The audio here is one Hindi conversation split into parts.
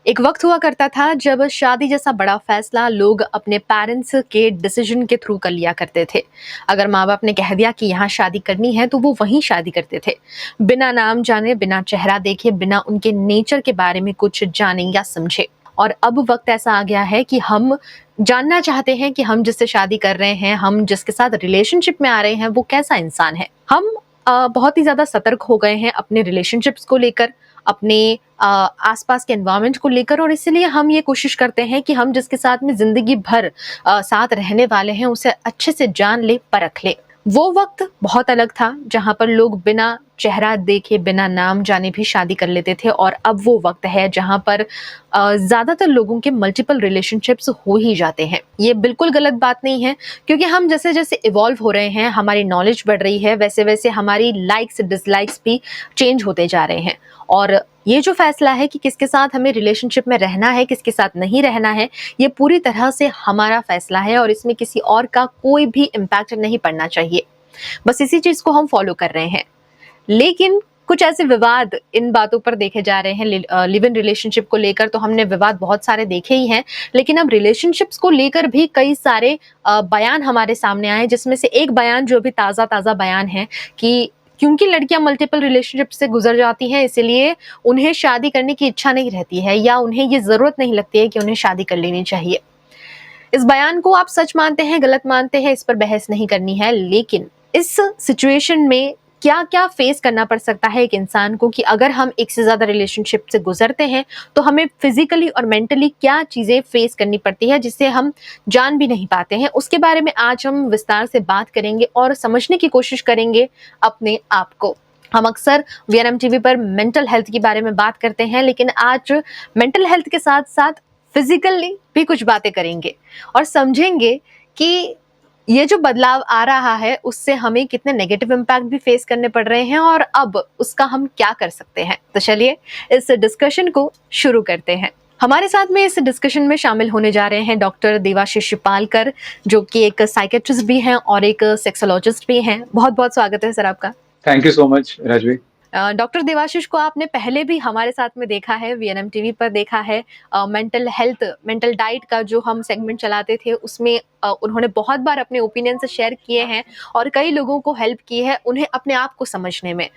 एक वक्त हुआ करता था जब शादी जैसा बड़ा फैसला लोग अपने पेरेंट्स के डिसीजन के थ्रू कर लिया करते थे। अगर माँ बाप ने कह दिया कि यहाँ शादी करनी है तो वो वहीं शादी करते थे, बिना नाम जाने, बिना चेहरा देखे, बिना उनके नेचर के बारे में कुछ जाने या समझे। और अब वक्त ऐसा आ गया है कि हम जानना चाहते हैं कि हम जिससे शादी कर रहे हैं, हम जिसके साथ रिलेशनशिप में आ रहे हैं, वो कैसा इंसान है। हम बहुत ही ज्यादा सतर्क हो गए हैं अपने रिलेशनशिप्स को लेकर, अपने आसपास के एनवायरनमेंट को लेकर, और इसलिए हम ये कोशिश करते हैं कि हम जिसके साथ में जिंदगी भर साथ रहने वाले हैं उसे अच्छे से जान ले, परख ले। वो वक्त बहुत अलग था जहां पर लोग बिना चेहरा देखे, बिना नाम जाने भी शादी कर लेते थे, और अब वो वक्त है जहां पर ज्यादातर लोगों के मल्टीपल रिलेशनशिप्स हो ही जाते हैं। ये बिल्कुल गलत बात नहीं है, क्योंकि हम जैसे जैसे इवॉल्व हो रहे हैं, हमारी नॉलेज बढ़ रही है, वैसे वैसे हमारी लाइक्स डिसलाइक्स भी चेंज होते जा रहे हैं। और ये जो फैसला है कि किसके साथ हमें रिलेशनशिप में रहना है, किसके साथ नहीं रहना है, ये पूरी तरह से हमारा फैसला है और इसमें किसी और का कोई भी इम्पैक्ट नहीं पड़ना चाहिए। बस इसी चीज को हम फॉलो कर रहे हैं। लेकिन कुछ ऐसे विवाद इन बातों पर देखे जा रहे हैं, लिव इन रिलेशनशिप को लेकर तो हमने विवाद बहुत सारे देखे ही हैं, लेकिन अब रिलेशनशिप्स को लेकर भी कई सारे बयान हमारे सामने आए, जिसमें से एक बयान जो अभी ताज़ा ताज़ा बयान है कि क्योंकि लड़कियां मल्टीपल रिलेशनशिप से गुजर जाती हैं, इसलिए उन्हें शादी करने की इच्छा नहीं रहती है, या उन्हें ये जरूरत नहीं लगती है कि उन्हें शादी कर लेनी चाहिए। इस बयान को आप सच मानते हैं, गलत मानते हैं, इस पर बहस नहीं करनी है, लेकिन इस सिचुएशन में क्या क्या फेस करना पड़ सकता है एक इंसान को, कि अगर हम एक से ज्यादा रिलेशनशिप से गुजरते हैं तो हमें फिजिकली और मेंटली क्या चीजें फेस करनी पड़ती है जिससे हम जान भी नहीं पाते हैं, उसके बारे में आज हम विस्तार से बात करेंगे और समझने की कोशिश करेंगे अपने आप को। हम अक्सर वीआरएम टीवी पर मेंटल हेल्थ के बारे में बात करते हैं, लेकिन आज मेंटल हेल्थ के साथ साथ फिजिकली भी कुछ बातें करेंगे और समझेंगे कि ये जो बदलाव आ रहा है उससे हमें कितने नेगेटिव इम्पैक्ट भी फेस करने पड़ रहे हैं और अब उसका हम क्या कर सकते हैं। तो चलिए इस डिस्कशन को शुरू करते हैं। हमारे साथ में इस डिस्कशन में शामिल होने जा रहे हैं डॉक्टर देवाशीष पालकर, जो कि एक साइकेट्रिस्ट भी हैं और एक सेक्सोलॉजिस्ट भी हैं। बहुत बहुत स्वागत है सर आपका। Thank you so much Rajvi. Doctor Devashish को आपने पहले भी हमारे साथ में देखा है, वीएनएम टीवी पर देखा है। मेंटल हेल्थ, मेंटल डाइट का जो हम सेगमेंट चलाते थे उसमें उन्होंने बहुत बार अपने ओपिनियन से शेयर किए हैं और कई लोगों को हेल्प की है उन्हें अपने आप को समझने में।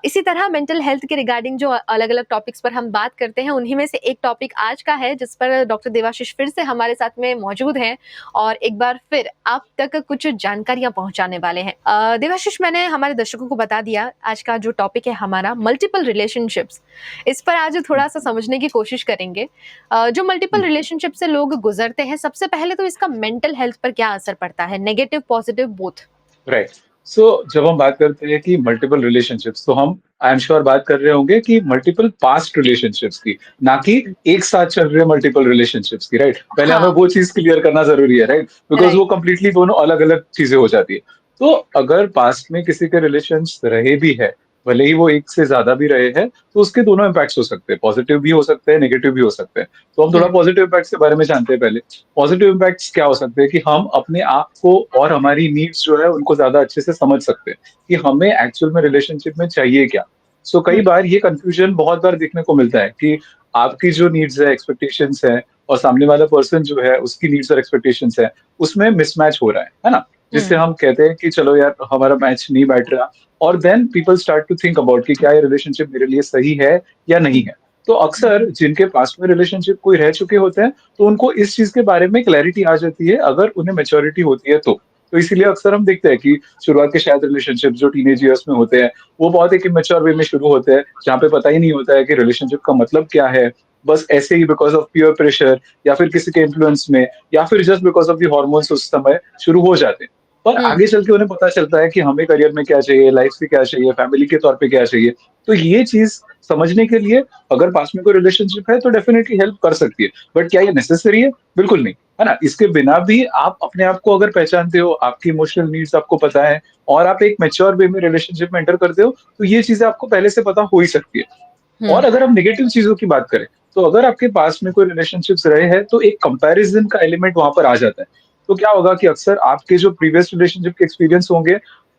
इसी तरह मेंटल हेल्थ के रिगार्डिंग जो अलग अलग टॉपिक्स पर हम बात करते हैं, उन्हीं में से एक टॉपिक आज का है जिस पर डॉक्टर देवाशीष फिर से हमारे साथ में मौजूद हैं और एक बार फिर आप तक कुछ जानकारियां पहुंचाने वाले हैं। देवाशीष, मैंने हमारे दर्शकों को बता दिया आज का जो टॉपिक है हमारा मल्टीपल रिलेशनशिप्स, इस पर आज थोड़ा सा समझने की कोशिश करेंगे। जो मल्टीपल रिलेशनशिप से लोग गुजरते हैं, सबसे पहले तो इसका मेंटल हेल्थ पर क्या असर पड़ता है, नेगेटिव पॉजिटिव बोथ? राइट। सो जब हम बात करते हैं कि मल्टीपल रिलेशनशिप्स, तो हम आई एम श्योर बात कर रहे होंगे कि मल्टीपल पास्ट रिलेशनशिप्स की, ना कि एक साथ चल रहे मल्टीपल रिलेशनशिप्स की। राइट, पहले हमें हाँ। वो चीज क्लियर करना जरूरी है। राइट, बिकॉज वो राइट। कंप्लीटली दोनों अलग अलग चीजें हो जाती है। तो अगर पास्ट में किसी के रिलेशंस रहे भी है, भले ही वो एक से ज्यादा भी रहे हैं, तो उसके दोनों इम्पैक्ट्स हो सकते हैं, पॉजिटिव भी हो सकते हैं, नेगेटिव भी हो सकते हैं। तो हम थोड़ा पॉजिटिव इम्पैक्ट्स के बारे में जानते हैं पहले। पॉजिटिव इम्पैक्ट्स क्या हो सकते हैं कि हम अपने आप को और हमारी नीड्स जो है उनको ज्यादा अच्छे से समझ सकते हैं कि हमें एक्चुअल में रिलेशनशिप में चाहिए क्या। सो कई बार ये कंफ्यूजन बहुत बार देखने को मिलता है कि आपकी जो नीड्स है, एक्सपेक्टेशंस है, और सामने वाला पर्सन जो है उसकी नीड्स और एक्सपेक्टेशंस है, उसमें मिसमैच हो रहा है ना। जिससे हम कहते हैं कि चलो यार हमारा मैच नहीं बैठ रहा, और then people start to think about कि क्या ये रिलेशनशिप मेरे लिए सही है या नहीं है। तो अक्सर जिनके पास्ट में रिलेशनशिप कोई रह चुके होते हैं, तो उनको इस चीज के बारे में क्लैरिटी आ जाती है अगर उन्हें मेच्योरिटी होती है तो इसीलिए अक्सर हम देखते हैं कि शुरुआत के शायद रिलेशनशिप जो टीनेज ईयर्स में होते हैं, वो बहुत एक इमेच्योर वे में शुरू होते हैं, जहाँ पे पता ही नहीं होता है कि रिलेशनशिप का मतलब क्या है। बस ऐसे ही बिकॉज ऑफ पीयर प्रेशर या फिर किसी के इन्फ्लुएंस में या फिर just because of the hormones उस समय शुरू हो जाते हैं। पर आगे चल के उन्हें पता चलता है कि हमें करियर में क्या चाहिए, लाइफ से क्या चाहिए, फैमिली के तौर पे क्या चाहिए। तो ये चीज समझने के लिए अगर पास में कोई रिलेशनशिप है तो डेफिनेटली हेल्प कर सकती है। बट क्या ये नेसेसरी है? बिल्कुल नहीं, है ना। इसके बिना भी आप अपने आप को अगर पहचानते हो, आपकी इमोशनल नीड्स आपको पता है, और आप एक मैच्योर वे में रिलेशनशिप में एंटर करते हो, तो ये चीजें आपको पहले से पता हो ही सकती है। और अगर हम नेगेटिव चीजों की बात करें, तो अगर आपके पास में कोई रिलेशनशिप्स रहे हैं, तो एक कंपैरिजन का एलिमेंट वहां पर आ जाता है। तो क्या होगा कि अक्सर आपके जो प्रीवियस रिलेशनशिप के एक्सपीरियंस होंगे,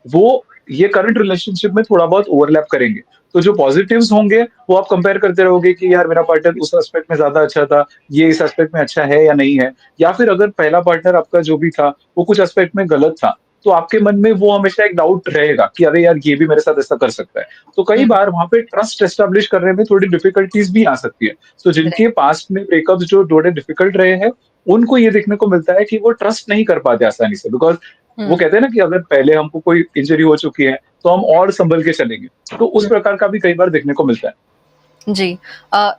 वो ये करंट रिलेशनशिप में थोड़ा बहुत ओवरलैप करेंगे। तो जो पॉजिटिव्स होंगे, वो आप कंपेयर करते रहोगे कि यार मेरा पार्टनर उस एस्पेक्ट में ज़्यादा अच्छा था, ये इस एस्पेक्ट में अच्छा है या नहीं है। या फिर अगर पहला पार्टनर आपका जो भी था, वो कुछ एस्पेक्ट में गलत था, तो आपके मन में वो हमेशा एक डाउट रहेगा कि अरे यार ये भी मेरे साथ ऐसा कर सकता है। तो कई हुँ, बार वहाँ पे ट्रस्ट एस्टेब्लिश करने में थोड़ी डिफिकल्टीज़ भी आ सकती है। तो जिनके राइट। पास्ट में ब्रेकअप्स जो थोड़े डिफिकल्ट रहे हैं, उनको ये देखने को मिलता है कि वो ट्रस्ट नहीं कर पाते आसानी से, बिकॉज़ वो हुँ, कहते हैं ना कि अगर पहले हमको कोई इंजरी हो चुकी है, तो हम और सँभल के चलेंगे। तो उस हुँ। प्रकार का भी कई बार देखने को मिलता है। जी।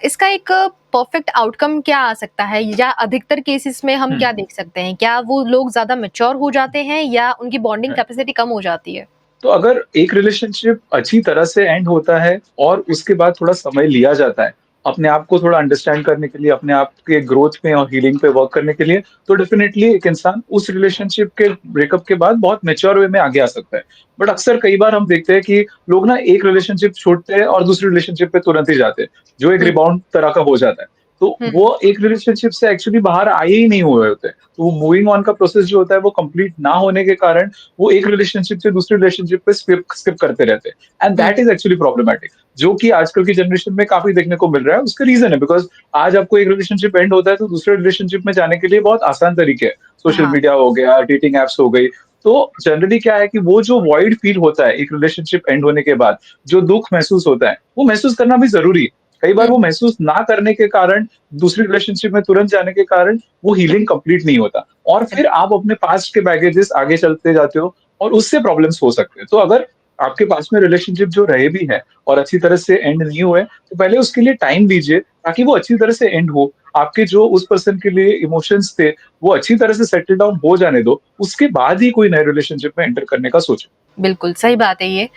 इसका एक परफेक्ट आउटकम क्या आ सकता है या अधिकतर केसेस में हम हुँ। क्या देख सकते हैं? क्या वो लोग ज़्यादा मैच्योर हो जाते हैं या उनकी बॉन्डिंग कैपेसिटी कम हो जाती है? तो अगर एक रिलेशनशिप अच्छी तरह से एंड होता है और उसके बाद थोड़ा समय लिया जाता है, अपने आप को थोड़ा अंडरस्टैंड करने के लिए, अपने आप के ग्रोथ में और हीलिंग पे वर्क करने के लिए, तो डेफिनिटली एक इंसान उस रिलेशनशिप के ब्रेकअप के बाद बहुत मैच्योर वे में आगे आ सकता है। बट अक्सर कई बार हम देखते हैं कि लोग ना एक रिलेशनशिप छोड़ते हैं और दूसरी रिलेशनशिप पे तुरंत ही जाते हैं, जो एक हुँ, रिबाउंड तरह का हो जाता है। तो हुँ, वो एक रिलेशनशिप से एक्चुअली बाहर आए ही नहीं हुए होते। तो वो मूविंग ऑन का प्रोसेस जो होता है वो कंप्लीट ना होने के कारण वो एक रिलेशनशिप से दूसरी रिलेशनशिप पे स्किप स्किप करते रहते हैं, and hmm, that is actually problematic, जो कि आजकल की जनरेशन में काफी देखने को मिल रहा है। उसका रीजन है बिकॉज आज आपको एक रिलेशनशिप एंड होता है तो दूसरे रिलेशनशिप में जाने के लिए बहुत आसान तरीके हैं। सोशल हाँ, मीडिया हो गया, डेटिंग एप्स हो गई। तो जनरली क्या है कि वो जो वॉइड फील होता है एक रिलेशनशिप एंड होने के बाद, जो दुख महसूस होता है वो महसूस करना भी जरूरी है। कई बार हुँ, वो महसूस ना करने के कारण, दूसरी रिलेशनशिप में तुरंत जाने के कारण वो हीलिंग कंप्लीट नहीं होता, और फिर आप अपने पास्ट के बैगेजेस आगे चलते जाते हो और उससे प्रॉब्लम्स हो सकते हैं। तो अगर आपके पास में रिलेशनशिप जो रहे भी है और अच्छी तरह से एंड नहीं हुए, तो पहले उसके लिए टाइम दीजिए ताकि वो अच्छी तरह से एंड हो। आपके जो उस पर्सन के लिए इमोशंस थे, वो अच्छी तरह से सेटल डाउन हो जाने दो। उसके बाद ही कोई नए रिलेशनशिप में एंटर करने का सोचो। बिल्कुल सही बात है ये।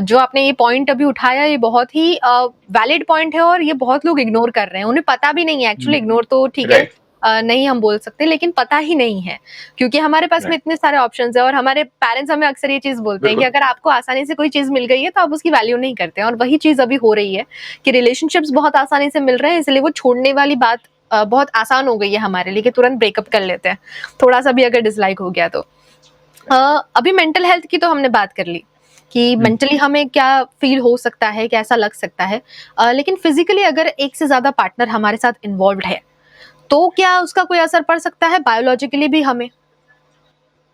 जो आपने ये पॉइंट अभी उठाया ये बहुत ही वैलिड पॉइंट है और ये बहुत लोग इग्नोर कर रहे हैं। उन्हें पता भी नहीं है हुँ, एक्चुअली इग्नोर तो ठीक है राइट, नहीं हम बोल सकते लेकिन पता ही नहीं है। क्योंकि हमारे पास में राइट, इतने सारे ऑप्शंस हैं और हमारे पेरेंट्स हमें अक्सर ये चीज़ बोलते हैं कि बिल्कुल, अगर आपको आसानी से कोई चीज़ मिल गई है तो आप उसकी वैल्यू नहीं करते हैं और वही चीज़ अभी हो रही है कि रिलेशनशिप्स बहुत आसानी से मिल रहे हैं इसलिए वो छोड़ने वाली बात बहुत आसान हो गई है हमारे लिए कि तुरंत ब्रेकअप कर लेते हैं। थोड़ा-सा भी अगर डिसलाइक हो गया तो। अ, अभी मेंटल हेल्थ की तो हमने बात कर ली कि हुँ। मेंटली हमें क्या फील हो सकता है, कैसा लग सकता है। लेकिन फिजिकली अगर एक से ज़्यादा पार्टनर हमारे साथ इन्वॉल्व्ड है, तो क्या उसका कोई असर पड़ सकता है बायोलॉजिकली भी हमें?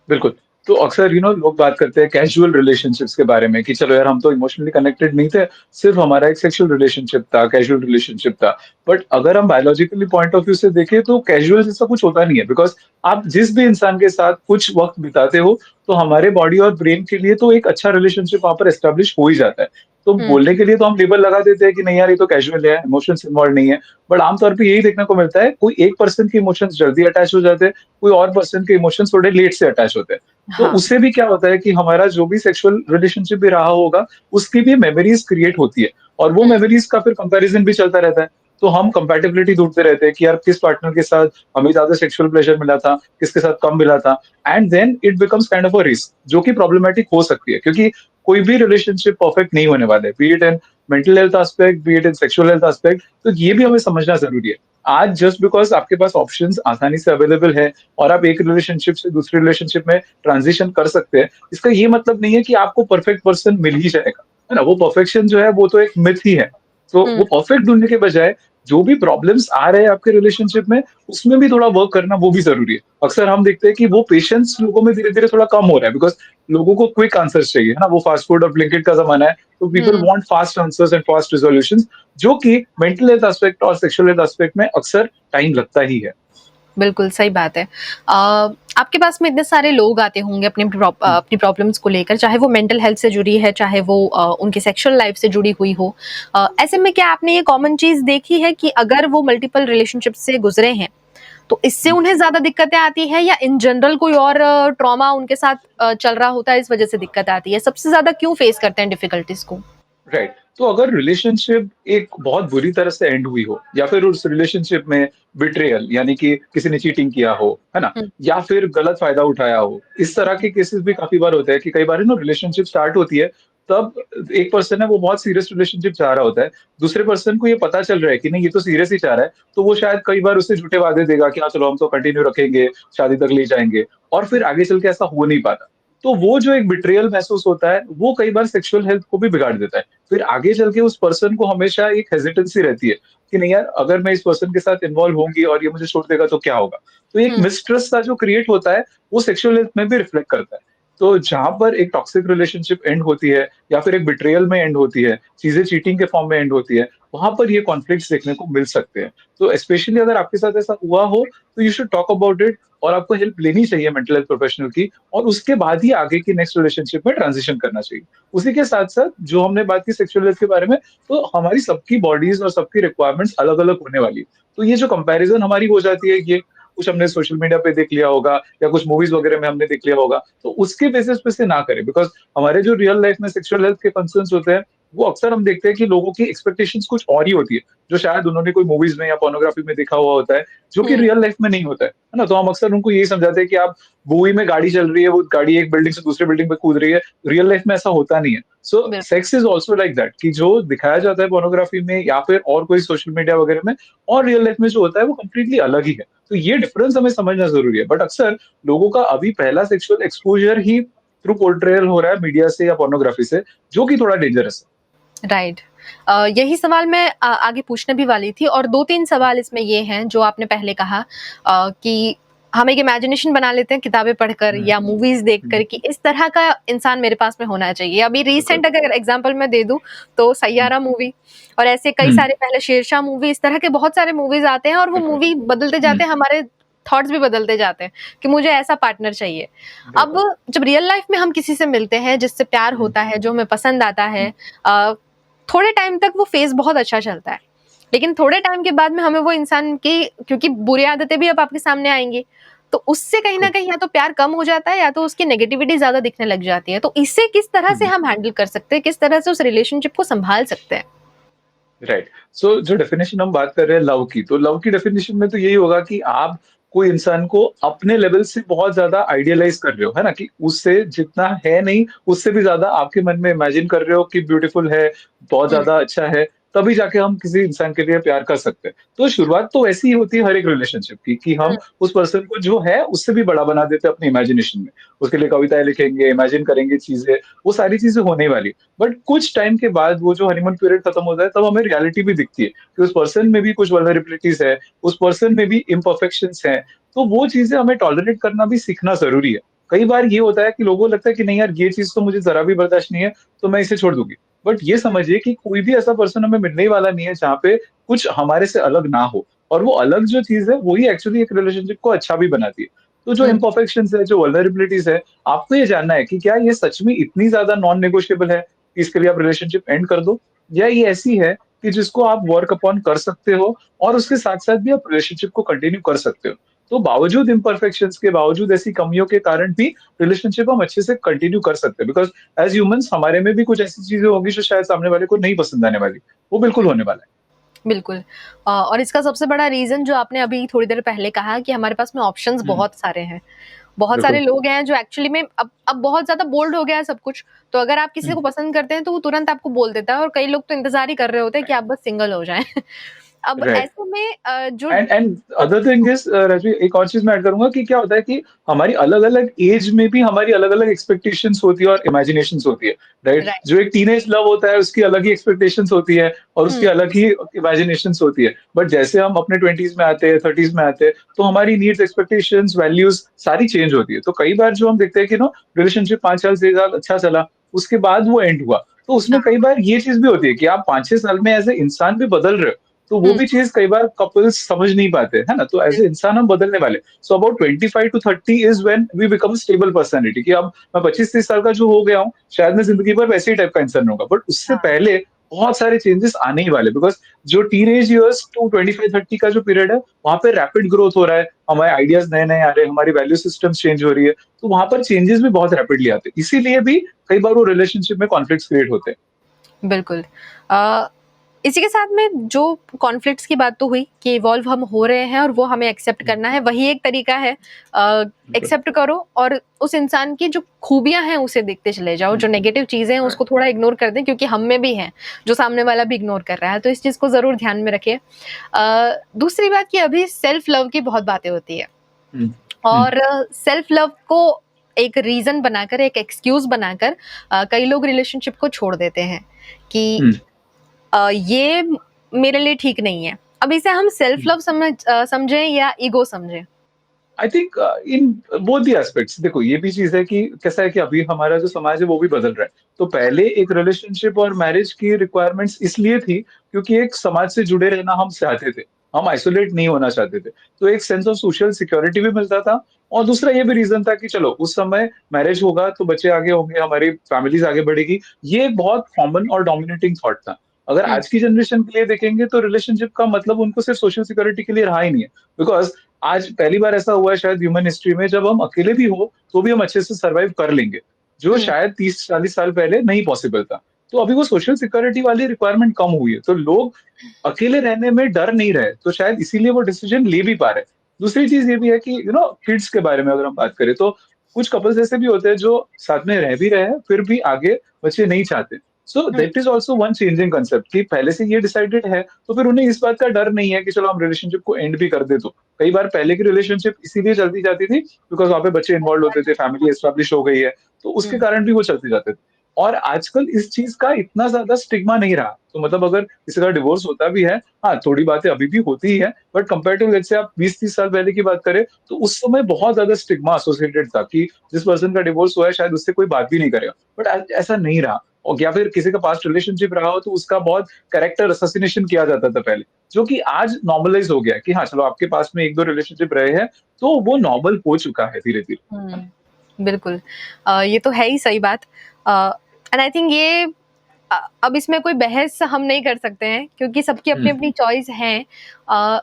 बिल्कुल। तो अक्सर लोग बात करते हैं कैज़ुअल रिलेशनशिप्स के बारे में कि चलो यार हम तो इमोशनली कनेक्टेड नहीं थे, सिर्फ़ हमारा एक सेक्सुअल रिलेशनशिप था, कैज़ुअल रिलेशनशिप था। बट अगर हम बायोलॉजिकली पॉइंट ऑफ व्यू से देखें तो कैज़ुअल जैसा कुछ होता नहीं है, बिकॉज़ आप जिस भी इंसान के साथ कुछ वक़्त बिताते हो, तो हमारे बॉडी और ब्रेन के लिए तो एक अच्छा रिलेशनशिप वहाँ पर एस्टेब्लिश हो ही जाता है। तो हुँ, बोलने के लिए तो हम लेबल लगा देते हैं कि नहीं यार ये तो कैज़ुअल है, इमोशंस इन्वॉल्व नहीं है। बट आम तौर पे यही देखने को मिलता है, कोई एक पर्सन के इमोशंस जल्दी अटैच हो जाते हैं, कोई और पर्सन के इमोशंस थोड़े लेट से अटैच होते हैं। तो हाँ, उससे भी क्या होता है कि हमारा जो भी सेक्सुअल रिलेशनशिप भी रहा होगा, उसकी भी मेमोरीज़ क्रिएट होती है और वो हुँ, मेमोरीज़ का फिर कंपैरिज़न भी चलता रहता है। तो हम कंपैटिबिलिटी ढूँढते रहते हैं कि यार किस पार्टनर के साथ हमें ज़्यादा सेक्सुअल प्लेज़र मिला था, किसके साथ कम मिला था, and then it becomes kind of a race, जो कि प्रॉब्लमैटिक हो सकती है क्योंकि कोई भी रिलेशनशिप परफेक्ट नहीं होने वाला है, B it in mental health aspect, B it in sexual health aspect. तो ये भी हमें समझना ज़रूरी है। आज जस्ट बिकॉज़ आपके पास ऑप्शंस आसानी से अवेलेबल है और आप एक रिलेशनशिप से दूसरी रिलेशनशिप में ट्रांज़िशन कर सकते हैं, इसका ये मतलब नहीं है कि आपको परफेक्ट पर्सन मिल ही जाएगा, है ना? वो परफेक्शन जो है वो तो एक मिथ ही है। तो हुँ, वो परफेक्ट ढूँढने के बजाय जो भी प्रॉब्लम्स आ रहे हैं आपके रिलेशनशिप में, उसमें भी थोड़ा वर्क करना वो भी ज़रूरी है। अक्सर हम देखते हैं कि वो पेशेंस लोगों में धीरे-धीरे थोड़ा कम हो रहा है, बिकॉज़ लोगों को क्विक आंसर्स चाहिए, है ना? वो फास्ट फूड और ब्लिंकिट का ज़माना है, तो people um. Want fast answers and fast resolutions, जो कि मेंटल हेल्थ एस्पेक्ट और सेक्सुअल हेल्थ एस्पेक्ट में अक्सर टाइम लगता ही है। बिल्कुल, सही बात है। आपके पास में इतने सारे लोग आते होंगे हुँ, अपनी प्रॉब्लम्स को लेकर, चाहे वो मेंटल हेल्थ से जुड़ी है, चाहे वो उनकी सेक्सुअल लाइफ से जुड़ी हुई हो। ऐसे में क्या आपने ये कॉमन चीज़ देखी है कि अगर वो मल्टीपल रिलेशनशिप से गुज़रे हैं, तो इससे हुँ। उन्हें ज़्यादा दिक्कतें आती हैं या इन जनरल कोई और ट्रॉमा उनके साथ चल रहा होता है, इस वजह से दिक्कत आती है? सबसे ज़्यादा क्यों फेस करते हैं डिफिकल्टीज़ को? राइट। तो अगर रिलेशनशिप एक बहुत बुरी तरह से एंड हुई हो या फिर उस रिलेशनशिप में बिट्रेयल यानी कि किसी ने चीटिंग किया हो, है ना? हुँ, या फिर गलत फ़ायदा उठाया हो, इस तरह हुँ, के केसेस भी काफ़ी बार होते हैं कि कई बार रिलेशनशिप स्टार्ट होती है, तब एक पर्सन है वो बहुत सीरियस रिलेशनशिप चाह रहा होता है, दूसरे पर्सन को ये पता चल रहा है कि नहीं ये तो सीरियस ही चाह रहा है, तो वो शायद कई बार उसे झूठे वादे देगा कि हाँ, चलो हम तो कंटिन्यू रखेंगे, शादी तक ले जाएँगे, और फिर आगे चल के ऐसा हो नहीं पाता। तो वो जो एक बिट्रेयल महसूस होता है, वो कई बार सेक्सुअल हेल्थ को भी बिगाड़ देता है। फिर आगे चल के उस पर्सन को हमेशा एक हेजिटेंसी रहती है कि नहीं यार, अगर मैं इस पर्सन के साथ इन्वॉल्व होंगी और ये मुझे छोड़ देगा तो क्या होगा? तो एक हुँ, मिसट्रस्ट सा जो क्रिएट होता है, वो सेक्सुअल हेल्थ में भी रिफ्लेक्ट करता है। तो जहाँ पर एक टॉक्सिक रिलेशनशिप एंड होती है या फिर एक बिट्रेयल में एंड होती है, चीज़ें चीटिंग के फॉर्म में एंड होती है, वहाँ पर ये कॉन्फ्लिक्ट्स देखने को मिल सकते हैं। तो स्पेशली अगर आपके साथ ऐसा हुआ हो, तो you should talk about it और आपको हेल्प लेनी चाहिए मेंटल हेल्थ प्रोफेशनल की, और उसके बाद ही आगे की नेक्स्ट रिलेशनशिप में ट्रांजिशन करना चाहिए। उसी के साथ-साथ जो हमने बात की सेक्सुअल हेल्थ के बारे में, तो हमारी सबकी बॉडीज़ और सबकी रिक्वायरमेंट्स अलग-अलग होने वाली है। तो ये जो कंपैरिज़न हमारी हो जाती है, ये कुछ हमने सोशल मीडिया पे देख लिया होगा या कुछ मूवीज़ वगैरह में हमने देख लिया होगा, तो उसके बेसिस पे से ना करें, बिकॉज़ हमारे जो रियल लाइफ में सेक्सुअल हेल्थ के कंसर्न्स होते हैं, वो अक्सर हम देखते हैं कि लोगों की एक्सपेक्टेशंस कुछ और ही होती है, जो शायद उन्होंने कोई मूवीज़ में या पोर्नोग्राफी में देखा हुआ होता है, जो कि हुँ, रियल लाइफ में नहीं होता है ना? तो हम अक्सर उनको यही समझाते हैं कि आप मूवी में गाड़ी चल रही है, वो गाड़ी एक बिल्डिंग से दूसरे बिल्डिंग पे कूद रही है, रियल लाइफ में ऐसा होता नहीं है। सो बिल्कुल। Sex is also like that, कि जो दिखाया जाता है पोर्नोग्राफी में या फिर और कोई सोशल मीडिया वगैरह में, और रियल लाइफ में जो होता है वो कंप्लीटली अलग ही है। तो ये डिफरेंस हमें समझना ज़रूरी है। बट अक्सर लोगों का अभी पहला सेक्सुअल एक्सपोज़र ही थ्रू पोर्ट्रेयल हो रहा है मीडिया से या पोर्नोग्राफी से, जो कि थोड़ा डेंजरस है। राइट। यही सवाल मैं आगे पूछने भी वाली थी, और 2-3 सवाल इसमें ये हैं जो आपने पहले कहा, कि हम एक इमेजिनेशन बना लेते हैं किताबें पढ़कर हुँ, या मूवीज़ देखकर हुँ, कि इस तरह का इंसान मेरे पास में होना चाहिए। अभी बिल्कुल। रीसेंट अगर एग्ज़ाम्पल मैं दे दूँ तो हुँ, सैयारा मूवी, और ऐसे कई हुँ, सारे पहले शेरशाह मूवी, इस तरह के बहुत सारे मूवीज़ आते हैं और वो बिल्कुल। मूवी बदलते हुँ, जाते हैं, हमारे थॉट्स भी बदलते जाते हैं कि मुझे ऐसा पार्टनर चाहिए। अब बिल्कुल। जब रियल लाइफ़ में हम किसी से मिलते हैं जिससे प्यार हुँ, होता है, जो हमें पसंद आता है, हुँ, अ, थोड़े टाइम तक वो फेज़ बहुत अच्छा चलता है। लेकिन थोड़े टाइम के बाद में हमें वो इंसान की, क्योंकि बुरी आदतें भी अब आपके सामने आएँगी, तो उससे कहीं न बिल्कुल। कहीं या तो प्यार कम हो जाता है या तो उसकी नेगेटिविटी ज़्यादा दिखने लग जाती है। तो इसे किस तरह से हुँ। हम हैंडल कर सकते हैं? किस तरह से उस रिलेशनशिप को सँभाल सकते हैं? राइट। सो जो डेफिनिशन हम बात कर रहे हैं लव की, तो लव की डेफिनिशन में तो यही होगा कि आप कोई इंसान को अपने लेवल से बहुत ज़्यादा आइडियलाइज़ कर रहे हो, है ना? कि उससे जितना है नहीं, उससे भी ज़्यादा आपके मन में इमेजिन कर रहे हो कि ब्यूटीफुल है, बहुत हुँ, ज़्यादा अच्छा है, तभी जाके हम किसी इंसान के लिए प्यार कर सकते हैं। तो शुरुआत तो ऐसी ही होती है हर एक रिलेशनशिप की, कि हुँ, हम उस पर्सन को जो है उससे भी बड़ा बना देते हैं अपनी इमेजिनेशन में। उसके लिए कविताएँ लिखेंगे, इमेजिन करेंगे चीज़ें, वो सारी चीज़ें होने वाली। बट कुछ टाइम के बाद वो जो हनीमून पीरियड खत्म होता है, तब हमें रियलिटी भी दिखती है कि उस पर्सन में भी कुछ वल्नरेबिलिटीज़ है, उस पर्सन में भी इम्परफेक्शंस हैं। तो वो चीज़ें हमें टॉलरेट करना भी सीखना ज़रूरी है। कई बार ये होता है कि लोगों को लगता है कि नहीं यार, ये चीज़ तो मुझे ज़रा भी बर्दाश्त नहीं है, तो मैं इसे छोड़ दूँगी। बट ये समझिए कि कोई भी ऐसा पर्सन हमें मिलने ही वाला नहीं है जहाँ पे कुछ हमारे से अलग ना हो, और वो अलग जो चीज़ है, वो ही एक्चुअली एक रिलेशनशिप को अच्छा भी बनाती है। तो जो हुँ, इम्परफेक्शंस है, जो वल्नरेबिलिटीज़ है, आपको ये जानना है कि क्या ये सच में इतनी ज़्यादा नॉन नेगोशिएबल है कि इसके लिए आप रिलेशनशिप एंड कर दो, या ये ऐसी है कि जिसको आप वर्क अपॉन कर सकते हो और उसके साथ-साथ भी आप रिलेशनशिप को कंटिन्यू कर सकते हो। तो बावजूद इम्परफेक्शंस के, बावजूद ऐसी कमियों के कारण भी रिलेशनशिप हम अच्छे से कंटिन्यू कर सकते हैं, बिकॉज़ एज़ ह्यूमन्स हमारे में भी कुछ ऐसी चीज़ें होंगी जो शायद सामने वाले को नहीं पसंद आने वाली। वो बिल्कुल हुँ। होने वाला है। बिल्कुल। और इसका सबसे बड़ा रीज़न जो आपने अभी थोड़ी देर पहले कहा कि हमारे पास में ऑप्शंस हुँ, बहुत सारे हैं। बहुत सारे बिल्कुल। लोग हैं जो एक्चुअली में अब बहुत ज़्यादा बोल्ड हो गया है सब कुछ। तो अगर आप किसी हुँ, को पसंद करते हैं तो वो तुरंत आपको बोल देता है, और कई लोग तो इंतज़ार ही कर रहे होते हैं कि राइट, आप बस सिंगल हो जाएँ। अब राइट। ऐसे में जो and other thing is Rajni, एक और चीज़ मैं ऐड करूँगा कि क्या होता है कि हमारी अलग-अलग एज में भी हमारी अलग-अलग एक्सपेक्टेशंस होती है और इमेजिनेशंस होती है, राइट? राइट। जो एक टीनेज लव होता है, उसकी अलग ही एक्सपेक्टेशंस होती है और हुँ, उसकी अलग ही इमेजिनेशंस होती है। बट जैसे हम अपने 20s में आते हैं, 30s में आते हैं, तो हमारी नीड्स, एक्सपेक्टेशंस, वैल्यूज़ सारी चेंज होती है। तो कई बार जो हम देखते हैं कि रिलेशनशिप 5 साल, 6 साल अच्छा चला, उसके बाद वो एंड हुआ। तो उसमें हाँ। कई बार ये चीज़ भी होती है कि आप 5-6 साल में एज़ अ इंसान भी बदल रहे हो। तो वो हुँ, भी चीज़ कई बार कपल्स समझ नहीं पाते, है ना? तो एज़ अ बिल्कुल, इंसान हम बदलने वाले। So about 25 to 30 is when we become a stable personality, कि अब मैं 25-30 साल का जो हो गया हूँ, शायद मैं ज़िंदगी भर वैसे ही टाइप का इंसान रहूँगा। बट उससे हाँ। पहले बहुत सारे चेंजेस आने ही वाले, बिकॉज़ जो टीनेज इयर्स टू 25-30 का जो पीरियड है, वहाँ पे रैपिड ग्रोथ हो रहा है, हमारे आइडियाज़ नए-नए आ रहे हैं, हमारी वैल्यू सिस्टम्स चेंज हो रही है, तो वहाँ पर चेंजेस भी बहुत रैपिडली आते हैं। इसीलिए भी कई बार वो रिलेशनशिप में कॉन्फ्लिक्ट्स क्रिएट होते हैं। बिल्कुल। अ, इसी के साथ में जो कॉन्फ्लिक्ट्स की बात तो हुई कि इवॉल्व हम हो रहे हैं और वो हमें एक्सेप्ट हुँ, करना है, वही एक तरीका है। बिल्कुल। एक्सेप्ट करो और उस इंसान की जो खूबियाँ हैं उसे देखते चले जाओ, हुँ, जो नेगेटिव चीज़ें हैं राइट। उसको थोड़ा इग्नोर कर दें, क्योंकि हम में भी हैं, जो सामने वाला भी इग्नोर कर रहा है, तो इस चीज़ को ज़रूर ध्यान में रखिए। दूसरी बात कि अभी सेल्फ लव की बहुत बातें होती है। हुँ, हुँ, और सेल्फ लव को एक रीज़न बनाकर, एक एक्सक्यूज़ बनाकर कई लोग रिलेशनशिप को छोड़ देते हैं कि हुँ, ये मेरे लिए ठीक नहीं है। अब इसे हम सेल्फ हुँ। लव समझें या ईगो समझें? I think in both the aspects देखो ये भी चीज़ है कि कैसा है कि अभी हमारा जो समाज है वो भी बदल रहा है। तो हुँ, पहले एक रिलेशनशिप और मैरिज की रिक्वायरमेंट्स इसलिए थी क्योंकि एक समाज से जुड़े रहना हम चाहते थे। हम आइसोलेट नहीं होना चाहते थे। तो एक सेंस ऑफ सोशल सिक्योरिटी भी मिलता था और दूसरा ये भी रीज़न था कि चलो उस समय मैरिज होगा तो बच्चे आगे होंगे, हमारी फैमिलीज़ आगे बढ़ेगी। ये एक बहुत कॉमन और डोमिनेटिंग थॉट था। अगर हुँ, आज की जनरेशन के लिए देखेंगे तो रिलेशनशिप का मतलब उनको सिर्फ सोशल सिक्योरिटी के लिए रहा ही नहीं है। बिकॉज़ आज पहली बार ऐसा हुआ है शायद ह्यूमन हिस्ट्री में जब हम अकेले भी हो, तो भी हम अच्छे से सर्वाइव कर लेंगे, जो हुँ, शायद 30-40 साल पहले नहीं पॉसिबल था। तो अभी वो सोशल सिक्योरिटी वाली रिक्वायरमेंट कम हुई है, तो लोग अकेले रहने में डर नहीं रहे, तो शायद इसीलिए वो डिसीजन ले भी पा रहे हैं। दूसरी चीज़ ये भी है कि किड्स के बारे में अगर हम बात करें, तो कुछ कपल्स ऐसे भी होते हैं जो साथ में रह भी रहे हैं, फिर भी आगे बच्चे नहीं चाहते। So um, that is also one changing concept कि पहले से ये डिसाइडेड है, तो फिर उन्हें इस बात का डर नहीं है कि चलो हम रिलेशनशिप को एंड भी कर दें तो। कई बार पहले की रिलेशनशिप इसीलिए चलती जाती थी बिकॉज़ वहाँ पे बच्चे इन्वॉल्वड होते थे, फैमिली एस्टेब्लिश हो गई है, तो उसके हुँ, कारण भी वो चलते जाते थे। और आजकल इस चीज़ का इतना ज़्यादा स्टिग्मा नहीं रहा। तो मतलब अगर किसी का डिवोर्स होता भी है, हाँ, थोड़ी बातें अभी भी होती ही हैं, but compare to let's say आप 20-30 साल पहले की बात करें, तो उस समय बहुत ज़्यादा स्टिग्मा एसोसिएटेड था कि जिस पर्सन का डिवोर्स हुआ है शायद उससे कोई बात भी नहीं करेगा। बट आज ऐसा नहीं रहा और या फिर किसी का पास्ट रिलेशनशिप रहा हो तो उसका बहुत कैरेक्टर असैसिनेशन किया जाता था पहले, जो कि आज नॉर्मलाइज़ हो गया है कि हाँ, चलो आपके पास में 1-2 रिलेशनशिप रहे हैं, तो वो नॉर्मल हो चुका है धीरे-धीरे। है ना? हुँ। बिल्कुल। ये तो है ही सही बात। एंड आई थिंक ये अब इसमें कोई बहस हम नहीं कर सकते हैं क्योंकि सबकी हुँ, अपनी-अपनी चॉइस है। अ,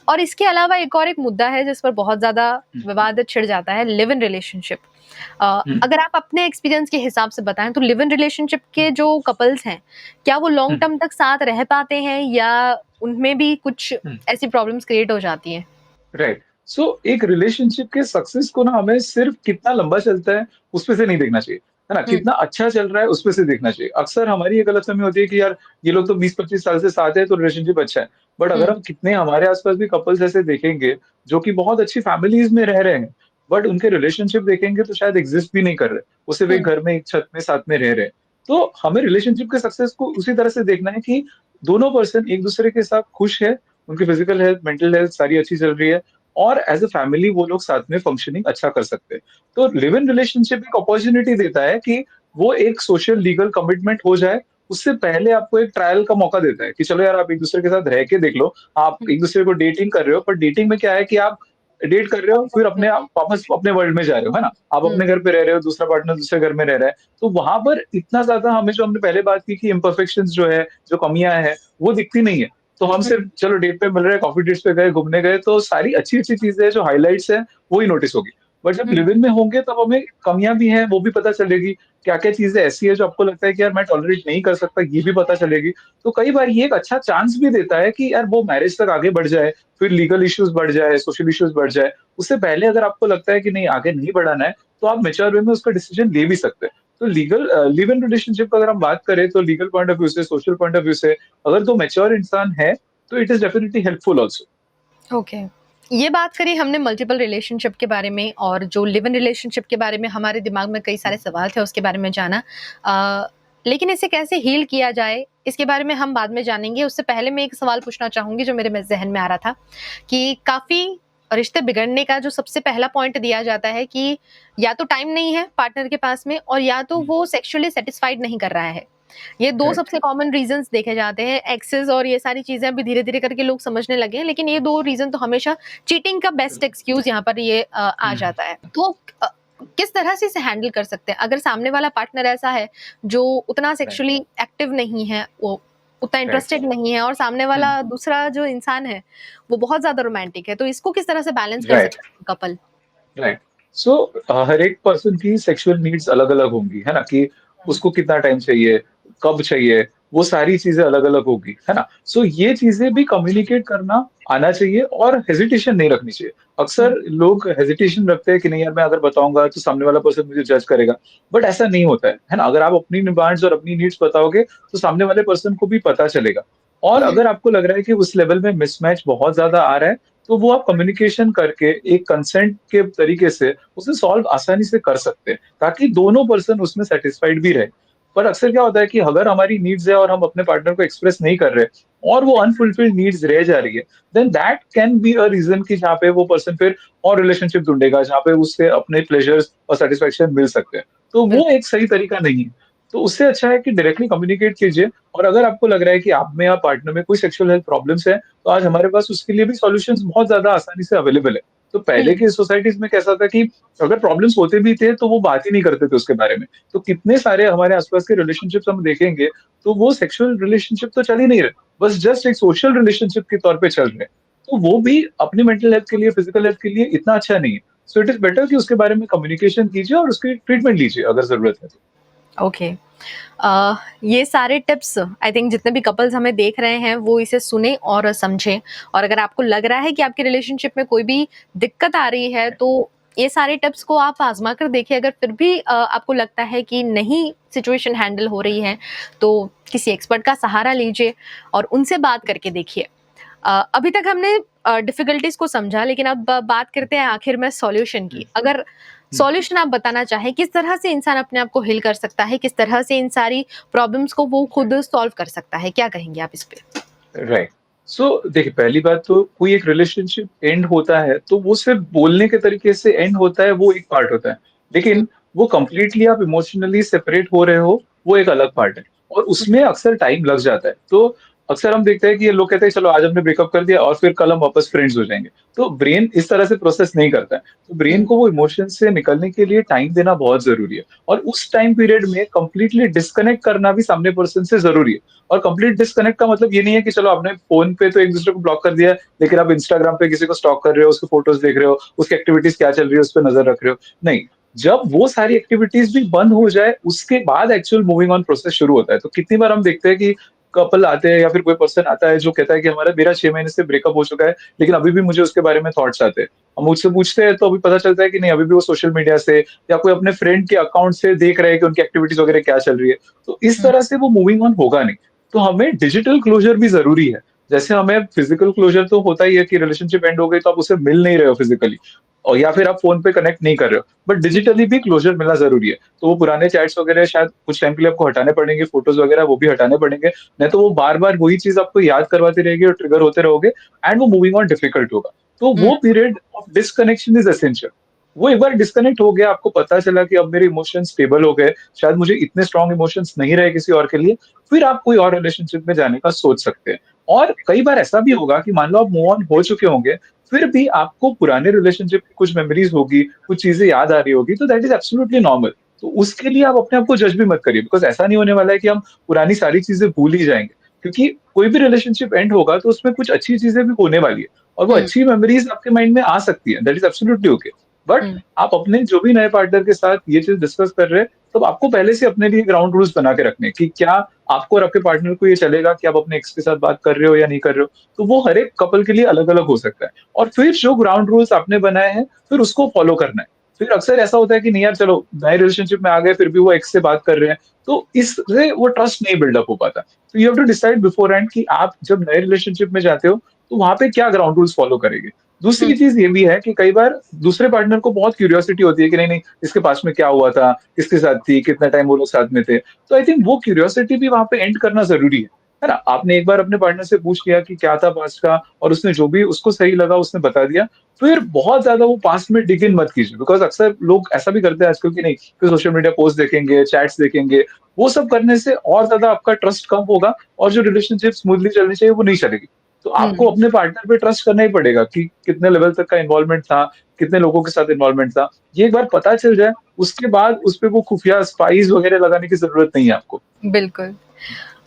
और इसके अलावा एक और एक मुद्दा है जिस पर बहुत ज़्यादा हुँ, विवाद छिड़ जाता है, लिव इन रिलेशनशिप। हुँ, अगर आप अपने एक्सपीरियंस के हिसाब से बताएँ तो लिव इन रिलेशनशिप हुँ, के जो कपल्स हैं, क्या वो हुँ, लॉन्ग टर्म तक साथ रह पाते हैं या उनमें भी कुछ हुँ। ऐसी प्रॉब्लम्स क्रिएट हो जाती हैं? राइट। सो एक रिलेशनशिप के सक्सेस को ना हमें सिर्फ कितना लंबा चलता है, उसपे से नहीं देखना चाहिए, है ना? हुँ, कितना अच्छा चल रहा है, उसपे से देखना चाहिए। अक्सर हमारी ये गलतफ़हमी होती है कि यार, ये लोग तो 20-25 साल से साथ हैं, तो रिलेशनशिप अच्छा है। बट अगर हुँ, हम कितने हमारे आस-पास भी कपल्स ऐसे देखेंगे, जो कि बहुत अच्छी फैमिलीज़ में रह रहे हैं, बट उनके रिलेशनशिप देखेंगे तो शायद एक्जिस्ट भी नहीं कर रहे। वो सिर्फ एक हुँ, घर में, एक छत में साथ में रह रहे हैं। तो हमें रिलेशनशिप के सक्सेस को उसी तरह से देखना है कि दोनों पर्सन एक-दूसरे के साथ खुश है, उनकी फिजिकल हेल्थ, मेंटल हेल्थ सारी अच्छी चल रही है और एज़ अ फैमिली वो लोग साथ में फंक्शनिंग अच्छा कर सकते हैं। तो लिव इन रिलेशनशिप एक अपॉर्च्युनिटी देता है कि वो एक सोशल लीगल कमिटमेंट हो जाए, उससे पहले आपको एक ट्रायल का मौका देता है कि चलो यार आप एक-दूसरे के साथ रह के देख लो। आप हुँ, एक-दूसरे को डेटिंग कर रहे हो, पर डेटिंग में क्या है कि आप डेट कर रहे हो, फिर हुँ, अपने आप वापस अपने वर्ल्ड में जा रहे हो, है ना? आप हुँ, अपने घर पे रह रहे हो, दूसरा पार्टनर दूसरे घर में रह रहा है। तो वहाँ पर इतना ज़्यादा हमें जो हमने पहले बात की कि इम्परफेक्शंस जो है, जो कमियाँ हैं, वो दिखती नहीं है। तो हम हुँ, सिर्फ चलो डेट पे मिल रहे हैं, कॉफ़ी डेट्स पे गए, घूमने गए, तो सारी अच्छी-अच्छी चीज़ें जो हाइलाइट्स हैं, वो ही नोटिस होगी। बट जब हुँ, लिव इन में होंगे तब हमें कमियाँ भी हैं, वो भी पता चलेगी। क्या-क्या चीज़ें ऐसी हैं जो आपको लगता है कि यार मैं टॉलरेट नहीं कर सकता, ये भी पता चलेगी। तो कई बार ये एक अच्छा चांस भी देता है कि यार वो मैरिज तक आगे बढ़ जाए, फिर लीगल इश्यूज़ बढ़ जाए, सोशल इश्यूज़ बढ़ जाए। उससे पहले अगर आपको लगता है कि नहीं आगे नहीं बढ़ाना है, तो आप मैच्योर वे में उसका डिसीजन ले भी सकते हैं। तो लिव इन रिलेशनशिप का अगर हम बात करें तो लीगल पॉइंट ऑफ व्यू से, सोशल पॉइंट ऑफ व्यू से अगर 2 मैच्योर इंसान है, तो it is definitely helpful also. Okay. ये बात करी हमने मल्टीपल रिलेशनशिप के बारे में और जो लिव इन रिलेशनशिप के बारे में हमारे दिमाग में कई सारे सवाल थे उसके बारे में जाना। लेकिन इसे कैसे हील किया जाए इसके बारे में हम बाद में जानेंगे। उससे पहले मैं एक सवाल पूछना चाहूँगी जो मेरे में ज़हन में आ रहा था कि काफ़ी रिश्ते बिगड़ने का जो सबसे पहला पॉइंट दिया जाता है कि या तो टाइम नहीं है पार्टनर के पास में और या तो हुँ, वो सेक्सुअली सैटिस्फाइड नहीं कर रहा है। ये 2 राइट। सबसे कॉमन रीज़न्स देखे जाते हैं। एक्सेस और ये सारी चीज़ें अभी धीरे-धीरे करके लोग समझने लगे हैं, लेकिन ये 2 रीज़न तो हमेशा चीटिंग का बेस्ट एक्सक्यूज़ यहाँ पर ये आ हुँ, जाता है। तो अ, किस तरह से इसे हैंडल कर सकते हैं? अगर सामने वाला पार्टनर ऐसा है, जो उतना राइट, सेक्सुअली एक्टिव नहीं है, वो उतना राइट। इंटरेस्टेड नहीं है और सामने हुँ, वाला दूसरा जो इंसान है, वो बहुत ज़्यादा रोमांटिक है, तो इसको किस तरह से बैलेंस कर राइट, सकते हैं कपल? राइट। सो हर एक पर्सन की सेक्सुअल नीड्स अलग-अलग होंगी, है ना? कि हुँ, उसको कितना टाइम चाहिए, कब चाहिए, वो सारी चीज़ें अलग-अलग होगी, है ना? सो ये चीज़ें भी कम्युनिकेट करना आना चाहिए और हेजिटेशन नहीं रखनी चाहिए। हुँ, अक्सर लोग हेजिटेशन रखते हैं कि नहीं यार मैं अगर बताऊँगा तो सामने वाला पर्सन मुझे जज करेगा, बट ऐसा नहीं होता है ना? अगर आप अपनी डिमांड्स और अपनी नीड्स बताओगे, तो सामने वाले पर्सन को भी पता चलेगा। और हुँ, अगर आपको लग रहा है कि उस लेवल में मिसमैच बहुत ज़्यादा आ रहा है, तो वो आप कम्युनिकेशन करके एक कंसेंट के तरीके से उसे सॉल्व आसानी से कर सकते हैं, ताकि दोनों पर्सन उसमें सैटिस्फाइड भी रहे। पर अक्सर क्या होता है कि अगर हमारी नीड्स है और हम अपने पार्टनर को एक्सप्रेस नहीं कर रहे और वो अनफुलफिल्ड नीड्स रह जा रही है, then that can be a reason कि जहाँ पे वो पर्सन फिर और रिलेशनशिप ढूंढेगा जहाँ पे उससे अपने प्लेजर्स और सेटिस्फेक्शन मिल सकते हैं। तो वो बिल्कुल। एक सही तरीका नहीं है। तो उससे अच्छा है कि डायरेक्टली कम्युनिकेट कीजिए, और अगर आपको लग रहा है कि आप में या पार्टनर में कोई सेक्सुअल हेल्थ प्रॉब्लम्स है, तो आज हमारे पास उसके लिए भी सॉल्यूशंस बहुत ज़्यादा आसानी से अवेलेबल है। तो पहले हुँ, की सोसाइटीज़ में कैसा था कि अगर प्रॉब्लम्स होते भी थे, तो वो बात ही नहीं करते थे उसके बारे में। तो कितने सारे हमारे आस-पास के रिलेशनशिप्स हम देखेंगे, तो वो सेक्सुअल रिलेशनशिप तो चल ही नहीं रहे, बस जस्ट एक सोशल रिलेशनशिप के तौर पे चल रहे हैं। तो वो भी अपनी मेंटल हेल्थ के लिए, फिजिकल हेल्थ के लिए इतना अच्छा नहीं है। सो इट इज़ बेटर कि उसके बारे में कम्युनिकेशन कीजिए और उसकी ट्रीटमेंट लीजिए अगर ज़रूरत है तो। ओके। ये सारे टिप्स आई थिंक जितने भी कपल्स हमें देख रहे हैं वो इसे सुने और समझें, और अगर आपको लग रहा है कि आपके रिलेशनशिप में कोई भी दिक्कत आ रही है तो ये सारे टिप्स को आप आजमा कर देखिए। अगर फिर भी आपको लगता है कि नहीं सिचुएशन हैंडल हो रही है तो किसी एक्सपर्ट का सहारा लीजिए और उनसे बात करके देखिए। अभी तक हमने डिफिकल्टीज को समझा, लेकिन अब बात करते हैं आखिर में सॉल्यूशन हुँ, की। अगर हुँ। सॉल्यूशन आप बताना चाहें, किस तरह से इंसान अपने आप को हील कर सकता है, किस तरह से इन सारी प्रॉब्लम्स को वो खुद सॉल्व कर सकता है, क्या कहेंगे आप इस पे? राइट। सो देखिए, पहली बात तो कोई एक रिलेशनशिप एंड होता है, तो वो सिर्फ़ बोलने के तरीके से एंड होता है, वो एक पार्ट होता है। हुँ, लेकिन वो कंप्लीटली आप इमोशनली सेपरेट हो रहे हो, वो एक अलग पार्ट है, और हुँ, उसमें अक्सर टाइम लग जाता है। तो अक्सर हम देखते हैं कि ये लोग कहते हैं चलो आज हमने ब्रेकअप कर दिया और फिर कल हम वापस फ्रेंड्स हो जाएँगे। तो ब्रेन इस तरह से प्रोसेस नहीं करता है। तो ब्रेन हुँ, को वो इमोशन से निकलने के लिए टाइम देना बहुत ज़रूरी है, और उस टाइम पीरियड में कंप्लीटली डिस्कनेक्ट करना भी सामने पर्सन से ज़रूरी है। और कंप्लीट डिस्कनेक्ट का मतलब ये नहीं है कि चलो आपने फ़ोन पे तो एक-दूसरे को ब्लॉक कर दिया है, लेकिन आप इंस्टाग्राम पे किसी को स्टॉक कर रहे हो, उसकी फ़ोटोज़ देख रहे हो, उसकी एक्टिविटीज़ क्या चल रही है, उस पे नज़र रख रहे हो। नहीं, जब वो सारी एक्टिविटीज़ भी बंद हो जाए, उसके बाद एक्चुअल मूविंग ऑन प्रोसेस शुरू होता है। तो कितनी बार हम देखते हैं कि कपल आते हैं या फिर कोई पर्सन आता है जो कहता है कि मेरा 6 महीने से ब्रेकअप हो चुका है, लेकिन अभी भी मुझे उसके बारे में थॉट्स आते हैं। हम मुझसे पूछते हैं तो अभी पता चलता है कि नहीं, अभी भी वो सोशल मीडिया से या कोई अपने फ्रेंड के अकाउंट से देख रहे हैं कि उनकी एक्टिविटीज़ वगैरह क्या चल रही है। तो इस हुँ, तरह से वो मूविंग ऑन होगा नहीं। तो हमें डिजिटल क्लोज़र भी ज़रूरी है। जैसे हमें फिज़िकल क्लोज़र तो होता ही है कि रिलेशनशिप एंड हो गई तो आप उससे मिल नहीं रहे हो फिज़िकली, और या फिर आप फ़ोन पे कनेक्ट नहीं कर रहे हो। बट हुँ, डिजिटली भी क्लोज़र मिलना ज़रूरी है। तो वो पुराने चैट्स वगैरह शायद कुछ टाइम के लिए आपको हटाने पड़ेंगे, फ़ोटोज़ वगैरह वो भी हटाने पड़ेंगे। नहीं तो वो बार-बार वही चीज़ आपको याद करवाती रहेगी और ट्रिगर होते रहोगे, एंड वो मूविंग ऑन डिफ़िकल्ट होगा। तो हुँ, वो period of disconnection is essential. वो एक बार डिस्कनेक्ट हो गया, आपको पता चला कि अब मेरे इमोशंस स्टेबल हो गए, शायद मुझे इतने स्ट्रॉन्ग इमोशंस नहीं रहे किसी और के लिए, फिर आप कोई और रिलेशनशिप में जाने का सोच सकते हैं। और कई बार ऐसा भी होगा कि मान लो आप मूव ऑन हो चुके होंगे, फिर भी आपको पुराने रिलेशनशिप की कुछ मेमोरीज़ होगी, कुछ चीज़ें याद आ रही होगी, तो दैट इज़ एब्सोल्यूटली नॉर्मल। तो उसके लिए आप अपने आप को जज भी मत करिए, बिकॉज़ ऐसा नहीं होने वाला है कि हम पुरानी सारी चीज़ें भूल ही जाएँगे। क्योंकि कोई भी रिलेशनशिप एंड होगा तो उसमें कुछ अच्छी चीज़ें भी होने वाली है, और वो हुँ, अच्छी मेमोरीज़ आपके माइंड में आ सकती है, that is absolutely okay. But um, आप अपने जो भी नए पार्टनर के साथ ये चीज़ डिस्कस कर रहे हैं, तो आपको पहले से अपने लिए ग्राउंड रूल्स बना के रखने हैं कि क्या आपको और आपके पार्टनर को ये चलेगा कि आप अपने एक्स के साथ बात कर रहे हो या नहीं कर रहे हो। तो वो हर एक कपल के लिए अलग-अलग हो सकता है, और फिर जो ग्राउंड रूल्स आपने बनाए हैं, फिर उसको फॉलो करना है। फिर अक्सर ऐसा होता है कि नहीं यार चलो नए रिलेशनशिप में आ गए, फिर भी वो एक्स से बात कर रहे हैं, तो इससे वो ट्रस्ट नहीं बिल्डअप हो पाता। तो you have to decide beforehand कि आप जब नए रिलेशनशिप में जाते हो, तो वहाँ पे क्या ग्राउंड रूल्स फॉलो करेंगे। हुँ, दूसरी चीज़ ये भी है कि कई बार दूसरे पार्टनर को बहुत क्यूरियोसिटी होती है कि नहीं-नहीं इसके पास्ट में क्या हुआ था, किसके साथ थी, कितना टाइम वो लोग साथ में थे। तो आई थिंक वो क्यूरियोसिटी भी वहाँ पे एंड करना ज़रूरी है ना? आपने एक बार अपने पार्टनर से पूछ लिया कि क्या था पास्ट का, और उसने जो भी उसको सही लगा उसने बता दिया। फिर बहुत ज़्यादा वो पास्ट में डिग इन मत कीजिए, बिकॉज़ अक्सर लोग ऐसा भी करते हैं आजकल कि नहीं, फिर सोशल मीडिया पोस्ट देखेंगे, चैट्स देखेंगे। वो सब करने से और ज़्यादा आपका ट्रस्ट कम होगा, और जो रिलेशनशिप स्मूथली चलनी चाहिए वो नहीं चलेगी। तो आपको हुँ। अपने पार्टनर पे ट्रस्ट करना ही पड़ेगा कि कितने लेवल तक का इन्वॉल्वमेंट था, कितने लोगों के साथ इन्वॉल्वमेंट था। ये एक बार पता चल जाए, उसके बाद उसपे वो खुफिया स्पाइस वगैरह लगाने की ज़रूरत नहीं है आपको। बिल्कुल।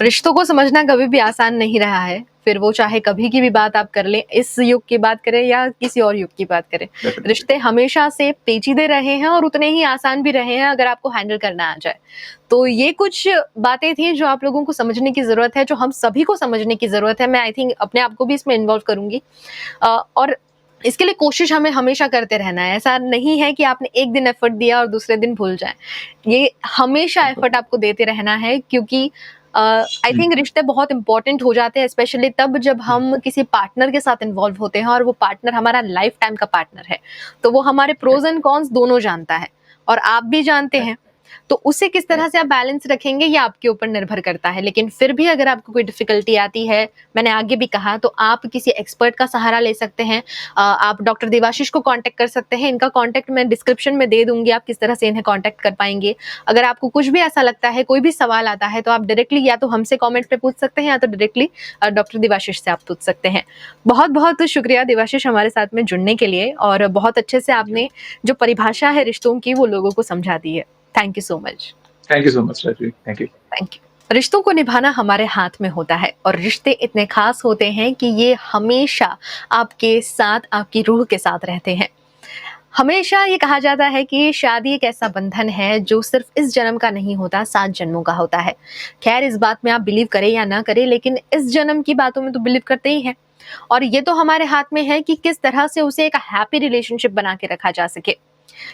रिश्तों को समझना कभी भी आसान नहीं रहा है, फिर वो चाहे कभी की भी बात आप कर लें, इस युग की बात करें या किसी और युग की बात करें। डेफिनिटली। रिश्ते हमेशा से पेचीदे रहे हैं और उतने ही आसान भी रहे हैं अगर आपको हैंडल करना आ जाए। तो ये कुछ बातें थी जो आप लोगों को समझने की ज़रूरत है, जो हम सभी को समझने की ज़रूरत है। मैं आई थिंक अपने आप को भी इसमें इन्वॉल्व करूँगी। और इसके लिए कोशिश हमें हमेशा करते रहना है। ऐसा नहीं है कि आपने एक दिन एफर्ट दिया और दूसरे दिन भूल जाएँ। ये हमेशा बिल्कुल। एफर्ट आपको देते रहना है, क्योंकि आई थिंक रिश्ते बहुत इंपॉर्टेंट हो जाते हैं, स्पेशली तब जब हम किसी पार्टनर के साथ इन्वॉल्व होते हैं और वो पार्टनर हमारा लाइफ टाइम का पार्टनर है, तो वो हमारे प्रोज एंड कॉन्स दोनों जानता है और आप भी जानते हैं। तो उसे किस तरह से आप बैलेंस रखेंगे ये आपके ऊपर निर्भर करता है। लेकिन फिर भी अगर आपको कोई डिफिकल्टी आती है, मैंने आगे भी कहा, तो आप किसी एक्सपर्ट का सहारा ले सकते हैं। आप डॉक्टर देवाशीष को कांटेक्ट कर सकते हैं। इनका कांटेक्ट मैं डिस्क्रिप्शन में दे दूंगी, आप किस तरह से इन्हें कांटेक्ट कर पाएंगे। अगर आपको कुछ भी ऐसा लगता है, कोई भी सवाल आता है, तो आप डायरेक्टली या तो हमसे कॉमेंट पे पूछ सकते हैं या तो डायरेक्टली डॉक्टर देवाशीष से आप पूछ सकते हैं। बहुत बहुत शुक्रिया देवाशीष हमारे साथ में जुड़ने के लिए, और बहुत अच्छे से आपने जो परिभाषा है रिश्तों की वो लोगों को समझा दी है। Thank you so much. Thank you so much Rajvi, thank you. Thank you. रिश्तों को निभाना हमारे हाथ में होता है, और रिश्ते इतने खास होते हैं कि ये हमेशा आपके साथ, आपकी रूह के साथ रहते हैं। हमेशा ये कहा जाता है कि शादी एक ऐसा बंधन है जो सिर्फ इस जन्म का नहीं होता, 7 जन्मों का होता है। खैर, इस बात में आप बिलीव करें या ना करें, लेकिन इस जन्म की बातों में तो बिलीव करते ही हैं। और ये तो हमारे हाथ में है कि किस तरह से उसे एक हैप्पी रिलेशनशिप बना के रखा जा सके।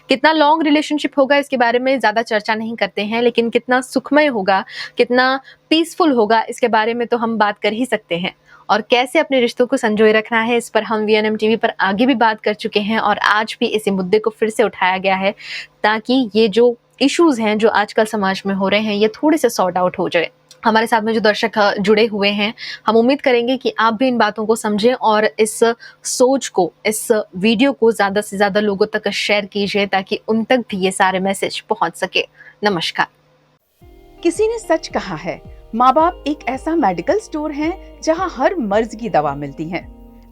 कितना लॉन्ग रिलेशनशिप होगा इसके बारे में ज्यादा चर्चा नहीं करते हैं, लेकिन कितना सुखमय होगा, कितना पीसफुल होगा, इसके बारे में तो हम बात कर ही सकते हैं। और कैसे अपने रिश्तों को संजोए रखना है, इस पर हम वीएनएम टीवी पर आगे भी बात कर चुके हैं, और आज भी इसी मुद्दे को फिर से उठाया गया है ताकि ये जो इश्यूज हैं जो आजकल समाज में हो रहे हैं ये थोड़े से सॉर्ट आउट हो जाए। हमारे साथ में जो दर्शक जुड़े हुए हैं, हम उम्मीद करेंगे कि आप भी इन बातों को समझें और इस सोच को, इस वीडियो को ज़्यादा से ज़्यादा लोगों तक शेयर कीजिए ताकि उन तक भी ये सारे मैसेज पहुंच सके। नमस्कार। किसी ने सच कहा है, माँ बाप एक ऐसा मेडिकल स्टोर है जहाँ हर मर्ज की दवा मिलती है।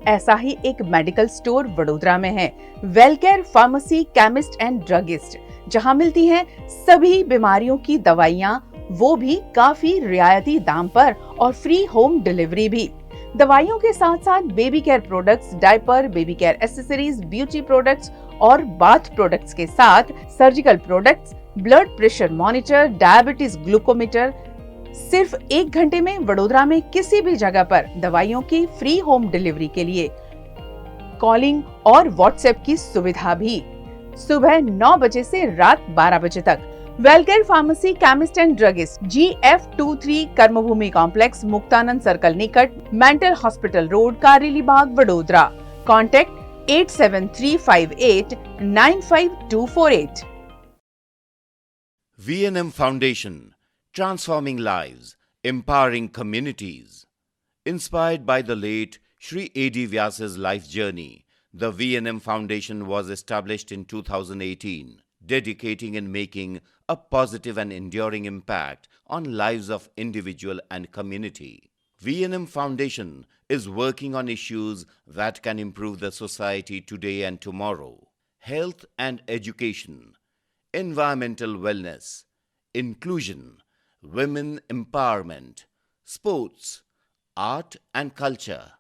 ऐसा ही एक मेडिकल स्टोर वडोदरा में है, वेलकेयर फार्मेसी केमिस्ट एंड ड्रगिस्ट, जहाँ मिलती हैं सभी बीमारियों की दवाइयाँ, वो भी काफी रियायती दाम पर, और फ्री होम डिलीवरी भी। दवाइयों के साथ साथ baby care products, diaper, baby care accessories, beauty products और बाथ प्रोडक्ट्स के साथ surgical products, blood pressure monitor, diabetes glucometer. सिर्फ 1 घंटे में वडोदरा में किसी भी जगह पर दवाइयों की फ्री होम डिलीवरी के लिए कॉलिंग और व्हाट्सएप की सुविधा भी। सुबह 9 बजे से रात 12 बजे तक। Welcare pharmacy chemist and druggist, GF23 Karmabhoomi complex, Muktanand circle निकट, mental hospital road, Kareli Baug, Vadodara. Contact 8735895248। VNM Foundation, transforming lives, empowering communities. Inspired by the late Sri A.D. Vyas's life journey, the VNM Foundation was established in 2018, dedicating and making a positive and enduring impact on lives of individual and community. VNM Foundation is working on issues that can improve the society today and tomorrow: health and education, environmental wellness, inclusion, women empowerment, sports, art and culture.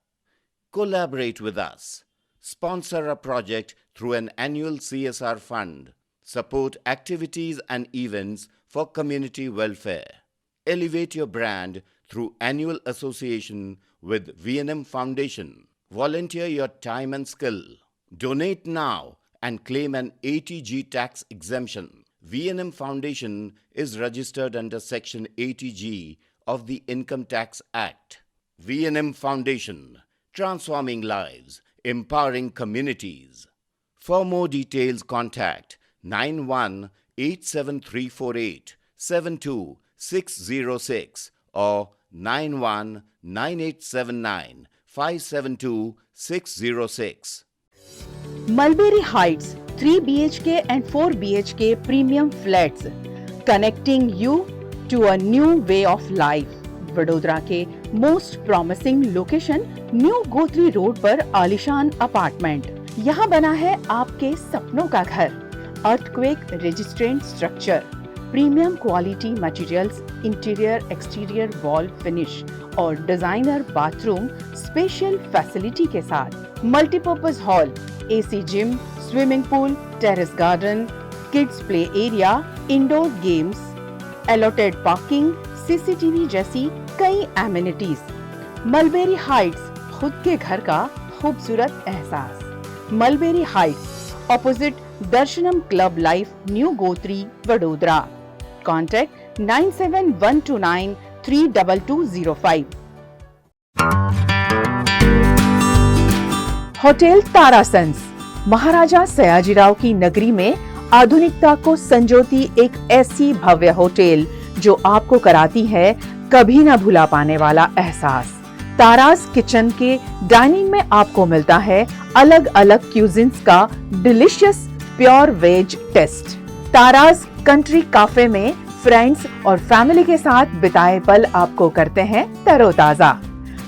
Collaborate with us. Sponsor a project through an annual CSR fund. Support activities and events for community welfare. Elevate your brand through annual association with VNM Foundation. Volunteer your time and skill. Donate now and claim an ATG tax exemption. VNM Foundation is registered under Section 80G of the Income Tax Act. VNM Foundation, transforming lives, empowering communities. For more details, contact 918734872606 or 919879572606. Mulberry Heights 3 BHK and 4 BHK premium flats, connecting you to a new way of life. Vadodara के most promising location new Gotri road पर आलिशान अपार्टमेंट। यहाँ बना है आपके सपनों का घर। Earthquake resistant structure, premium quality materials, interior exterior wall finish और डिजाइनर बाथरूम स्पेशल फैसिलिटी के साथ। Multipurpose hall, AC gym, swimming pool, terrace garden, kids play area, indoor games, allotted parking, CCTV जैसी कई एमिनिटीज। मलबेरी हाइट्स, खुद के घर का खूबसूरत एहसास। Mulberry Heights, opposite Darshanam club life, new Gotri, Vadodara. Contact 97129 32205। Hotel Tarasons Maharaja Sayajirao की नगरी में आधुनिकता को संजोती एक ऐसी भव्य होटल जो आपको कराती है कभी ना भुला पाने वाला एहसास। तारास किचन के डाइनिंग में आपको मिलता है अलग अलग क्यूजिन्स का delicious pure veg taste. Tara's country cafe में फ्रेंड्स और फैमिली के साथ बिताए पल आपको करते हैं तरोताजा।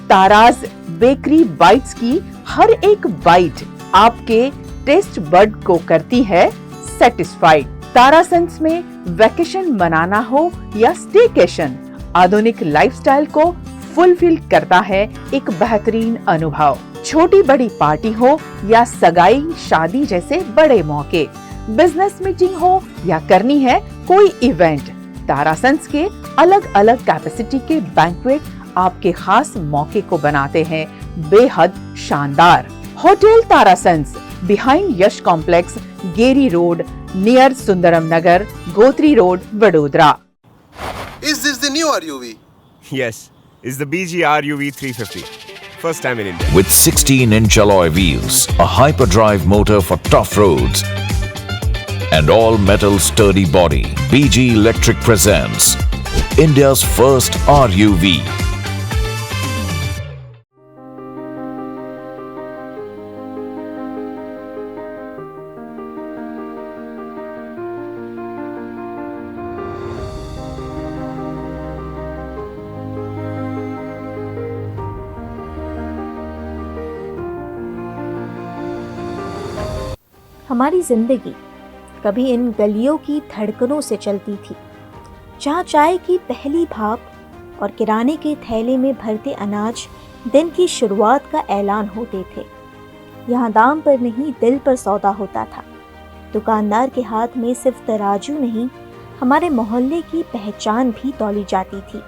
तारास बेकरी बाइट्स की हर एक बाइट आपके टेस्ट बड को करती है सेटिस्फाइड। तारासंस में वैकेशन मनाना हो या स्टेकेशन, आधुनिक लाइफस्टाइल को फुलफिल करता है एक बेहतरीन अनुभव। छोटी बड़ी पार्टी हो या सगाई शादी जैसे बड़े मौके, बिजनेस मीटिंग हो या करनी है कोई इवेंट, तारासंस के अलग अलग कैपेसिटी के बैंक्वेट आपके खास मौके को बनाते हैं बेहद शानदार। Hotel Tarasons behind Yash complex, Geri road, near Sundaram Nagar, Gotri road, Vadodara. Is this the new RUV? Yes, it's the BG RUV 350. First time in India. With 16-inch alloy wheels, a hyperdrive motor for tough roads, and all-metal sturdy body, BG Electric presents India's first RUV. हमारी जिंदगी कभी इन गलियों की धड़कनों से चलती थी, जहाँ चाय की पहली भाप और किराने के थैले में भरते अनाज दिन की शुरुआत का ऐलान होते थे। यहाँ दाम पर नहीं दिल पर सौदा होता था। दुकानदार के हाथ में सिर्फ तराजू नहीं, हमारे मोहल्ले की पहचान भी तौली जाती थी।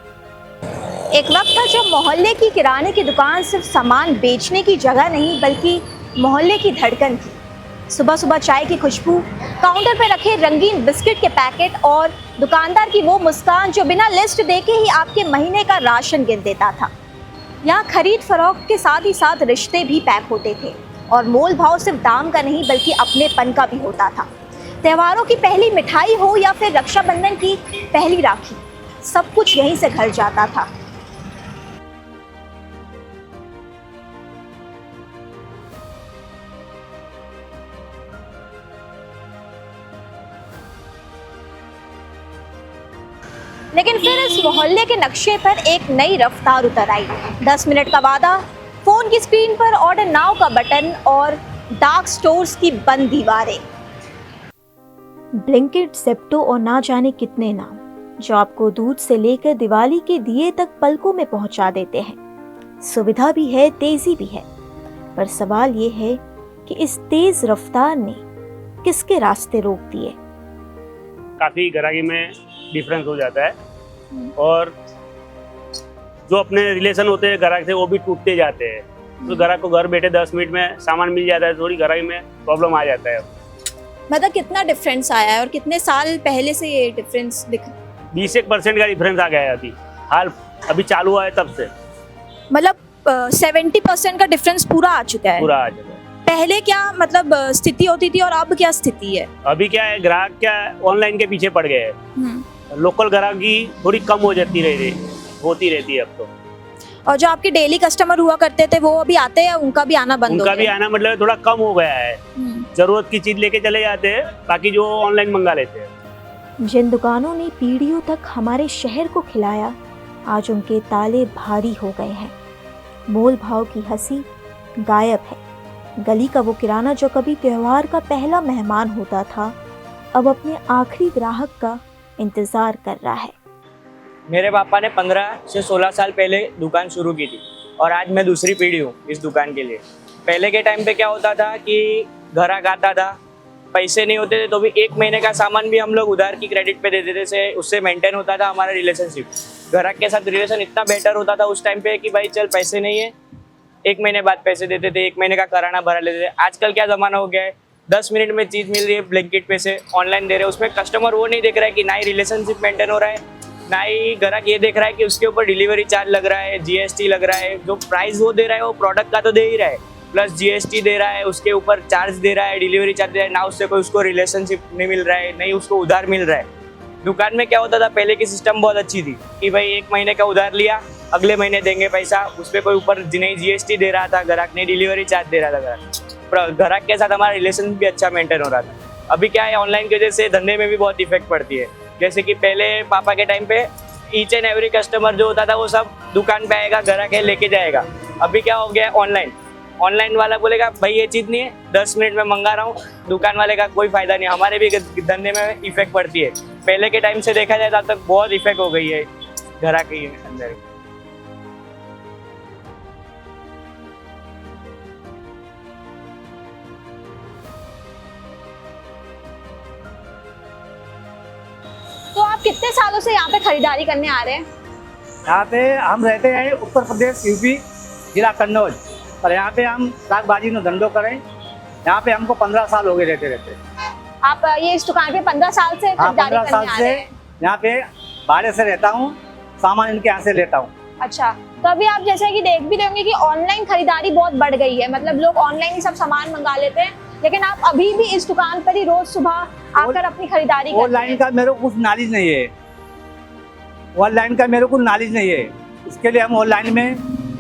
एक वक्त था जब मोहल्ले की किराने की दुकान सिर्फ सामान बेचने की जगह नहीं बल्कि मोहल्ले की धड़कन थी। सुबह सुबह चाय की खुशबू, काउंटर पर रखे रंगीन बिस्किट के पैकेट और दुकानदार की वो मुस्कान जो बिना लिस्ट देके ही आपके महीने का राशन गिन देता था। यहाँ खरीद फरोख्त के साथ ही साथ रिश्ते भी पैक होते थे और मोल भाव सिर्फ दाम का नहीं बल्कि अपनेपन का भी होता था। त्योहारों की पहली मिठाई हो या फिर रक्षाबंधन की पहली राखी, सब कुछ यहीं से घर जाता था। लेकिन फिर इस मोहल्ले के नक्शे पर एक नई रफ्तार उतर आई। 10 मिनट का वादा, फोन की स्क्रीन पर ऑर्डर नाउ का बटन और डार्क स्टोर्स की बंद दीवारें। ब्लिंकिट, ज़ेप्टो और ना जाने कितने नाम जो आपको दूध से लेकर दिवाली के दिए तक पलकों में पहुंचा देते हैं। सुविधा भी है, तेजी भी है, पर सवाल ये है कि इस तेज रफ्तार ने किसके रास्ते रोक दिए। काफ़ी ग्राहकी में डिफरेंस हो जाता है और जो अपने रिलेशन होते हैं ग्राहक से वो भी टूटते जाते हैं। तो ग्राहक को घर बैठे 10 मिनट में सामान मिल जाता है, थोड़ी ग्राहकी में प्रॉब्लम आ जाता है। मतलब कितना डिफरेंस आया है और कितने साल पहले से ये डिफरेंस दिख? 20% का डिफरेंस आ गया है हाल अभी चालू हुआ है तब से। मतलब 70% का डिफरेंस पूरा आ चुका है। पूरा आ चुका है। पहले क्या मतलब स्थिति होती थी और अब क्या स्थिति है? अभी क्या है, ग्राहक क्या ऑनलाइन के पीछे पड़ गए हैं। लोकल ग्राहकी थोड़ी कम हो जाती होती रहती है अब तो। और जो आपके डेली कस्टमर हुआ करते थे वो अभी आते हैं, उनका भी आना बंद हो गया? उनका भी आना मतलब थोड़ा कम हो गया है। जरूरत की चीज लेके चले जाते हैं, बाकी जो ऑनलाइन मंगा लेते हैं। जिन दुकानों ने पीढ़ियों तक हमारे शहर को खिलाया, आज उनके ताले भारी हो गए हैं। मोल भाव की हंसी गायब है। गली का वो किराना जो कभी त्योहार का पहला मेहमान होता था, अब अपने आखिरी ग्राहक का इंतजार कर रहा है। मेरे पापा ने 15 से 16 साल पहले दुकान शुरू की थी और आज मैं दूसरी पीढ़ी हूँ इस दुकान के लिए। पहले के टाइम पे क्या होता था कि ग्राहक आता था, पैसे नहीं होते थे तो भी 1 महीने का सामान भी हम लोग उधार की क्रेडिट पे देते थे। उससे मेंटेन होता था हमारा रिलेशनशिप। ग्राहक के साथ रिलेशन इतना बेटर होता था उस टाइम पे कि भाई चल पैसे नहीं है, 1 महीने बाद पैसे देते थे, 1 महीने का कराना भरा लेते थे। आजकल क्या ज़माना हो गया है, 10 मिनट में चीज़ मिल रही है, ब्लिंकिट पे से ऑनलाइन दे रहे हैं। उसमें कस्टमर वो नहीं देख रहा है कि ना ही रिलेशनशिप मेंटेन हो रहा है, ना ही ग्राहक ये देख रहा है कि उसके ऊपर डिलीवरी चार्ज लग रहा है, जीएसटी लग रहा है। जो प्राइस वो दे रहा है वो प्रोडक्ट का तो दे ही रहा है, प्लस जीएसटी दे रहा है, उसके ऊपर चार्ज दे रहा है, डिलीवरी चार्ज दे रहा है। ना उससे कोई उसको रिलेशनशिप नहीं मिल रहा है, नहीं उसको उधार मिल रहा है। दुकान में क्या होता था, पहले की सिस्टम बहुत अच्छी थी कि भाई 1 महीने का उधार लिया, अगले महीने देंगे पैसा। उस पर कोई ऊपर नहीं जीएसटी दे रहा था ग्राहक, नहीं डिलीवरी चार्ज दे रहा था ग्राहक। ग्राहक के साथ हमारा रिलेशन भी अच्छा मेंटेन हो रहा था। अभी क्या है, ऑनलाइन की वजह से धंधे में भी बहुत इफेक्ट पड़ती है। जैसे कि पहले पापा के टाइम पे ईच एंड एवरी कस्टमर जो होता था वो सब दुकान पे आएगा, ग्राहक है लेके जाएगा। अभी क्या हो गया, ऑनलाइन वाला बोलेगा भाई ये चीज़ नहीं है, 10 मिनट में मंगा रहा हूँ। दुकान वाले का कोई फायदा नहीं, हमारे भी धंधे में इफेक्ट पड़ती है। पहले के टाइम से देखा जाए तब तक बहुत इफेक्ट हो गई है ग्राहक के अंदर। तो आप कितने सालों से यहाँ पे खरीदारी करने आ रहे हैं? यहाँ पे हम रहते हैं उत्तर प्रदेश यूपी जिला कन्नौज, और यहाँ पे हम साग बाजी में धंधो करें। यहाँ पे हमको 15 साल हो गए रहते। आप ये इस दुकान पे 15 साल से हाँ, खरीदारी 15 करने साल आ से रहे हैं? यहाँ पे भाड़े से रहता हूँ, सामान इनके यहाँ से लेता हूँ। अच्छा, तो अभी आप जैसे कि देख भी रहे होंगे कि ऑनलाइन खरीदारी बहुत बढ़ गई है। मतलब लोग ऑनलाइन ही सब सामान मंगा लेते हैं, लेकिन आप अभी भी इस दुकान पर ही रोज सुबह आकर अपनी खरीदारी करते हैं। ऑनलाइन का मेरे को कुछ नॉलेज नहीं है, ऑनलाइन का मेरे को नॉलेज नहीं है, इसके लिए हम ऑनलाइन में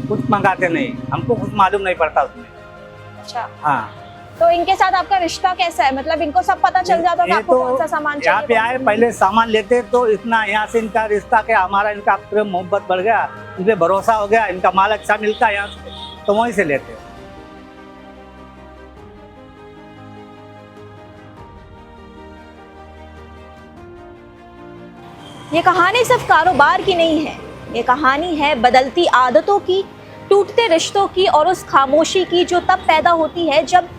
कुछ मंगाते नहीं, हमको कुछ मालूम नहीं पड़ता उसमें। अच्छा, हाँ। तो इनके साथ आपका रिश्ता कैसा है? मतलब इनको सब पता चल जाता है कि आपको कौन सा सामान चाहिए? यहाँ पे आए पहले सामान लेते तो इतना यहाँ से इनका रिश्ता क्या, हमारा इनका प्रेम मोहब्बत बढ़ गया, इन पे भरोसा हो गया, इनका माल अच्छा मिलता है यहाँ से, तो वहीं से लेते। ये कहानी सिर्फ कारोबार की नहीं है, ये कहानी है बदलती आदतों की, टूटते रिश्तों की और उस खामोशी की जो तब पैदा होती है जब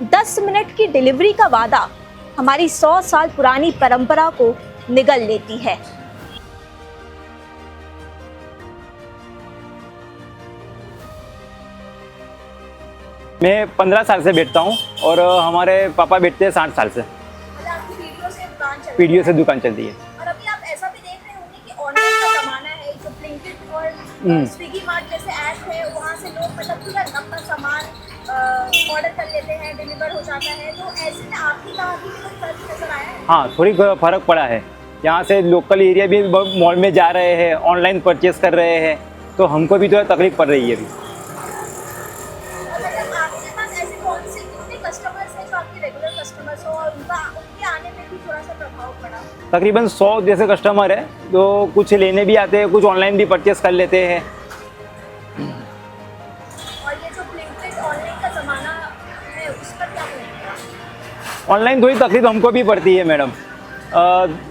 10 मिनट की डिलीवरी का वादा हमारी 100 साल पुरानी परंपरा को निगल लेती है। मैं 15 साल से बैठता हूँ और हमारे पापा बैठते हैं 60 साल से। पीढ़ियों से दुकान चलती है। और अभी आप ऐसा भी देख रहे होंगे कि ऑनलाइन का जमाना है, जो ब्लिंकिट और स्विगी मार्ट जैसे ऐप है, वहाँ से लोग मतलब तुरंत अपना सामान ऑर्डर कर लेते हैं, डिलीवर हो जाता है। तो ऐसे में आपकी कहाँ की कोई फर्क नजर आया है? हाँ, थोड़ी फर्क पड़ा है। यहाँ से लोकल एरिया भी मॉल में जा रहे हैं, ऑनलाइन परचेस कर रहे हैं, तो हमको भी थोड़ा तकलीफ पड़ रही है अभी। तकरीबन 100 जैसे कस्टमर है, तो कुछ लेने भी आते हैं, कुछ ऑनलाइन भी परचेस कर लेते हैं। और ये जो ब्लिंकिट ऑनलाइन का ज़माना है, उस पर क्या कहेंगे? ऑनलाइन थोड़ी तकलीफ हमको भी पड़ती है मैडम।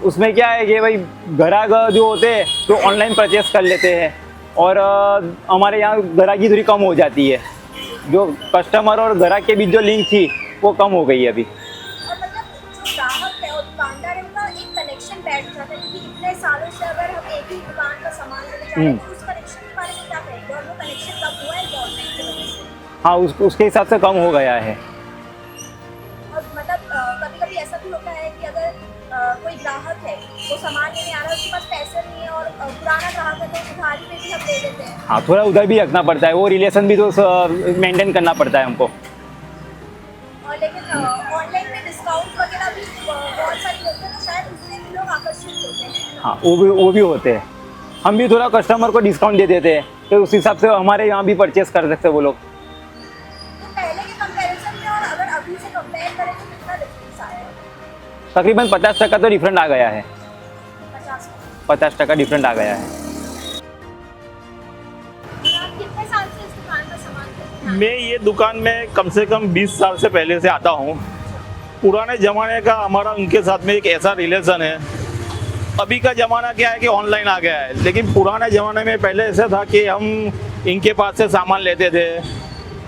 उसमें क्या है कि भाई ग्राहक जो होते हैं तो ऑनलाइन परचेस कर लेते हैं, और हमारे यहाँ ग्राहकी थोड़ी कम हो जाती है। जो कस्टमर और ग्राहक के बीच जो लिंक थी वो कम हो गई है अभी। और मतलब जो ग्राहक है और दुकानदार है, उनका एक कनेक्शन बैठ जाता है, क्योंकि इतने सालों से अगर हम एक ही दुकान का सामान लेने जा रहे हैं तो उस कनेक्शन के बारे में क्या कहेंगे? और वो कनेक्शन कब हुआ है क्या ऑनलाइन की वजह से? हाँ, उसके हिसाब से कम हो गया है। और मतलब कभी-कभी ऐसा भी होता है कि अगर कोई ग्राहक है, वो सामान लेने आ रहा है, उसके पास पैसे नहीं है, और पुराना ग्राहक है तो उधारी पे भी हम दे देते हैं। हाँ, थोड़ा उधर भी रखना पड़ता है, वो रिलेशन भी तो मेंटेन करना पड़ता है हमको। और लेकिन ऑनलाइन में डिस्काउंट वगैरह भी बहुत सारी होते हैं, तो शायद उससे भी लोग आकर्षित होते हैं। हाँ, वो भी होते हैं। हम भी थोड़ा कस्टमर को डिस्काउंट दे देते हैं, तो उस हिसाब से हमारे यहाँ भी परचेस कर सकते हैं वो लोग। तो पहले के कंपैरिजन में और अगर अभी से कंपेयर करें तो कितना डिफरेंस आया है? तकरीबन 50% तो डिफरेंट आ गया है। 50% डिफरेंट आ गया है। आप कितने साल से इस दुकान का सामान खरीदते हैं? मैं ये दुकान में कम से कम 20 साल से पहले से आता हूँ। पुराने ज़माने का हमारा उनके साथ में एक ऐसा रिलेशन है। अभी का ज़माना क्या है कि ऑनलाइन आ गया है, लेकिन पुराने ज़माने में पहले ऐसा था कि हम इनके पास से सामान लेते थे,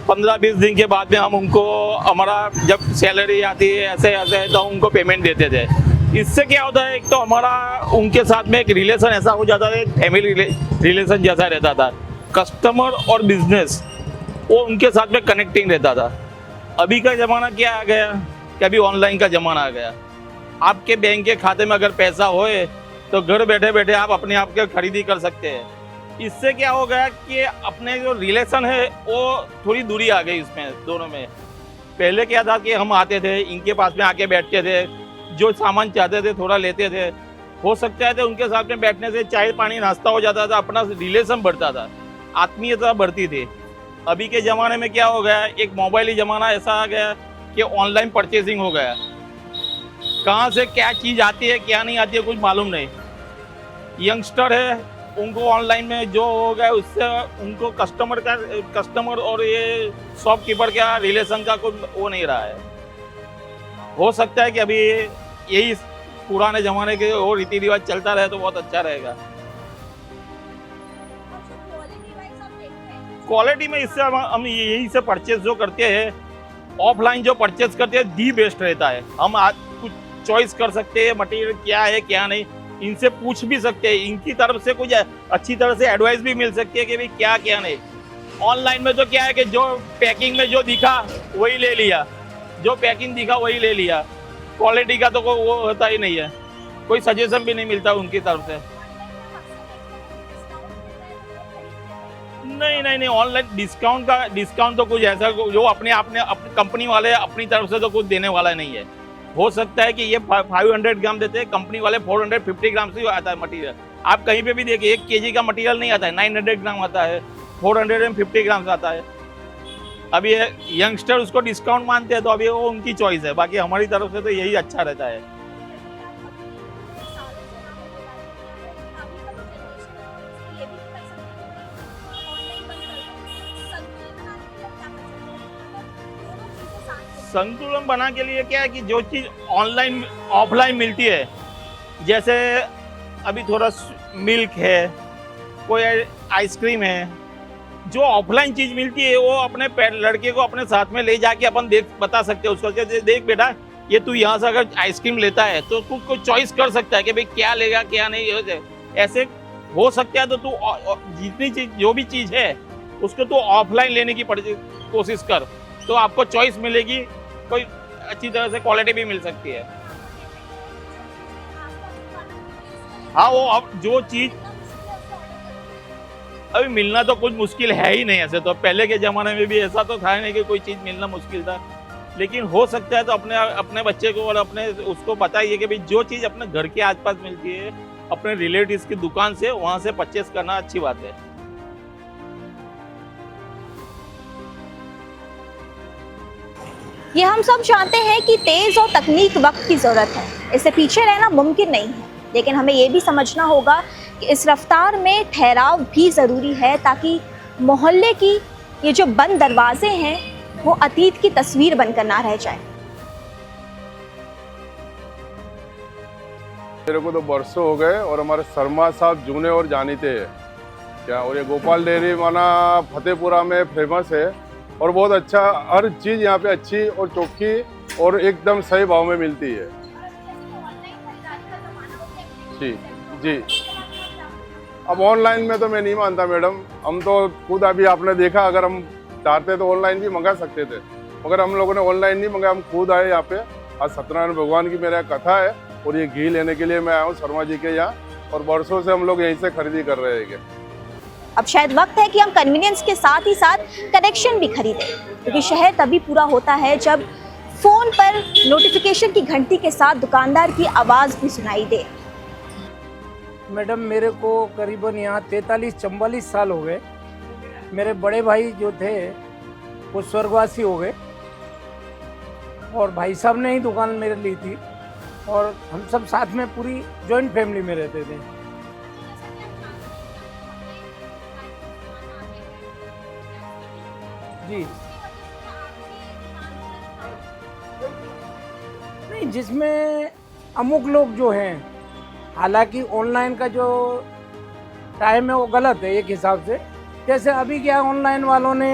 15-20 दिन के बाद में हम उनको, हमारा जब सैलरी आती है ऐसे ऐसे तो उनको पेमेंट देते थे। इससे क्या होता है, एक तो हमारा उनके साथ में एक रिलेशन ऐसा हो जाता है, फैमिली रिलेशन जैसा रहता था। कस्टमर और बिजनेस वो उनके साथ में कनेक्टिंग रहता था। अभी का ज़माना क्या आ गया कि अभी ऑनलाइन का ज़माना आ गया। आपके बैंक के खाते में अगर पैसा होए तो घर बैठे बैठे आप अपने आप के खरीदी कर सकते हैं। इससे क्या हो गया कि अपने जो रिलेशन है वो थोड़ी दूरी आ गई इसमें दोनों में। पहले क्या था कि हम आते थे, इनके पास में आके बैठते थे, जो सामान चाहते थे थोड़ा लेते थे, हो सकता है तो उनके साथ में बैठने से चाय पानी नाश्ता हो जाता था, अपना रिलेशन बढ़ता था, आत्मीयता बढ़ती थी। अभी के ज़माने में क्या हो गया, एक मोबाइली ज़माना ऐसा आ गया कि ऑनलाइन परचेसिंग हो गया। कहाँ से क्या चीज़ आती है क्या नहीं आती है कुछ मालूम नहीं। यंगस्टर है, उनको ऑनलाइन में जो हो गया उससे उनको कस्टमर और ये शॉपकीपर का रिलेशन का कोई वो नहीं रहा है। हो सकता है कि अभी यही पुराने ज़माने के वो रीति रिवाज चलता रहे तो बहुत अच्छा रहेगा। क्वालिटी में इससे हम यही से परचेज जो करते हैं, ऑफलाइन जो परचेज करते हैं दी बेस्ट रहता है। हम आज कुछ चॉइस कर सकते हैं, मटेरियल क्या है क्या नहीं, इनसे पूछ भी सकते हैं, इनकी तरफ से कुछ अच्छी तरह से एडवाइस भी मिल सकती है कि भाई क्या क्या नहीं। ऑनलाइन में तो क्या है कि जो पैकिंग में जो दिखा वही ले लिया, जो पैकिंग दिखा वही ले लिया, क्वालिटी का तो कोई वो होता ही नहीं है, कोई सजेशन भी नहीं मिलता उनकी तरफ से। नहीं, ऑनलाइन डिस्काउंट तो कुछ ऐसा जो अपनी कंपनी वाले अपनी तरफ से तो कुछ देने वाला नहीं है। हो सकता है कि ये 500 ग्राम देते हैं, कंपनी वाले 450 ग्राम से आता है मटेरियल। आप कहीं पे भी देखिए 1 kg का मटेरियल नहीं आता है, 900 ग्राम आता है, 450 ग्राम से आता है। अभी यंगस्टर उसको डिस्काउंट मानते हैं तो अभी वो उनकी चॉइस है, बाकी हमारी तरफ से तो यही अच्छा रहता है। संतुलन बना के लिए क्या है कि जो चीज़ ऑनलाइन ऑफलाइन मिलती है, जैसे अभी थोड़ा मिल्क है, कोई आइसक्रीम है, जो ऑफलाइन चीज़ मिलती है वो अपने लड़के को अपने साथ में ले जाके अपन बता सकते हैं उसको कि देख बेटा ये तू यहाँ से अगर आइसक्रीम लेता है तो तू कोई चॉइस कर सकता है कि भाई क्या लेगा क्या नहीं। ऐसे हो सकता है तो तू जितनी चीज़ जो भी चीज़ है उसको तू ऑफलाइन लेने की कोशिश कर, तो आपको चॉइस मिलेगी, कोई अच्छी तरह से क्वालिटी भी मिल सकती है। हाँ, वो अब जो चीज़ अभी मिलना तो कुछ मुश्किल है ही नहीं। ऐसे तो पहले के ज़माने में भी ऐसा तो था नहीं कि कोई चीज़ मिलना मुश्किल था, लेकिन हो सकता है तो अपने बच्चे को और अपने उसको बताइए कि भाई जो चीज़ अपने घर के आसपास मिलती है, अपने रिलेटिव्स की दुकान से वहाँ से परचेस करना अच्छी बात है। ये हम सब जानते हैं कि तेज़ और तकनीक वक्त की ज़रूरत है, इससे पीछे रहना मुमकिन नहीं है, लेकिन हमें ये भी समझना होगा कि इस रफ्तार में ठहराव भी ज़रूरी है ताकि मोहल्ले की ये जो बंद दरवाजे हैं वो अतीत की तस्वीर बनकर ना रह जाए। मेरे को तो बरसों हो गए और हमारे शर्मा साहब जूने और जानीते हैं क्या, और ये गोपाल डेयरी माना फतेहपुरा में फेमस है और बहुत अच्छा, हर चीज़ यहाँ पे अच्छी और चौखी और एकदम सही भाव में मिलती है। जी अब ऑनलाइन में तो मैं नहीं मानता मैडम, हम तो खुद अभी आपने देखा, अगर हम चाहते तो ऑनलाइन भी मंगा सकते थे, मगर हम लोगों ने ऑनलाइन नहीं मंगाया, हम खुद आए यहाँ पे। आज सत्यनारायण भगवान की मेरा कथा है और ये घी लेने के लिए मैं आया हूँ शर्मा जी के यहाँ, और बरसों से हम लोग यहीं से खरीदी कर रहे हैं। अब शायद वक्त है कि हम कन्वीनियंस के साथ ही साथ कनेक्शन भी खरीदें, क्योंकि शहर तभी पूरा होता है जब फ़ोन पर नोटिफिकेशन की घंटी के साथ दुकानदार की आवाज़ भी सुनाई दे। मैडम मेरे को करीबन यहाँ 43-44 साल हो गए। मेरे बड़े भाई जो थे वो स्वर्गवासी हो गए और भाई साहब ने ही दुकान मेरे ली थी और हम सब साथ में पूरी जॉइंट फैमिली में रहते थे। जी नहीं, जिसमें अमुक लोग जो हैं, हालांकि ऑनलाइन का जो टाइम है वो गलत है एक हिसाब से। जैसे अभी क्या ऑनलाइन वालों ने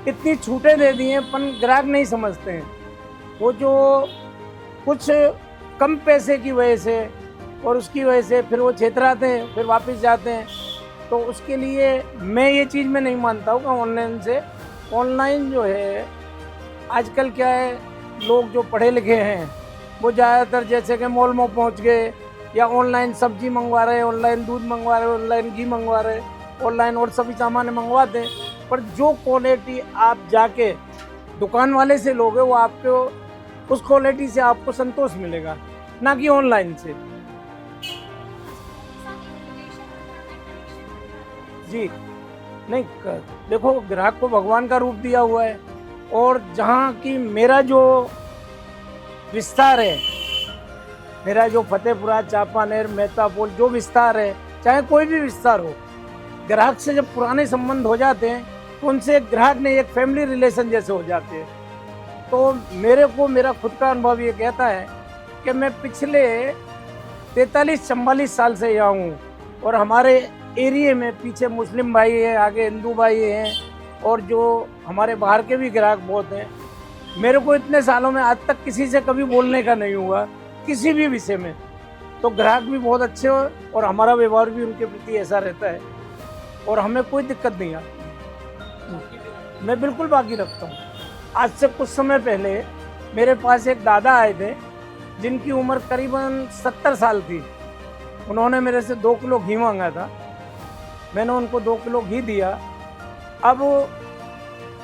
इतनी छूटें दे दी हैं, पर ग्राहक नहीं समझते हैं। वो जो कुछ कम पैसे की वजह से और उसकी वजह से फिर वो छेतराते हैं, फिर वापस जाते हैं। तो उसके लिए मैं ये चीज़ में नहीं मानता हूँ कि ऑनलाइन जो है आजकल क्या है, लोग जो पढ़े लिखे हैं वो ज़्यादातर जैसे कि मॉल में पहुँच गए या ऑनलाइन सब्जी मंगवा रहे हैं, ऑनलाइन दूध मंगवा रहे हैं, ऑनलाइन घी मंगवा रहे हैं, ऑनलाइन और सभी सामान मंगवाते हैं। पर जो क्वालिटी आप जाके दुकान वाले से लोगे वो आपको उस क्वालिटी से आपको संतोष मिलेगा, ना कि ऑनलाइन से। जी नहीं, देखो ग्राहक को भगवान का रूप दिया हुआ है, और जहाँ की मेरा जो विस्तार है, मेरा जो फतेहपुरा, चांपानेर, मेहतापुर जो विस्तार है, चाहे कोई भी विस्तार हो, ग्राहक से जब पुराने संबंध हो जाते हैं तो उनसे ग्राहक ने एक फैमिली रिलेशन जैसे हो जाते हैं। तो मेरे को मेरा खुद का अनुभव ये कहता है कि मैं पिछले 43-44 साल से यहाँ हूँ, और हमारे एरिया में पीछे मुस्लिम भाई है, आगे हिंदू भाई हैं, और जो हमारे बाहर के भी ग्राहक बहुत हैं। मेरे को इतने सालों में आज तक किसी से कभी बोलने का नहीं हुआ किसी भी विषय में। तो ग्राहक भी बहुत अच्छे हो, और हमारा व्यवहार भी उनके प्रति ऐसा रहता है, और हमें कोई दिक्कत नहीं आती। मैं बिल्कुल बाकी रखता हूँ। आज से कुछ समय पहले मेरे पास एक दादा आए थे जिनकी उम्र करीबन 70 साल थी। उन्होंने मेरे से 2 किलो घी मांगा था, मैंने उनको 2 किलो घी दिया। अब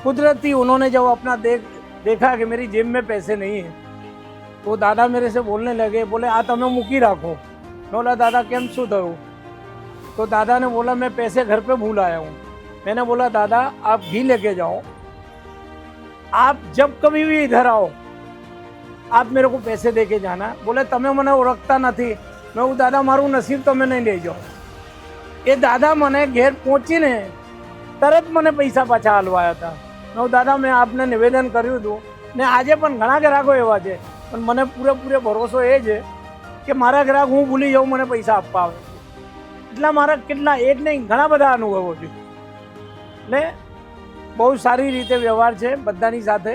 कुदरती उन्होंने जब अपना देखा कि मेरी जेब में पैसे नहीं है, तो दादा मेरे से बोलने लगे, बोले आ तमें मुकी रखो। मैं बोला दादा केम शू थयु? तो दादा ने बोला मैं पैसे घर पे भूल आया हूँ। मैंने बोला दादा आप घी लेके जाओ, आप जब कभी भी इधर आओ आप मेरे को पैसे दे के जाना। बोले तमें मने ओळखता નથી। मैं वो दादा मारू नसीब तमें नहीं ले जाओ। ये दादा मने घेर पहुंची ने तरत मने पैसा पाछा हलवाया था। मैं दादा मैं आपने निवेदन कर्યું હતું ને આજે પણ ઘણા ગ્રાહકો એવા છે, પણ મને પૂરેપૂરો ભરોસો એ છે કે મારા ગ્રાહક હું ભૂલી જાઉં મને પૈસા આપવા આવે, એટલા મારા કેટલા એક નહીં ઘણા બધા અનુભવો છે ને બહુ સારી રીતે વ્યવહાર છે બધાની સાથે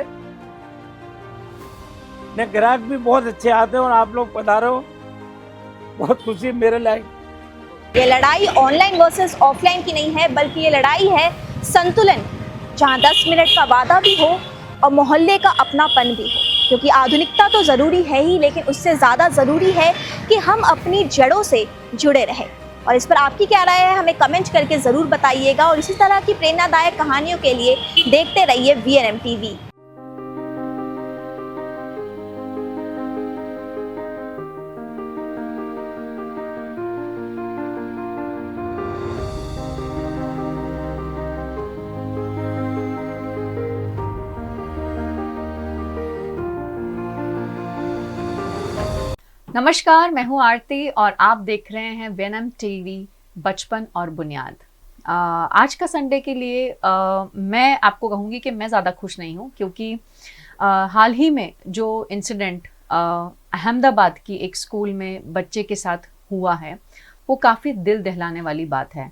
ને ગ્રાહક भी बहुत अच्छे आते हैं, और आप लोग पधारो, बहुत खुशी मेरे लायक। ये लड़ाई ऑनलाइन वर्सेस ऑफलाइन की नहीं है, बल्कि ये लड़ाई है संतुलन, जहां 10 मिनट का वादा भी हो और मोहल्ले का अपनापन भी हो। क्योंकि आधुनिकता तो ज़रूरी है ही, लेकिन उससे ज़्यादा ज़रूरी है कि हम अपनी जड़ों से जुड़े रहें। और इस पर आपकी क्या राय है हमें कमेंट करके ज़रूर बताइएगा, और इसी तरह की प्रेरणादायक कहानियों के लिए देखते रहिए VNM TV। नमस्कार, मैं हूं आरती और आप देख रहे हैं VNM TV बचपन और बुनियाद। आज का संडे के लिए मैं आपको कहूँगी कि मैं ज़्यादा खुश नहीं हूँ, क्योंकि हाल ही में जो इंसिडेंट अहमदाबाद की एक स्कूल में बच्चे के साथ हुआ है वो काफ़ी दिल दहलाने वाली बात है।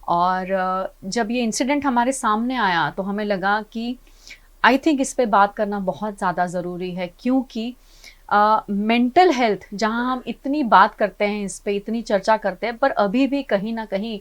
और जब ये इंसिडेंट हमारे सामने आया तो हमें लगा कि आई थिंक इस पे बात करना बहुत ज़्यादा ज़रूरी है, क्योंकि मेंटल हेल्थ जहाँ हम इतनी बात करते हैं, इस पे इतनी चर्चा करते हैं, पर अभी भी कहीं ना कहीं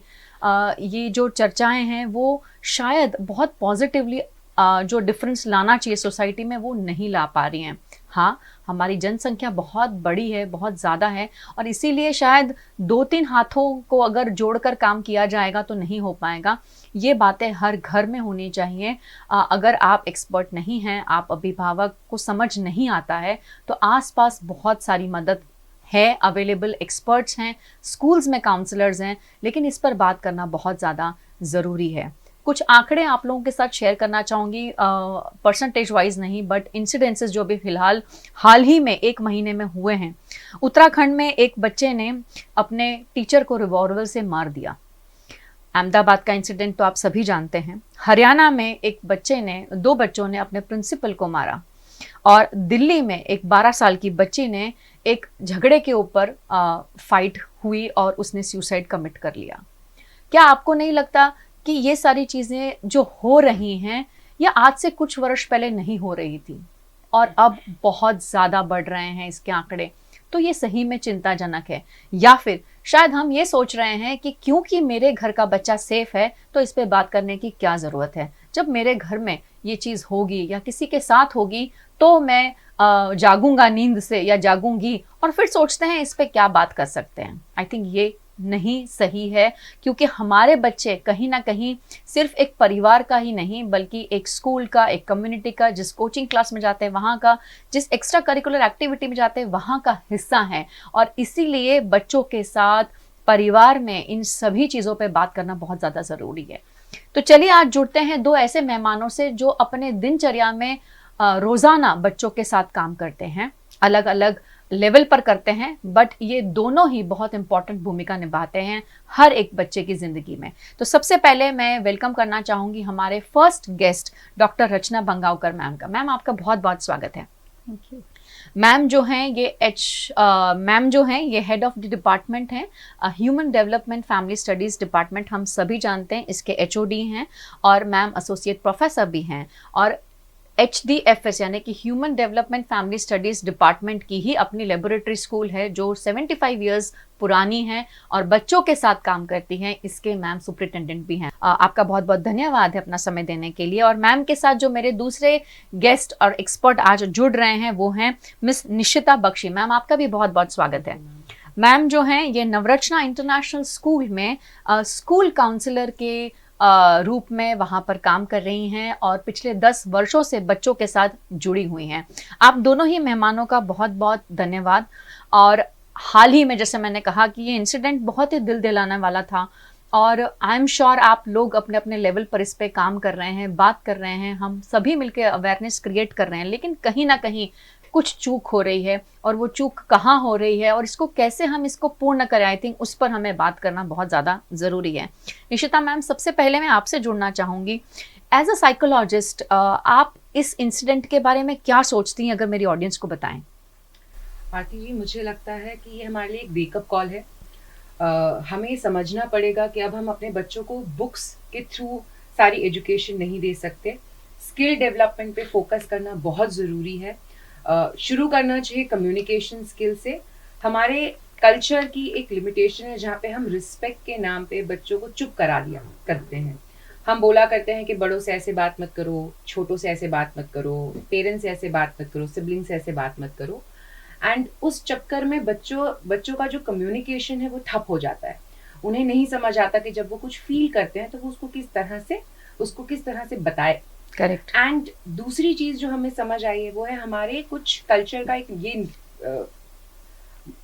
ये जो चर्चाएं हैं वो शायद बहुत पॉजिटिवली जो डिफरेंस लाना चाहिए सोसाइटी में वो नहीं ला पा रही हैं। हाँ, हमारी जनसंख्या बहुत बड़ी है, बहुत ज़्यादा है, और इसीलिए शायद 2-3 हाथों को अगर जोड़कर काम किया जाएगा तो नहीं हो पाएगा। ये बातें हर घर में होनी चाहिए। अगर आप एक्सपर्ट नहीं हैं, आप अभिभावक को समझ नहीं आता है, तो आसपास बहुत सारी मदद है अवेलेबल, एक्सपर्ट्स हैं, स्कूल्स में काउंसलर्स हैं, लेकिन इस पर बात करना बहुत ज़्यादा ज़रूरी है। कुछ आंकड़े आप लोगों के साथ शेयर करना चाहूँगी, परसेंटेज वाइज नहीं, बट इंसिडेंसेस जो भी फिलहाल हाल ही में 1 महीने में हुए हैं। उत्तराखंड में एक बच्चे ने अपने टीचर को रिवॉल्वर से मार दिया। अहमदाबाद का इंसिडेंट तो आप सभी जानते हैं। हरियाणा में एक बच्चे ने 2 बच्चों ने अपने प्रिंसिपल को मारा, और दिल्ली में एक 12 साल की बच्ची ने एक झगड़े के ऊपर फाइट हुई और उसने सुसाइड कमिट कर लिया। क्या आपको नहीं लगता कि ये सारी चीज़ें जो हो रही हैं ये आज से कुछ वर्ष पहले नहीं हो रही थी और अब बहुत ज़्यादा बढ़ रहे हैं इसके आंकड़े? तो ये सही में चिंताजनक है। या फिर शायद हम ये सोच रहे हैं कि क्योंकि मेरे घर का बच्चा सेफ है तो इस पे बात करने की क्या ज़रूरत है। जब मेरे घर में ये चीज़ होगी या किसी के साथ होगी तो मैं जागूंगा नींद से या जागूंगी और फिर सोचते हैं इस पे क्या बात कर सकते हैं। आई थिंक ये नहीं सही है, क्योंकि हमारे बच्चे कहीं ना कहीं सिर्फ एक परिवार का ही नहीं बल्कि एक स्कूल का, एक कम्युनिटी का, जिस कोचिंग क्लास में जाते हैं वहाँ का, जिस एक्स्ट्रा करिकुलर एक्टिविटी में जाते हैं वहाँ का हिस्सा है। और इसीलिए बच्चों के साथ, परिवार में इन सभी चीज़ों पे बात करना बहुत ज़्यादा ज़रूरी है। तो चलिए आज जुड़ते हैं दो ऐसे मेहमानों से जो अपने दिनचर्या में रोज़ाना बच्चों के साथ काम करते हैं, अलग अलग लेवल पर करते हैं, बट ये दोनों ही बहुत इंपॉर्टेंट भूमिका निभाते हैं हर एक बच्चे की ज़िंदगी में। तो सबसे पहले मैं वेलकम करना चाहूँगी हमारे फर्स्ट गेस्ट डॉक्टर रचना बंगावकर मैम का। मैम आपका बहुत बहुत स्वागत है। Thank you. मैम जो हैं ये हेड ऑफ द डिपार्टमेंट हैं, human development family studies department, हम सभी जानते हैं इसके HOD हैं, और मैम एसोसिएट प्रोफेसर भी हैं। और HDFS यानी कि human development family studies department की ही अपनी लेबोरेटरी स्कूल है जो 75 इयर्स पुरानी है और बच्चों के साथ काम करती हैं, इसके मैम सुपरिटेंडेंट भी हैं। आपका बहुत बहुत धन्यवाद है अपना समय देने के लिए। और मैम के साथ जो मेरे दूसरे गेस्ट और एक्सपर्ट आज जुड़ रहे हैं वो हैं मिस निशिता बख्शी। मैम आपका भी बहुत बहुत स्वागत है। मैम जो हैं ये नवरचना इंटरनेशनल स्कूल में स्कूल काउंसलर के रूप में वहाँ पर काम कर रही हैं और पिछले 10 वर्षों से बच्चों के साथ जुड़ी हुई हैं। आप दोनों ही मेहमानों का बहुत बहुत धन्यवाद। और हाल ही में जैसे मैंने कहा कि ये इंसिडेंट बहुत ही दिल दिलाने वाला था और आई एम श्योर आप लोग अपने अपने लेवल पर इस पे काम कर रहे हैं, बात कर रहे हैं, हम सभी मिलकर अवेयरनेस क्रिएट कर रहे हैं, लेकिन कहीं ना कहीं कुछ चूक हो रही है और वो चूक कहाँ हो रही है और इसको कैसे हम इसको पूर्ण करें, आई थिंक उस पर हमें बात करना बहुत ज़्यादा ज़रूरी है। निशिता मैम, सबसे पहले मैं आपसे जुड़ना चाहूँगी, एज अ साइकोलॉजिस्ट आप इस इंसिडेंट के बारे में क्या सोचती हैं, अगर मेरी ऑडियंस को बताएं। आरती जी, मुझे लगता है कि ये हमारे लिए एक वेकअप कॉल है। हमें समझना पड़ेगा कि अब हम अपने बच्चों को बुक्स के थ्रू सारी एजुकेशन नहीं दे सकते, स्किल डेवलपमेंट पे फोकस करना बहुत ज़रूरी है। शुरू करना चाहिए कम्युनिकेशन स्किल से। हमारे कल्चर की एक लिमिटेशन है जहाँ पे हम रिस्पेक्ट के नाम पे बच्चों को चुप करा दिया करते हैं। हम बोला करते हैं कि बड़ों से ऐसे बात मत करो, छोटों से ऐसे बात मत करो, पेरेंट्स से ऐसे बात मत करो, सिबलिंग से ऐसे बात मत करो। एंड उस चक्कर में बच्चों का जो कम्युनिकेशन है वो ठप हो जाता है। उन्हें नहीं समझ आता कि जब वो कुछ फील करते हैं तो वो उसको किस तरह से बताए। करेक्ट। एंड दूसरी चीज जो हमें समझ आई है वो है हमारे कुछ कल्चर का एक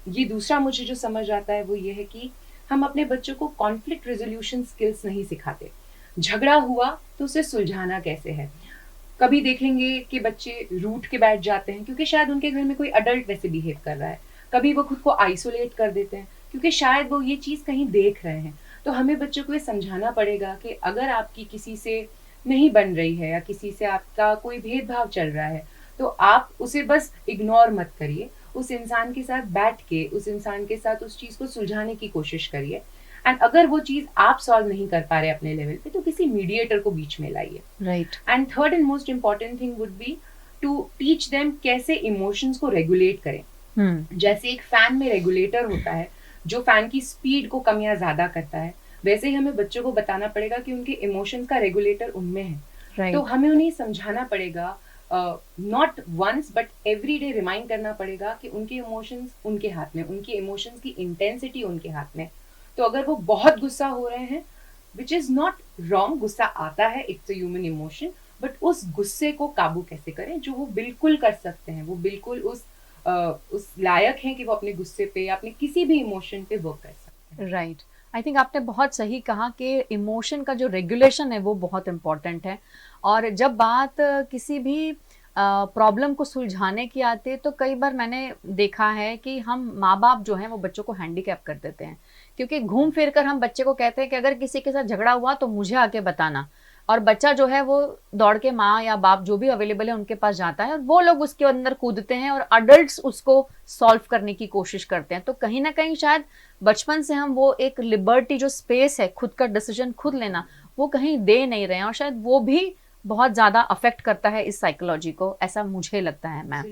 ये दूसरा मुझे जो समझ आता है वो ये है कि हम अपने बच्चों को कॉन्फ्लिक्ट रेजोल्यूशन स्किल्स नहीं सिखाते। झगड़ा हुआ तो उसे सुलझाना कैसे है। कभी देखेंगे कि बच्चे रूठ के बैठ जाते हैं क्योंकि शायद उनके घर में कोई अडल्ट वैसे बिहेव कर रहा है। कभी वो खुद को आइसोलेट कर देते हैं क्योंकि शायद वो ये चीज कहीं देख रहे हैं। तो हमें बच्चों को ये समझाना पड़ेगा कि अगर आपकी किसी से नहीं बन रही है या किसी से आपका कोई भेदभाव चल रहा है तो आप उसे बस इग्नोर मत करिए, उस इंसान के साथ बैठ के उस इंसान के साथ उस चीज को सुलझाने की कोशिश करिए। एंड अगर वो चीज आप सॉल्व नहीं कर पा रहे अपने लेवल पे तो किसी मीडिएटर को बीच में लाइए। Right. And third and most important thing would be to teach them कैसे इमोशंस को रेगुलेट करें। जैसे एक फैन में रेगुलेटर होता है जो फैन की स्पीड को कम या ज्यादा करता है, वैसे ही हमें बच्चों को बताना पड़ेगा कि उनके इमोशंस का रेगुलेटर उनमें है। Right. तो हमें उन्हें समझाना पड़ेगा, not once but every day remind करना पड़ेगा कि उनके इमोशंस उनके हाथ में, उनके इमोशंस की इंटेंसिटी उनके हाथ में। तो अगर वो बहुत गुस्सा हो रहे हैं, विच इज नॉट रॉन्ग, गुस्सा आता है, it's a human emotion, but उस गुस्से को काबू कैसे करें जो वो बिल्कुल कर सकते हैं। वो बिल्कुल उस लायक हैं कि वो अपने गुस्से पे या अपने किसी भी इमोशन पे वर्क कर सकते हैं। राइट। आई थिंक आपने बहुत सही कहा कि इमोशन का जो रेगुलेशन है वो बहुत इम्पॉर्टेंट है। और जब बात किसी भी प्रॉब्लम को सुलझाने की आती है तो कई बार मैंने देखा है कि हम माँ बाप जो हैं वो बच्चों को हैंडीकैप कर देते हैं, क्योंकि घूम फिर कर हम बच्चे को कहते हैं कि अगर किसी के साथ झगड़ा हुआ तो मुझे आके बताना, और बच्चा जो है वो दौड़ के माँ या बाप जो भी अवेलेबल है उनके पास जाता है और वो लोग उसके अंदर कूदते हैं और अडल्ट्स उसको सॉल्व करने की कोशिश करते हैं। तो कहीं ना कहीं शायद बचपन से हम वो एक लिबर्टी जो स्पेस है खुद का डिसीजन खुद लेना वो कहीं दे नहीं रहे हैं, और शायद वो भी बहुत ज़्यादा अफेक्ट करता है इस साइकोलॉजी को, ऐसा मुझे लगता है। मैम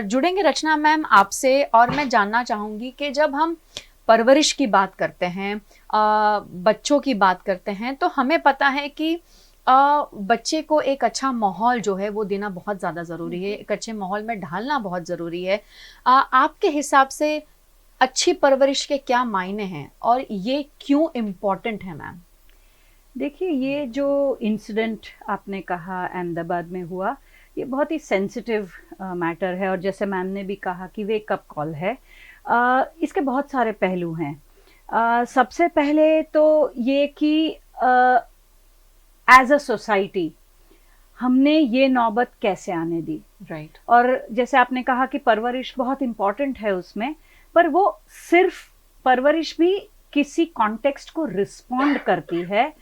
जुड़ेंगे रचना मैम आपसे, और मैं जानना चाहूँगी कि जब हम परवरिश की बात करते हैं, बच्चों की बात करते हैं, तो हमें पता है कि बच्चे को एक अच्छा माहौल जो है वो देना बहुत ज़्यादा ज़रूरी है, एक अच्छे माहौल में ढालना बहुत ज़रूरी है। आपके हिसाब से अच्छी परवरिश के क्या मायने हैं और ये क्यों इम्पोर्टेंट है मैम? देखिए, ये जो इंसिडेंट आपने कहा अहमदाबाद में हुआ, ये बहुत ही सेंसिटिव मैटर है और जैसे मैम ने भी कहा कि वेक अप कॉल है। इसके बहुत सारे पहलू हैं। सबसे पहले तो ये कि एज अ सोसाइटी हमने ये नौबत कैसे आने दी, राइट। और जैसे आपने कहा कि परवरिश बहुत इम्पॉर्टेंट है उसमें, पर वो सिर्फ परवरिश भी किसी कॉन्टेक्स्ट को रिस्पॉन्ड करती है,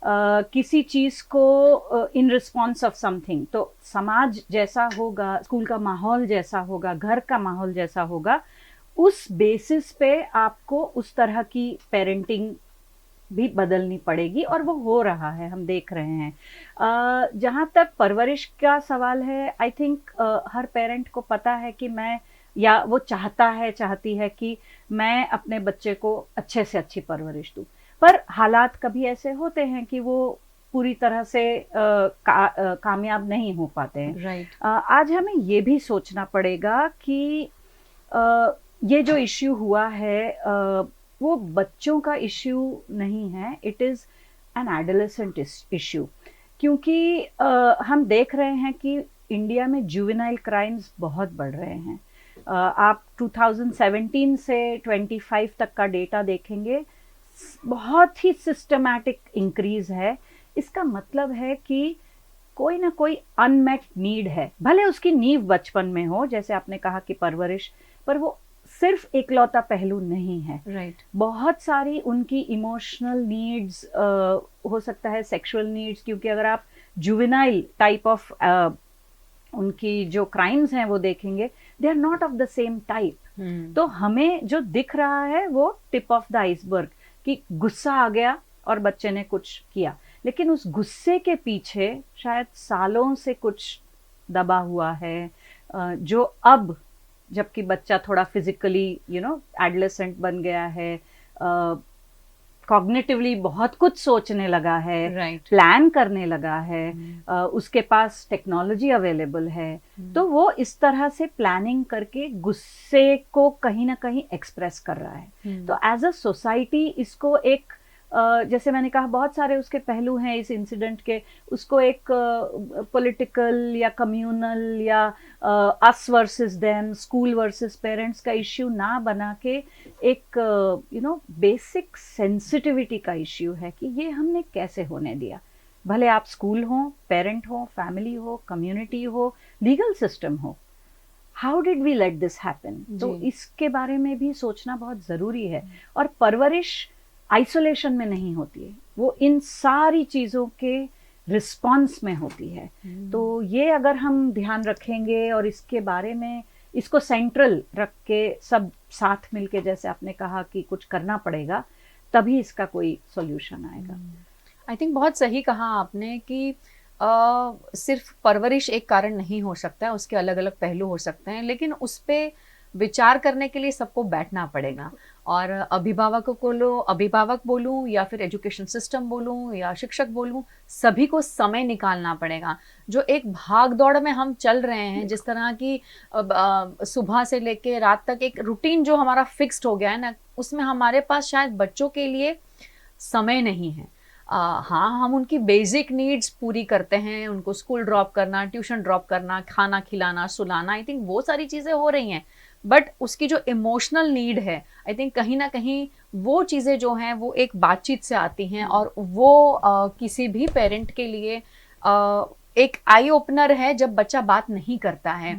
किसी चीज़ को इन रिस्पॉन्स ऑफ समथिंग। तो समाज जैसा होगा, स्कूल का माहौल जैसा होगा, घर का माहौल जैसा होगा, उस बेसिस पे आपको उस तरह की पेरेंटिंग भी बदलनी पड़ेगी और वो हो रहा है, हम देख रहे हैं। जहाँ तक परवरिश का सवाल है, आई थिंक हर पेरेंट को पता है कि मैं, या वो चाहती है कि मैं अपने बच्चे को अच्छे से अच्छी परवरिश दूँ, पर हालात कभी ऐसे होते हैं कि वो पूरी तरह से कामयाब नहीं हो पाते हैं। राइट। आज हमें ये भी सोचना पड़ेगा कि ये जो इश्यू हुआ है वो बच्चों का इश्यू नहीं है, it is an adolescent issue, क्योंकि हम देख रहे हैं कि इंडिया में जुवेनाइल क्राइम्स बहुत बढ़ रहे हैं। आप 2017 से 25 तक का डेटा देखेंगे, बहुत ही सिस्टमैटिक इंक्रीज है। इसका मतलब है कि कोई ना कोई अनमेट नीड है, भले उसकी नींव बचपन में हो, जैसे आपने कहा कि परवरिश, पर वो सिर्फ एकलौता पहलू नहीं है। राइट। बहुत सारी उनकी इमोशनल नीड्स हो सकता है, सेक्सुअल नीड्स, क्योंकि अगर आप जुवेनाइल टाइप ऑफ उनकी जो क्राइम्स हैं वो देखेंगे, they are not of the same type. तो हमें जो दिख रहा है वो टिप ऑफ द आइसबर्ग, कि गुस्सा आ गया और बच्चे ने कुछ किया, लेकिन उस गुस्से के पीछे शायद सालों से कुछ दबा हुआ है, जो अब जबकि बच्चा थोड़ा फिजिकली एडोलेसेंट बन गया है, कॉग्निटिवली बहुत कुछ सोचने लगा है, right. प्लान करने लगा है, उसके पास टेक्नोलॉजी अवेलेबल है, तो वो इस तरह से प्लानिंग करके गुस्से को कहीं ना कहीं एक्सप्रेस कर रहा है। तो एज अ सोसाइटी इसको एक जैसे मैंने कहा, बहुत सारे उसके पहलू हैं इस इंसिडेंट के, उसको एक पॉलिटिकल या कम्युनल या us versus them, school versus parents का इश्यू ना बना के एक बेसिक सेंसिटिविटी का इश्यू है कि ये हमने कैसे होने दिया। भले आप स्कूल हो, पेरेंट हो, फैमिली हो, कम्युनिटी हो, लीगल सिस्टम हो, how did we let this happen? तो इसके बारे में भी सोचना बहुत ज़रूरी है। और परवरिश आइसोलेशन में नहीं होती है, वो इन सारी चीज़ों के रिस्पॉन्स में होती है। तो ये अगर हम ध्यान रखेंगे और इसके बारे में, इसको सेंट्रल रख के सब साथ मिलके, जैसे आपने कहा कि कुछ करना पड़ेगा, तभी इसका कोई सॉल्यूशन आएगा। आई थिंक बहुत सही कहा आपने कि सिर्फ परवरिश एक कारण नहीं हो सकता है, उसके अलग अलग पहलू हो सकते हैं, लेकिन उस पर विचार करने के लिए सबको बैठना पड़ेगा। और अभिभावक बोलूं या फिर एजुकेशन सिस्टम बोलूं या शिक्षक बोलूं, सभी को समय निकालना पड़ेगा। जो एक भाग दौड़ में हम चल रहे हैं, जिस तरह की सुबह से लेके रात तक एक रूटीन जो हमारा फिक्स्ड हो गया है ना, उसमें हमारे पास शायद बच्चों के लिए समय नहीं है। हाँ, हम उनकी बेसिक नीड्स पूरी करते हैं, उनको स्कूल ड्रॉप करना, ट्यूशन ड्रॉप करना, खाना खिलाना, सुलाना, आई थिंक वो सारी चीज़ें हो रही हैं, बट उसकी जो इमोशनल नीड है, आई थिंक कहीं ना कहीं वो चीज़ें जो हैं वो एक बातचीत से आती हैं, और वो किसी भी पेरेंट के लिए एक आई ओपनर है जब बच्चा बात नहीं करता है।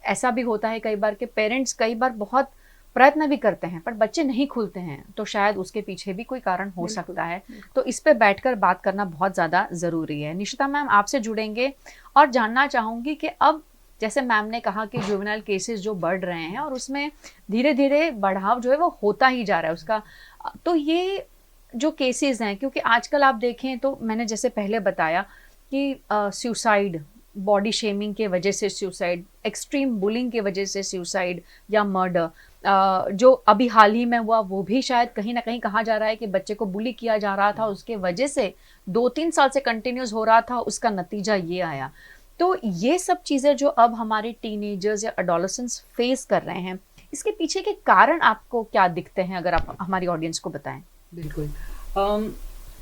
ऐसा भी होता है कई बार कि पेरेंट्स कई बार बहुत प्रयत्न भी करते हैं पर बच्चे नहीं खुलते हैं, तो शायद उसके पीछे भी कोई कारण हो सकता है। तो इस पे बैठकर बात करना बहुत ज़्यादा ज़रूरी है। निशिता मैम, आपसे जुड़ेंगे और जानना चाहूँगी कि अब जैसे मैम ने कहा कि जुवेनाइल केसेस जो बढ़ रहे हैं और उसमें धीरे धीरे बढ़ाव जो है वो होता ही जा रहा है उसका, तो ये जो केसेस हैं, क्योंकि आजकल आप देखें तो मैंने जैसे पहले बताया कि सुसाइड, बॉडी शेमिंग के वजह से सुसाइड, एक्सट्रीम बुलिंग के वजह से सुसाइड या मर्डर, जो अभी हाल ही में हुआ वो भी शायद कहीं ना कहीं कहा जा रहा है कि बच्चे को बुली किया जा रहा था, उसके वजह से 2-3 साल से कंटिन्यूस हो रहा था, उसका नतीजा ये आया। तो ये सब चीज़ें जो अब हमारे टीनेजर्स या एडोलेसेंट्स फेस कर रहे हैं, इसके पीछे के कारण आपको क्या दिखते हैं, अगर आप हमारी ऑडियंस को बताएं। बिल्कुल,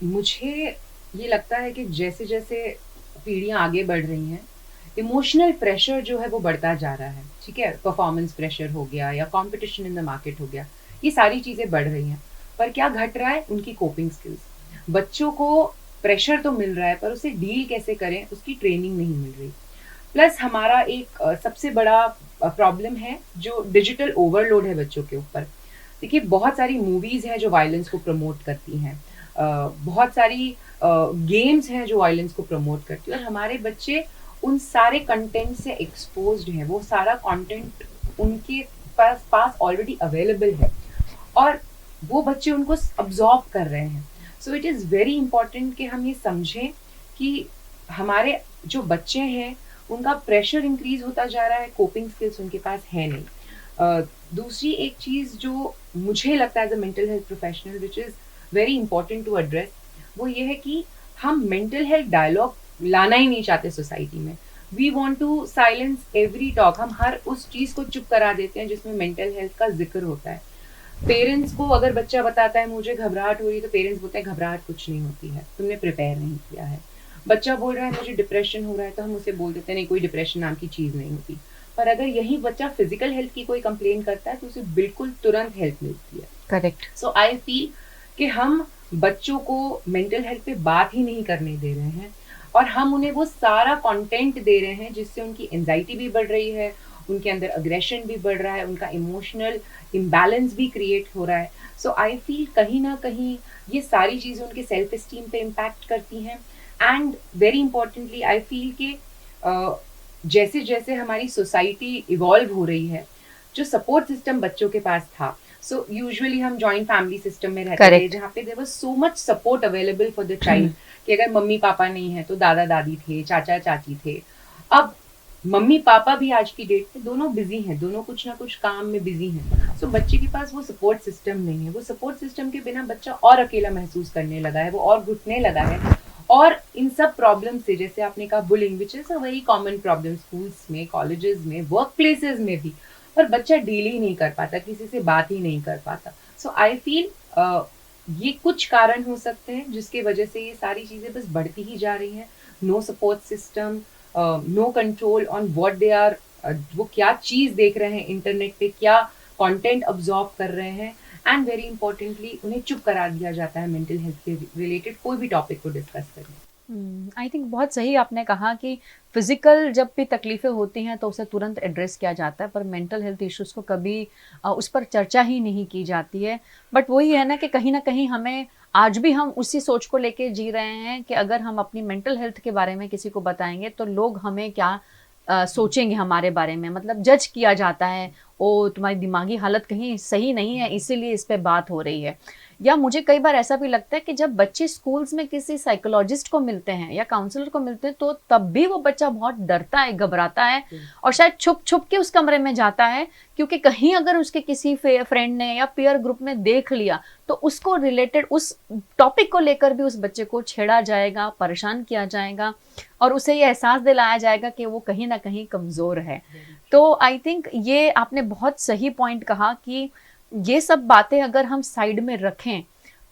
मुझे ये लगता है कि जैसे जैसे पीढ़ियाँ आगे बढ़ रही हैं, इमोशनल प्रेशर जो है वो बढ़ता जा रहा है, ठीक है? परफॉर्मेंस प्रेशर हो गया या कंपटीशन इन द मार्केट हो गया, ये सारी चीज़ें बढ़ रही हैं। पर क्या घट रहा है? उनकी कोपिंग स्किल्स। बच्चों को प्रेशर तो मिल रहा है, पर उसे डील कैसे करें उसकी ट्रेनिंग नहीं मिल रही। प्लस हमारा एक सबसे बड़ा प्रॉब्लम है जो डिजिटल ओवरलोड है बच्चों के ऊपर। देखिए, बहुत सारी मूवीज़ हैं जो वायलेंस को प्रमोट करती हैं, बहुत सारी गेम्स हैं जो वायलेंस को प्रमोट करती है, और हमारे बच्चे उन सारे कंटेंट से एक्सपोज्ड हैं। वो सारा कंटेंट उनके पास ऑलरेडी अवेलेबल है और वो बच्चे उनको अब्जॉर्ब कर रहे हैं। So it is very important कि हम ये समझें कि हमारे जो बच्चे हैं उनका प्रेशर इंक्रीज होता जा रहा है, कोपिंग स्किल्स उनके पास है नहीं। दूसरी एक चीज़ जो मुझे लगता है as a mental health professional which is very important to address, वो ये है कि हम मेंटल हेल्थ डायलॉग लाना ही नहीं चाहते सोसाइटी में। We want to silence every talk. हम हर उस चीज़ को चुप करा देते हैं जिसमें मेंटल हेल्थ का जिक्र होता है। पेरेंट्स को अगर बच्चा बताता है मुझे घबराहट हो रही है, तो पेरेंट्स बोलते हैं घबराहट कुछ नहीं होती है, तुमने प्रिपेयर नहीं किया है। बच्चा बोल रहा है मुझे डिप्रेशन हो रहा है, तो हम उसे बोल देते हैं नहीं, कोई डिप्रेशन नाम की चीज़ नहीं होती। पर अगर यही बच्चा फिजिकल हेल्थ की कोई कंप्लेन करता है तो उसे बिल्कुल तुरंत हेल्प मिलती है। करेक्ट। सो आई फील कि हम बच्चों को मेंटल हेल्थ पे बात ही नहीं करने दे रहे हैं, और हम उन्हें वो सारा कंटेंट दे रहे हैं जिससे उनकी एंजाइटी भी बढ़ रही है, उनके अंदर अग्रेशन भी बढ़ रहा है, उनका इमोशनल इम्बैलेंस भी क्रिएट हो रहा है। सो आई फील कहीं ना कहीं ये सारी चीज़ें उनके सेल्फ एस्टीम पे इम्पैक्ट करती हैं। And very importantly I feel कि जैसे जैसे हमारी सोसाइटी इवॉल्व हो रही है, जो सपोर्ट सिस्टम बच्चों के पास था, सो यूजुअली हम जॉइंट फैमिली सिस्टम में रहते थे जहाँ पे there was so much support available for the child कि अगर मम्मी पापा नहीं है तो दादा दादी थे, चाचा चाची थे। अब मम्मी पापा भी आज की डेट में दोनों बिजी हैं, दोनों कुछ ना कुछ काम में बिजी हैं। सो बच्चे के पास वो सपोर्ट सिस्टम नहीं है। वो सपोर्ट सिस्टम के बिना बच्चा और अकेला महसूस करने लगा है, वो और घुटने लगा है। और इन सब प्रॉब्लम से, जैसे आपने कहा bullying, which is a very common problem schools में, कॉलेजेस में, वर्क प्लेसेस में भी, पर बच्चा डील ही नहीं कर पाता, किसी से बात ही नहीं कर पाता। सो आई फील ये कुछ कारण हो सकते हैं जिसके वजह से ये सारी चीज़ें बस बढ़ती ही जा रही हैं। No support system, no control on what they are, वो क्या चीज़ देख रहे हैं इंटरनेट पे, क्या कंटेंट अब्जॉर्ब कर रहे हैं, एंड वेरी इंपॉर्टेंटली उन्हें चुप करा दिया जाता है मेंटल हेल्थ के रिलेटेड कोई भी टॉपिक को डिस्कस करने। आई थिंक बहुत सही आपने कहा कि फिजिकल जब भी तकलीफ़ें होती हैं तो उसे तुरंत एड्रेस किया जाता है, पर मेंटल हेल्थ इश्यूज़ को कभी उस पर चर्चा ही नहीं की जाती है। बट वही है ना कि कहीं ना कहीं हमें आज भी हम उसी सोच को लेके जी रहे हैं कि अगर हम अपनी मेंटल हेल्थ के बारे में किसी को बताएंगे तो लोग हमें क्या सोचेंगे हमारे बारे में, मतलब जज किया जाता है, ओ तुम्हारी दिमागी हालत कहीं सही नहीं है इसीलिए इस पे बात हो रही है। या मुझे कई बार ऐसा भी लगता है कि जब बच्चे स्कूल्स में किसी साइकोलॉजिस्ट को मिलते हैं या काउंसलर को मिलते हैं तो तब भी वो बच्चा बहुत डरता है, घबराता है और शायद छुप छुप के उस कमरे में जाता है, क्योंकि कहीं अगर उसके किसी फ्रेंड ने या पीयर ग्रुप में देख लिया तो उसको रिलेटेड उस टॉपिक को लेकर भी उस बच्चे को छेड़ा जाएगा, परेशान किया जाएगा और उसे ये एहसास दिलाया जाएगा कि वो कहीं ना कहीं कमज़ोर है। तो आई थिंक ये आपने बहुत सही पॉइंट कहा कि ये सब बातें अगर हम साइड में रखें,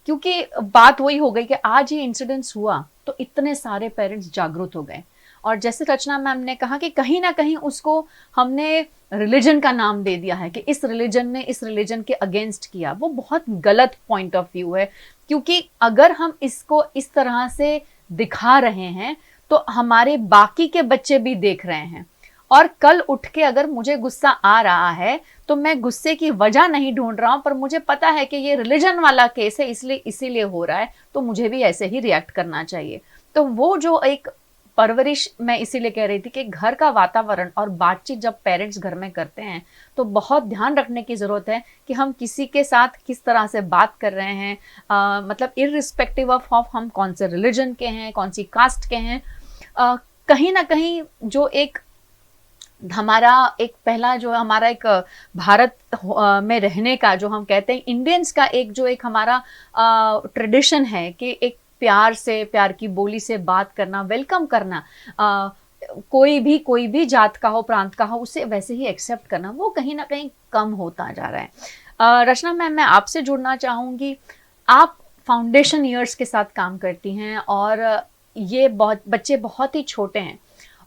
क्योंकि बात वही हो गई कि आज ये इंसिडेंट्स हुआ तो इतने सारे पेरेंट्स जागरूक हो गए, और जैसे रचना मैम ने कहा कि कहीं ना कहीं उसको हमने रिलीजन का नाम दे दिया है कि इस रिलीजन ने इस रिलीजन के अगेंस्ट किया। वो बहुत गलत पॉइंट ऑफ व्यू है, क्योंकि अगर हम इसको इस तरह से दिखा रहे हैं तो हमारे बाकी के बच्चे भी देख रहे हैं, और कल उठ के अगर मुझे गुस्सा आ रहा है तो मैं गुस्से की वजह नहीं ढूंढ रहा हूं, पर मुझे पता है कि ये रिलीजन वाला केस है इसीलिए हो रहा है, तो मुझे भी ऐसे ही रिएक्ट करना चाहिए। तो वो जो एक परवरिश मैं इसीलिए कह रही थी कि घर का वातावरण और बातचीत जब पेरेंट्स घर में करते हैं तो बहुत ध्यान रखने की ज़रूरत है कि हम किसी के साथ किस तरह से बात कर रहे हैं, मतलब इररिस्पेक्टिव ऑफ हम कौन से रिलीजन के हैं, कौन सी कास्ट के हैं। कहीं ना कहीं जो एक हमारा एक पहला जो हमारा एक भारत में रहने का जो हम कहते हैं इंडियंस का एक जो एक हमारा ट्रेडिशन है कि एक प्यार से, प्यार की बोली से बात करना, वेलकम करना, कोई भी जात का हो, प्रांत का हो, उसे वैसे ही एक्सेप्ट करना, वो कहीं ना कहीं कम होता जा रहा है। रचना मैम, मैं आपसे जुड़ना चाहूँगी। आप फाउंडेशन ईयर्स के साथ काम करती हैं और ये बच्चे बहुत ही छोटे हैं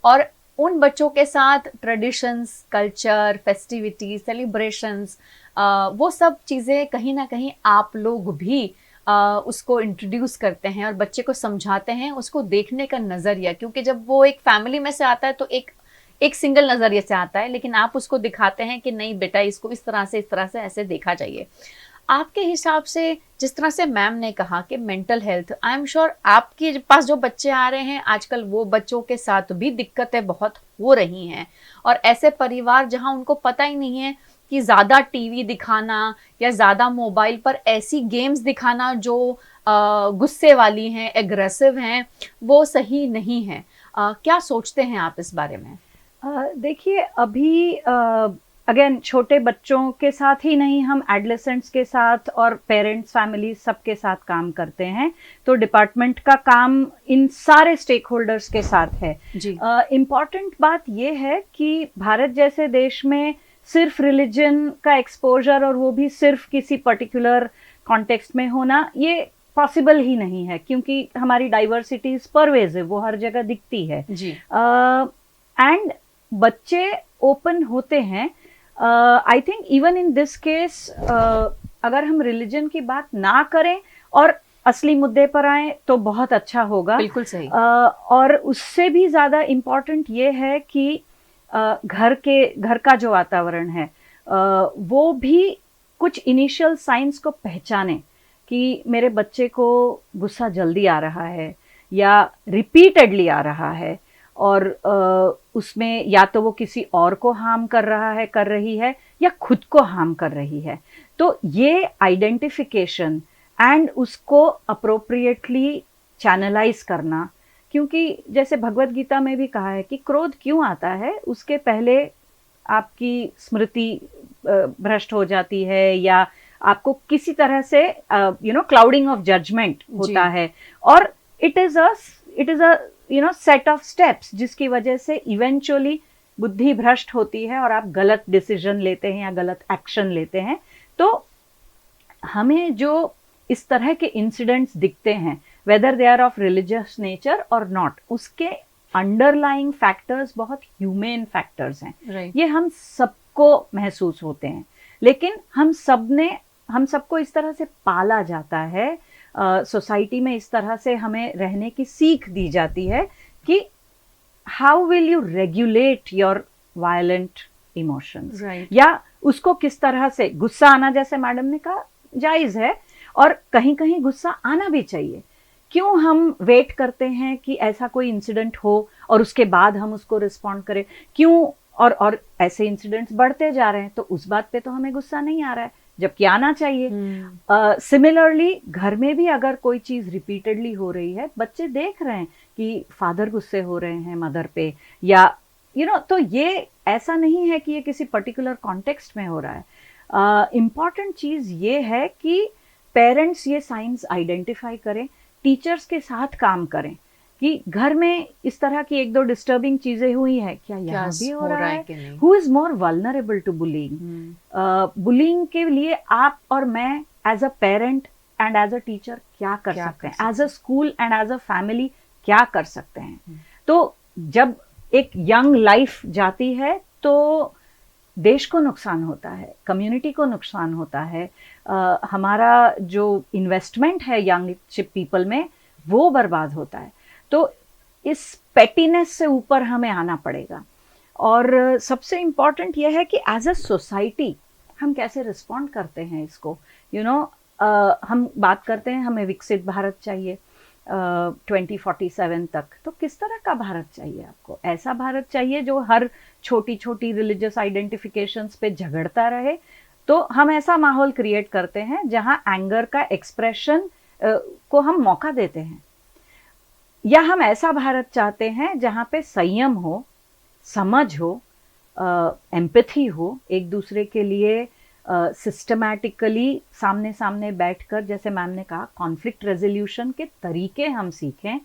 और उन बच्चों के साथ ट्रेडिशंस, कल्चर, फेस्टिविटी, सेलिब्रेशंस, वो सब चीज़ें कहीं ना कहीं आप लोग भी उसको इंट्रोड्यूस करते हैं और बच्चे को समझाते हैं, उसको देखने का नज़रिया, क्योंकि जब वो एक फैमिली में से आता है तो एक सिंगल नज़रिए से आता है, लेकिन आप उसको दिखाते हैं कि नहीं बेटा, इसको इस तरह से ऐसे देखा जाइए। आपके हिसाब से, जिस तरह से मैम ने कहा कि mental health, I am sure आपके पास जो बच्चे आ रहे हैं आजकल, वो बच्चों के साथ भी दिक्कतें बहुत हो रही हैं, और ऐसे परिवार जहां उनको पता ही नहीं है कि ज़्यादा टीवी दिखाना या ज़्यादा मोबाइल पर ऐसी गेम्स दिखाना जो गुस्से वाली हैं, एग्रेसिव हैं, वो सही नहीं है। क्या सोचते हैं आप इस बारे में? देखिए, अभी अगेन छोटे बच्चों के साथ ही नहीं, हम एडोलेसेंट्स के साथ और पेरेंट्स, फैमिली सबके साथ काम करते हैं, तो डिपार्टमेंट का काम इन सारे स्टेक होल्डर्स के साथ है। इम्पॉर्टेंट बात ये है कि भारत जैसे देश में सिर्फ रिलीजन का एक्सपोजर, और वो भी सिर्फ किसी पर्टिकुलर कॉन्टेक्स्ट में होना, ये पॉसिबल ही नहीं है, क्योंकि हमारी डाइवर्सिटी परवेजिव, वो हर जगह दिखती है। एंड बच्चे ओपन होते हैं। I think even in this case, अगर हम रिलीजन की बात ना करें और असली मुद्दे पर आए तो बहुत अच्छा होगा। बिल्कुल सही। और उससे भी ज़्यादा इम्पॉर्टेंट ये है कि घर का जो वातावरण है, वो भी कुछ इनिशियल साइंस को पहचाने कि मेरे बच्चे को गुस्सा जल्दी आ रहा है या रिपीटेडली आ रहा है, और उसमें या तो वो किसी और को हार्म कर रही है या खुद को हार्म कर रही है। तो ये आइडेंटिफिकेशन एंड उसको अप्रोप्रिएटली चैनलाइज करना, क्योंकि जैसे भगवत गीता में भी कहा है कि क्रोध क्यों आता है, उसके पहले आपकी स्मृति भ्रष्ट हो जाती है या आपको किसी तरह से क्लाउडिंग ऑफ जजमेंट होता है, और it is a set of steps जिसकी वजह से इवेंचुअली बुद्धि भ्रष्ट होती है और आप गलत डिसीजन लेते हैं या गलत एक्शन लेते हैं। तो हमें जो इस तरह के इंसिडेंट्स दिखते हैं, whether they are of religious nature और नॉट, उसके अंडरलाइंग फैक्टर्स बहुत ह्यूमेन फैक्टर्स हैं। ये हम सबको महसूस होते हैं, लेकिन हम सबको इस तरह से पाला जाता है, सोसाइटी में इस तरह से हमें रहने की सीख दी जाती है कि how will you regulate your violent emotions, या उसको किस तरह से, गुस्सा आना जैसे मैडम ने कहा जायज है, और कहीं कहीं गुस्सा आना भी चाहिए। क्यों हम वेट करते हैं कि ऐसा कोई इंसिडेंट हो और उसके बाद हम उसको रिस्पॉन्ड करें? क्यों? और ऐसे इंसिडेंट्स बढ़ते जा रहे हैं, तो उस बात पे तो हमें गुस्सा नहीं आ रहा है, जबकि आना चाहिए। सिमिलरली घर में भी अगर कोई चीज रिपीटेडली हो रही है, बच्चे देख रहे हैं कि फादर गुस्से हो रहे हैं मदर पे, या तो ये ऐसा नहीं है कि ये किसी पर्टिकुलर कॉन्टेक्स्ट में हो रहा है। इम्पॉर्टेंट चीज ये है कि पेरेंट्स ये साइंस आइडेंटिफाई करें, टीचर्स के साथ काम करें कि घर में इस तरह की एक दो डिस्टर्बिंग चीजें हुई है, क्या यहाँ भी हो रहा है? Who is more vulnerable to bullying? Bullying के लिए आप और मैं as a parent and as a teacher क्या कर सकते हैं, as a school and as a family क्या कर सकते हैं? तो जब एक यंग लाइफ जाती है तो देश को नुकसान होता है, कम्युनिटी को नुकसान होता है, हमारा जो इन्वेस्टमेंट है यंग पीपल में वो बर्बाद होता है। तो इस पेटीनेस से ऊपर हमें आना पड़ेगा, और सबसे इम्पॉर्टेंट यह है कि एज अ सोसाइटी हम कैसे रिस्पॉन्ड करते हैं इसको। हम बात करते हैं हमें विकसित भारत चाहिए 2047 तक, तो किस तरह का भारत चाहिए आपको? ऐसा भारत चाहिए जो हर छोटी छोटी रिलीजियस आइडेंटिफिकेशंस पे झगड़ता रहे? तो हम ऐसा माहौल क्रिएट करते हैं जहां एंगर का एक्सप्रेशन को हम मौका देते हैं, या हम ऐसा भारत चाहते हैं जहां पे संयम हो, समझ हो, एम्पैथी हो, एक दूसरे के लिए सिस्टमैटिकली सामने सामने बैठकर, जैसे मैम ने कहा, कॉन्फ्लिक्ट रेजोल्यूशन के तरीके हम सीखें।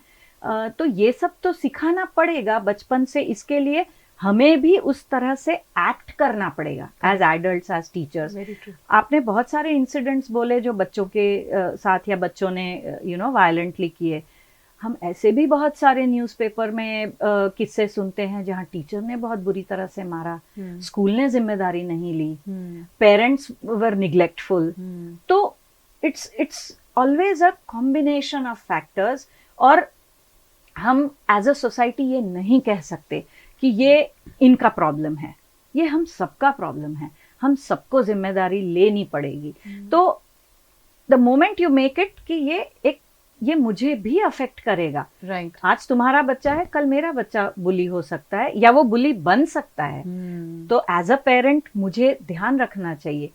तो ये सब तो सिखाना पड़ेगा बचपन से। इसके लिए हमें भी उस तरह से एक्ट करना पड़ेगा एज एडल्ट्स, एज टीचर्स। आपने बहुत सारे इंसिडेंट्स बोले जो बच्चों के साथ या बच्चों ने वायलेंटली किए। हम ऐसे भी बहुत सारे न्यूज़पेपर में किस्से सुनते हैं जहाँ टीचर ने बहुत बुरी तरह से मारा, स्कूल ने जिम्मेदारी नहीं ली, पेरेंट्स वर निग्लेक्टफुल। तो it's always a combination of factors, और हम एज अ सोसाइटी ये नहीं कह सकते कि ये इनका प्रॉब्लम है, ये हम सबका प्रॉब्लम है, हम सबको जिम्मेदारी लेनी पड़ेगी। तो the moment you make it कि ये मुझे भी अफेक्ट करेगा, राइट। आज तुम्हारा बच्चा है, कल मेरा बच्चा बुली हो सकता है या वो बुली बन सकता है। तो एज अ पेरेंट मुझे ध्यान रखना चाहिए,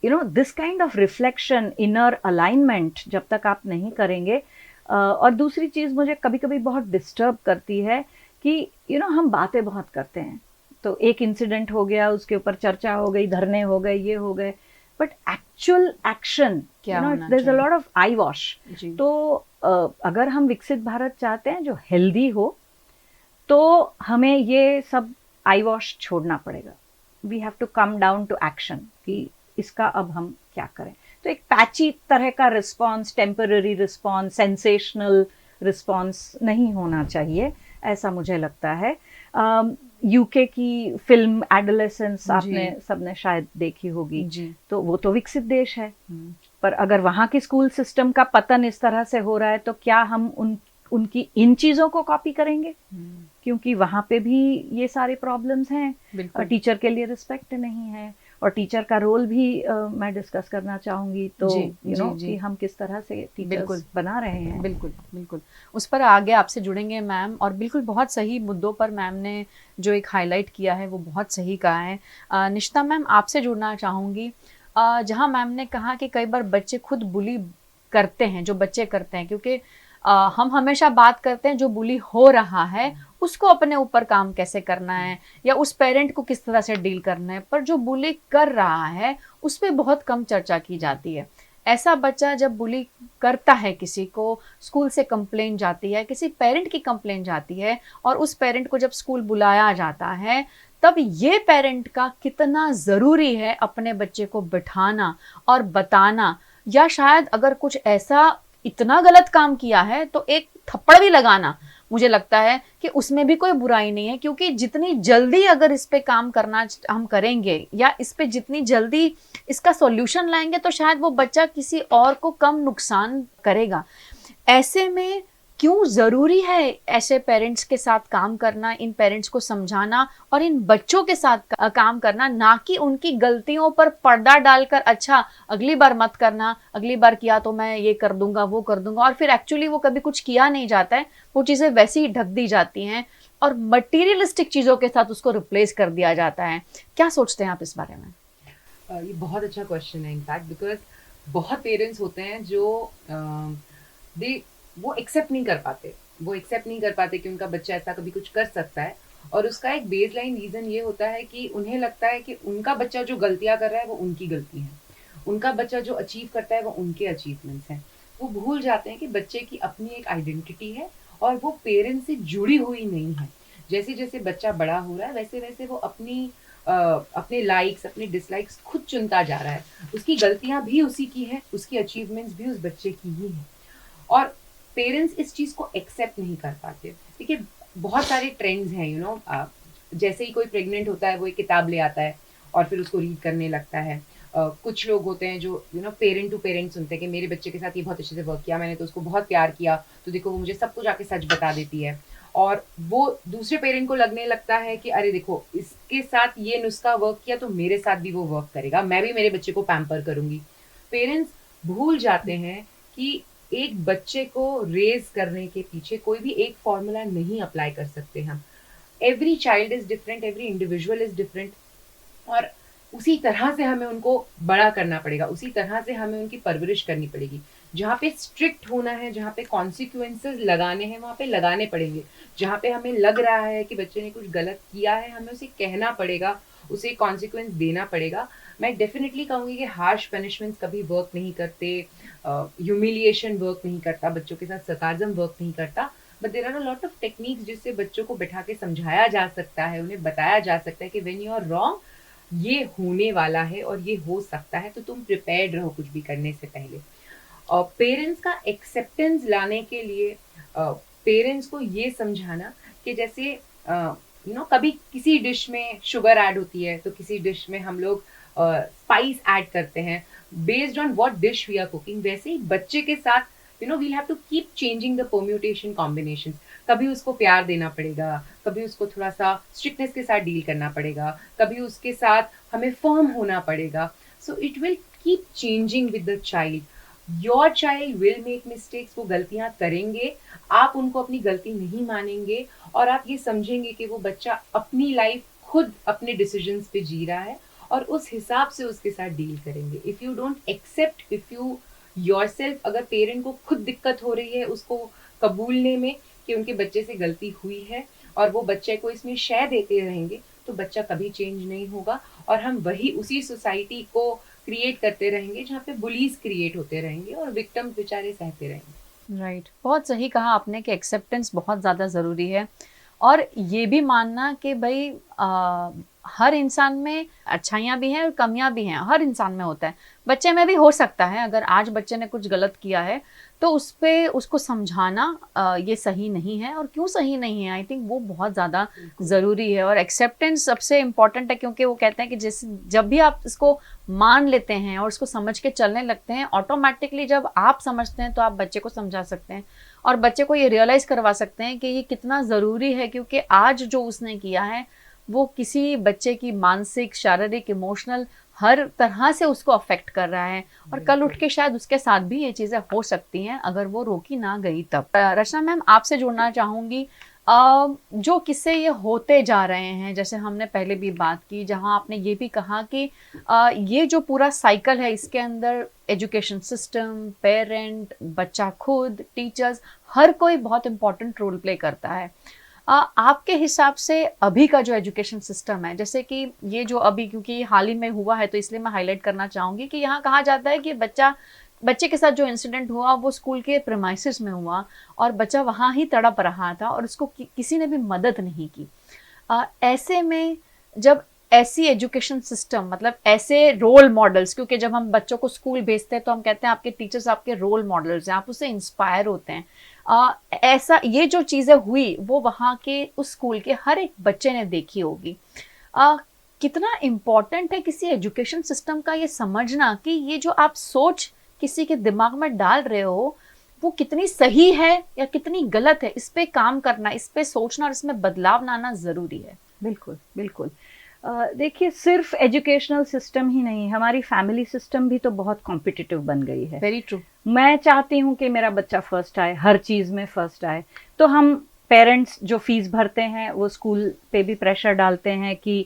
this kind of reflection, inner alignment जब तक आप नहीं करेंगे। और दूसरी चीज मुझे कभी कभी बहुत डिस्टर्ब करती है कि हम बातें बहुत करते हैं, तो एक इंसिडेंट हो गया, उसके ऊपर चर्चा हो गई, धरने हो गए, ये हो गए, but actual action, there is a lot of eye wash. तो अगर हम विकसित भारत चाहते हैं जो हेल्दी हो, तो हमें ये सब आई वॉश छोड़ना पड़ेगा। We have to come down to action कि इसका अब हम क्या करें। तो एक पैची तरह का response, temporary response, sensational response नहीं होना चाहिए, ऐसा मुझे लगता है। यूके की फिल्म एडोलेसेंस आपने सबने शायद देखी होगी, तो वो तो विकसित देश है, पर अगर वहाँ की स्कूल सिस्टम का पतन इस तरह से हो रहा है, तो क्या हम उनकी इन चीज़ों को कॉपी करेंगे? क्योंकि वहाँ पे भी ये सारे प्रॉब्लम्स हैं, टीचर के लिए रिस्पेक्ट नहीं है, और टीचर का रोल भी मैं डिस्कस करना चाहूंगी। तो कि हम किस तरह से टीचर्स बना रहे हैं। बिल्कुल उस पर आगे आपसे जुड़ेंगे मैम, और बिल्कुल बहुत सही मुद्दों पर मैम ने जो एक हाईलाइट किया है वो बहुत सही कहा है। निशिता मैम, आपसे जुड़ना चाहूँगी। जहाँ मैम ने कहा कि कई बार बच्चे खुद बुली करते हैं, जो बच्चे करते हैं, क्योंकि हम हमेशा बात करते हैं जो बुली हो रहा है उसको अपने ऊपर काम कैसे करना है, या उस पेरेंट को किस तरह से डील करना है, पर जो बुली कर रहा है उस पर बहुत कम चर्चा की जाती है। ऐसा बच्चा जब बुली करता है किसी को, स्कूल से कंप्लेंट जाती है, किसी पेरेंट की कंप्लेंट जाती है, और उस पेरेंट को जब स्कूल बुलाया जाता है, तब ये पेरेंट का कितना ज़रूरी है अपने बच्चे को बिठाना और बताना, या शायद अगर कुछ ऐसा इतना गलत काम किया है तो एक थप्पड़ भी लगाना। मुझे लगता है कि उसमें भी कोई बुराई नहीं है, क्योंकि जितनी जल्दी अगर इस पे काम करना हम करेंगे, या इस पे जितनी जल्दी इसका सॉल्यूशन लाएंगे, तो शायद वो बच्चा किसी और को कम नुकसान करेगा। ऐसे में क्यों ज़रूरी है ऐसे पेरेंट्स के साथ काम करना, इन पेरेंट्स को समझाना और इन बच्चों के साथ काम करना, ना कि उनकी गलतियों पर पर्दा डालकर अच्छा अगली बार मत करना, अगली बार किया तो मैं ये कर दूंगा, वो कर दूंगा, और फिर एक्चुअली वो कभी कुछ किया नहीं जाता है, वो चीज़ें वैसे ही ढक दी जाती हैं और मटीरियलिस्टिक चीज़ों के साथ उसको रिप्लेस कर दिया जाता है। क्या सोचते हैं आप इस बारे में? ये बहुत अच्छा क्वेश्चन है इनफैक्ट, बिकॉज बहुत पेरेंट्स होते हैं जो वो एक्सेप्ट नहीं कर पाते कि उनका बच्चा ऐसा कभी कुछ कर सकता है, और उसका एक बेसलाइन रीज़न ये होता है कि उन्हें लगता है कि उनका बच्चा जो गलतियां कर रहा है वो उनकी गलती है, उनका बच्चा जो अचीव करता है वो उनके अचीवमेंट्स हैं। वो भूल जाते हैं कि बच्चे की अपनी एक आइडेंटिटी है और वो पेरेंट्स से जुड़ी हुई नहीं है। जैसे जैसे बच्चा बड़ा हो रहा है वैसे वैसे वो अपने लाइक्स, अपने डिसलाइक्स खुद चुनता जा रहा है। उसकी गलतियां भी उसी की हैं, उसकी अचीवमेंट्स भी उस बच्चे की ही हैं, और पेरेंट्स इस चीज़ को एक्सेप्ट नहीं कर पाते। देखिए बहुत सारे ट्रेंड्स हैं, जैसे ही कोई प्रेग्नेंट होता है वो एक किताब ले आता है और फिर उसको रीड करने लगता है। कुछ लोग होते हैं जो पेरेंट टू पेरेंट सुनते हैं कि मेरे बच्चे के साथ ये बहुत अच्छे से वर्क किया, मैंने तो उसको बहुत प्यार किया, तो देखो वो मुझे सब कुछ आके सच बता देती है, और वो दूसरे पेरेंट को लगने लगता है कि अरे देखो इसके साथ ये नुस्खा वर्क किया तो मेरे साथ भी वो वर्क करेगा, मैं भी मेरे बच्चे को पैम्पर करूंगी। पेरेंट्स भूल जाते हैं कि एक बच्चे को रेज करने के पीछे कोई भी एक फॉर्मूला नहीं अप्लाई कर सकते हम। Every child is different, every individual is different, और उसी तरह से हमें उनको बड़ा करना पड़ेगा, उसी तरह से हमें उनकी परवरिश करनी पड़ेगी। जहाँ पे स्ट्रिक्ट होना है, जहाँ पे कॉन्सिक्वेंसेस लगाने हैं, वहाँ पे लगाने पड़ेंगे। जहाँ पे हमें लग रहा है कि बच्चे ने कुछ गलत किया है, हमें उसे कहना पड़ेगा, उसे कॉन्सिक्वेंस देना पड़ेगा। मैं डेफिनेटली कहूँगी कि हार्श पनिशमेंट्स कभी वर्क नहीं करते, ह्यूमिलिएशन वर्क नहीं करता, बच्चों के साथ सरकाज़म वर्क नहीं करता। But there are a lot of techniques जिससे बच्चों को बैठा के समझाया जा सकता है, उन्हें बताया जा सकता है कि व्हेन यू आर रॉन्ग, ये होने वाला है और ये हो सकता है, तो तुम प्रिपेयर्ड रहो कुछ भी करने से पहले। और पेरेंट्स का एक्सेप्टेंस लाने के लिए पेरेंट्स को ये समझाना कि जैसे कभी किसी डिश में शुगर ऐड होती है, तो किसी डिश में हम लोग स्पाइस ऐड करते हैं based on what dish we are cooking. वैसे ही बच्चे के साथ we'll have to keep changing the permutation combinations. कभी उसको प्यार देना पड़ेगा, कभी उसको थोड़ा सा स्ट्रिक्टनेस के साथ डील करना पड़ेगा, कभी उसके साथ हमें फर्म होना पड़ेगा। So it will keep changing with the child. Your child will make mistakes, वो गलतियां करेंगे, आप उनको अपनी गलती नहीं मानेंगे और आप ये समझेंगे कि वो बच्चा अपनी लाइफ खुद अपने डिसीजंस पे जी रहा है और उस हिसाब से उसके साथ डील करेंगे। If you don't accept, if you yourself, अगर पेरेंट को खुद दिक्कत हो रही है उसको कबूलने में कि उनके बच्चे से गलती हुई है और वो बच्चे को इसमें शय देते रहेंगे, तो बच्चा कभी चेंज नहीं होगा और हम वही उसी सोसाइटी को क्रिएट करते रहेंगे जहाँ पे बुलीज क्रिएट होते रहेंगे और विक्टिम्स बेचारे सहते रहेंगे। राइट, बहुत सही कहा आपने कि एक्सेप्टेंस बहुत ज़्यादा ज़रूरी है और ये भी मानना कि भाई हर इंसान में अच्छाइयाँ भी हैं और कमियाँ भी हैं, हर इंसान में होता है, बच्चे में भी हो सकता है। अगर आज बच्चे ने कुछ गलत किया है तो उस पे उसको समझाना ये सही नहीं है, और क्यों सही नहीं है, आई थिंक वो बहुत ज़्यादा ज़रूरी है। और एक्सेप्टेंस सबसे इम्पॉर्टेंट है, क्योंकि वो कहते हैं कि जब भी आप इसको मान लेते हैं और इसको समझ के चलने लगते हैं, ऑटोमेटिकली जब आप समझते हैं तो आप बच्चे को समझा सकते हैं और बच्चे को ये रियलाइज़ करवा सकते हैं कि ये कितना ज़रूरी है, क्योंकि आज जो उसने किया है वो किसी बच्चे की मानसिक, शारीरिक, इमोशनल हर तरह से उसको अफेक्ट कर रहा है और कल उठ के शायद उसके साथ भी ये चीज़ें हो सकती हैं अगर वो रोकी ना गई तब। रचना मैम, आपसे जुड़ना चाहूँगी, जो किस्से ये होते जा रहे हैं, जैसे हमने पहले भी बात की, जहाँ आपने ये भी कहा कि ये जो पूरा साइकिल है इसके अंदर एजुकेशन सिस्टम, पेरेंट, बच्चा खुद, टीचर्स, हर कोई बहुत इम्पोर्टेंट रोल प्ले करता है। आपके हिसाब से अभी का जो एजुकेशन सिस्टम है, जैसे कि ये जो अभी, क्योंकि हाल ही में हुआ है तो इसलिए मैं हाईलाइट करना चाहूँगी कि यहाँ कहा जाता है कि बच्चे के साथ जो इंसिडेंट हुआ वो स्कूल के प्रेमाइसिस में हुआ और बच्चा वहाँ ही तड़प रहा था और उसको किसी ने भी मदद नहीं की। ऐसे में जब ऐसी एजुकेशन सिस्टम, मतलब ऐसे रोल मॉडल्स, क्योंकि जब हम बच्चों को स्कूल भेजते हैं तो हम कहते हैं आपके टीचर्स आपके रोल मॉडल्स हैं, आप उससे इंस्पायर होते हैं। ऐसा ये जो चीज़ें हुई वो वहाँ के उस स्कूल के हर एक बच्चे ने देखी होगी। कितना इम्पॉर्टेंट है किसी एजुकेशन सिस्टम का ये समझना कि ये जो आप सोच किसी के दिमाग में डाल रहे हो वो कितनी सही है या कितनी गलत है, इस पे काम करना, इस पे सोचना और इसमें बदलाव लाना ज़रूरी है। बिल्कुल बिल्कुल। देखिए, सिर्फ एजुकेशनल सिस्टम ही नहीं, हमारी फैमिली सिस्टम भी तो बहुत कॉम्पिटिटिव बन गई है। Very true. मैं चाहती हूँ कि मेरा बच्चा फर्स्ट आए, हर चीज़ में फर्स्ट आए, तो हम पेरेंट्स जो फीस भरते हैं वो स्कूल पे भी प्रेशर डालते हैं कि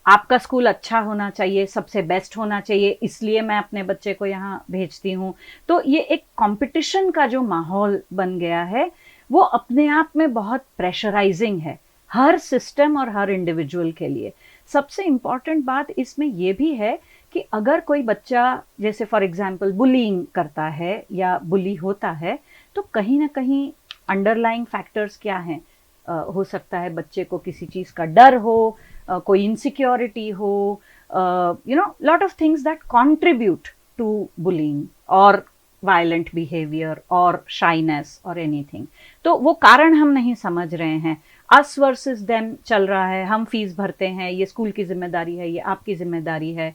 आपका स्कूल अच्छा होना चाहिए, सबसे बेस्ट होना चाहिए, इसलिए मैं अपने बच्चे को यहाँ भेजती हूँ। तो ये एक कंपटीशन का जो माहौल बन गया है वो अपने आप में बहुत प्रेशराइजिंग है हर सिस्टम और हर इंडिविजुअल के लिए। सबसे इम्पॉर्टेंट बात इसमें ये भी है कि अगर कोई बच्चा जैसे फॉर एग्जांपल बुलिंग करता है या बुली होता है, तो कहीं ना कहीं अंडरलाइंग फैक्टर्स क्या हैं? हो सकता है बच्चे को किसी चीज़ का डर हो, कोई इनसिक्योरिटी हो, lot of things that contribute to bullying और वायलेंट बिहेवियर और शाइनेस और एनीथिंग। तो वो कारण हम नहीं समझ रहे हैं, अस वर्सेस देम चल रहा है, हम फीस भरते हैं, ये स्कूल की जिम्मेदारी है, ये आपकी जिम्मेदारी है।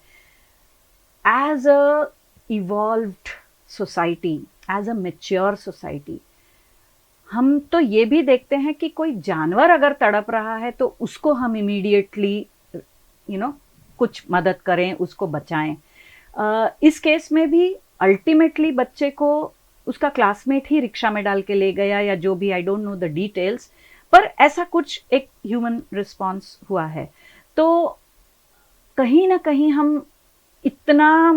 As a evolved society, as a mature society, हम तो ये भी देखते हैं कि कोई जानवर अगर तड़प रहा है तो उसको हम इमीडिएटली कुछ मदद करें, उसको बचाएं। इस केस में भी अल्टीमेटली बच्चे को उसका क्लासमेट ही रिक्शा में डाल के ले गया या जो भी, I don't know the details, पर ऐसा कुछ एक ह्यूमन रिस्पॉन्स हुआ है। तो कहीं ना कहीं हम इतना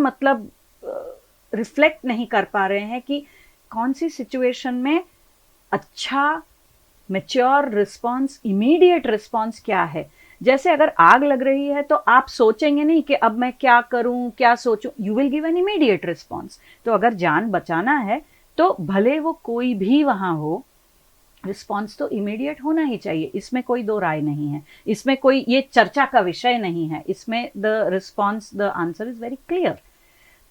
रिफ्लेक्ट नहीं कर पा रहे हैं कि कौन सी सिचुएशन में अच्छा मैच्योर रिस्पॉन्स, इमीडिएट रिस्पॉन्स क्या है। जैसे अगर आग लग रही है तो आप सोचेंगे नहीं कि अब मैं क्या करूं, क्या सोचूं, you will give an immediate response. तो अगर जान बचाना है तो भले वो कोई भी वहां हो, रिस्पॉन्स तो इमीडिएट होना ही चाहिए, इसमें कोई दो राय नहीं है, इसमें कोई ये चर्चा का विषय नहीं है, इसमें the response, the answer is very clear.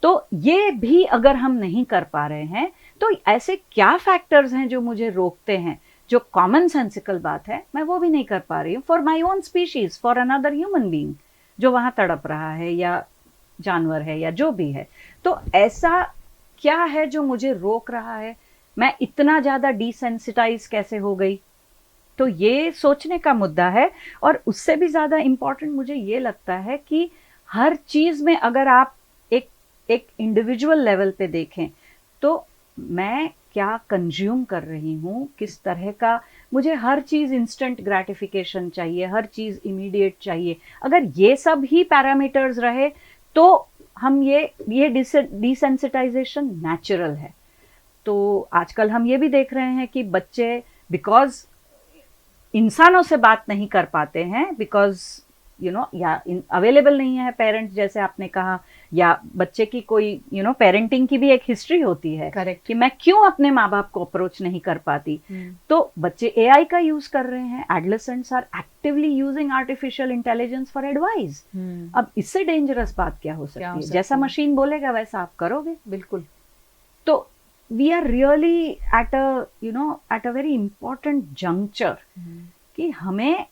तो ये भी अगर हम नहीं कर पा रहे हैं तो ऐसे क्या फैक्टर्स हैं जो मुझे रोकते हैं, जो कॉमन सेंसिकल बात है मैं वो भी नहीं कर पा रही हूँ for my own species, for another human being जो वहां तड़प रहा है या जानवर है या जो भी है। तो ऐसा क्या है जो मुझे रोक रहा है, मैं इतना ज्यादा डिसेंसिटाइज कैसे हो गई। तो ये सोचने का मुद्दा है। और उससे भी ज्यादा इम्पोर्टेंट मुझे ये लगता है कि हर चीज में अगर आप एक इंडिविजुअल लेवल पे देखें तो मैं क्या कंज्यूम कर रही हूँ, किस तरह का, मुझे हर चीज इंस्टेंट ग्रेटिफिकेशन चाहिए, हर चीज इमीडिएट चाहिए। अगर ये सब ही पैरामीटर्स रहे तो हम ये डिसेंसिटाइजेशन नेचुरल है। तो आजकल हम ये भी देख रहे हैं कि बच्चे बिकॉज इंसानों से बात नहीं कर पाते हैं, बिकॉज या अवेलेबल नहीं है पेरेंट्स, जैसे आपने कहा, या बच्चे की कोई पेरेंटिंग की भी एक हिस्ट्री होती है। करेक्ट। कि मैं क्यों अपने माँ बाप को अप्रोच नहीं कर पाती। तो बच्चे AI का यूज कर रहे हैं, adolescents are actively using artificial intelligence for advice. अब इससे डेंजरस बात क्या हो सकती है? जैसा मशीन बोलेगा वैसा आप करोगे। बिल्कुल। तो we are really at a very important juncture कि हमें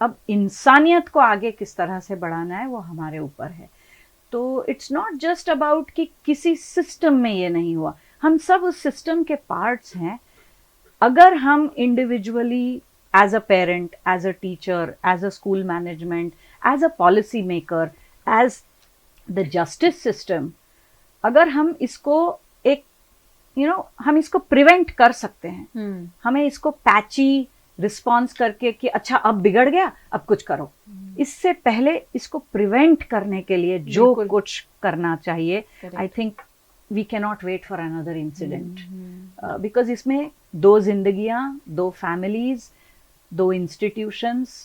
अब इंसानियत को आगे किस तरह से बढ़ाना है वो हमारे ऊपर है। तो इट्स नॉट जस्ट अबाउट कि किसी सिस्टम में ये नहीं हुआ, हम सब उस सिस्टम के पार्ट्स हैं। अगर हम individually as a parent, as a teacher, as a school management, as a policy maker, as the justice system, अगर हम इसको हम इसको प्रिवेंट कर सकते हैं, हमें इसको पैची रिस्पॉन्स करके कि अच्छा अब बिगड़ गया अब कुछ करो, इससे पहले इसको प्रिवेंट करने के लिए जो कुछ करना चाहिए, I think we can not wait for another incident. Because इसमें 2 जिंदगियां, 2 फैमिलीज, 2 इंस्टीट्यूशंस,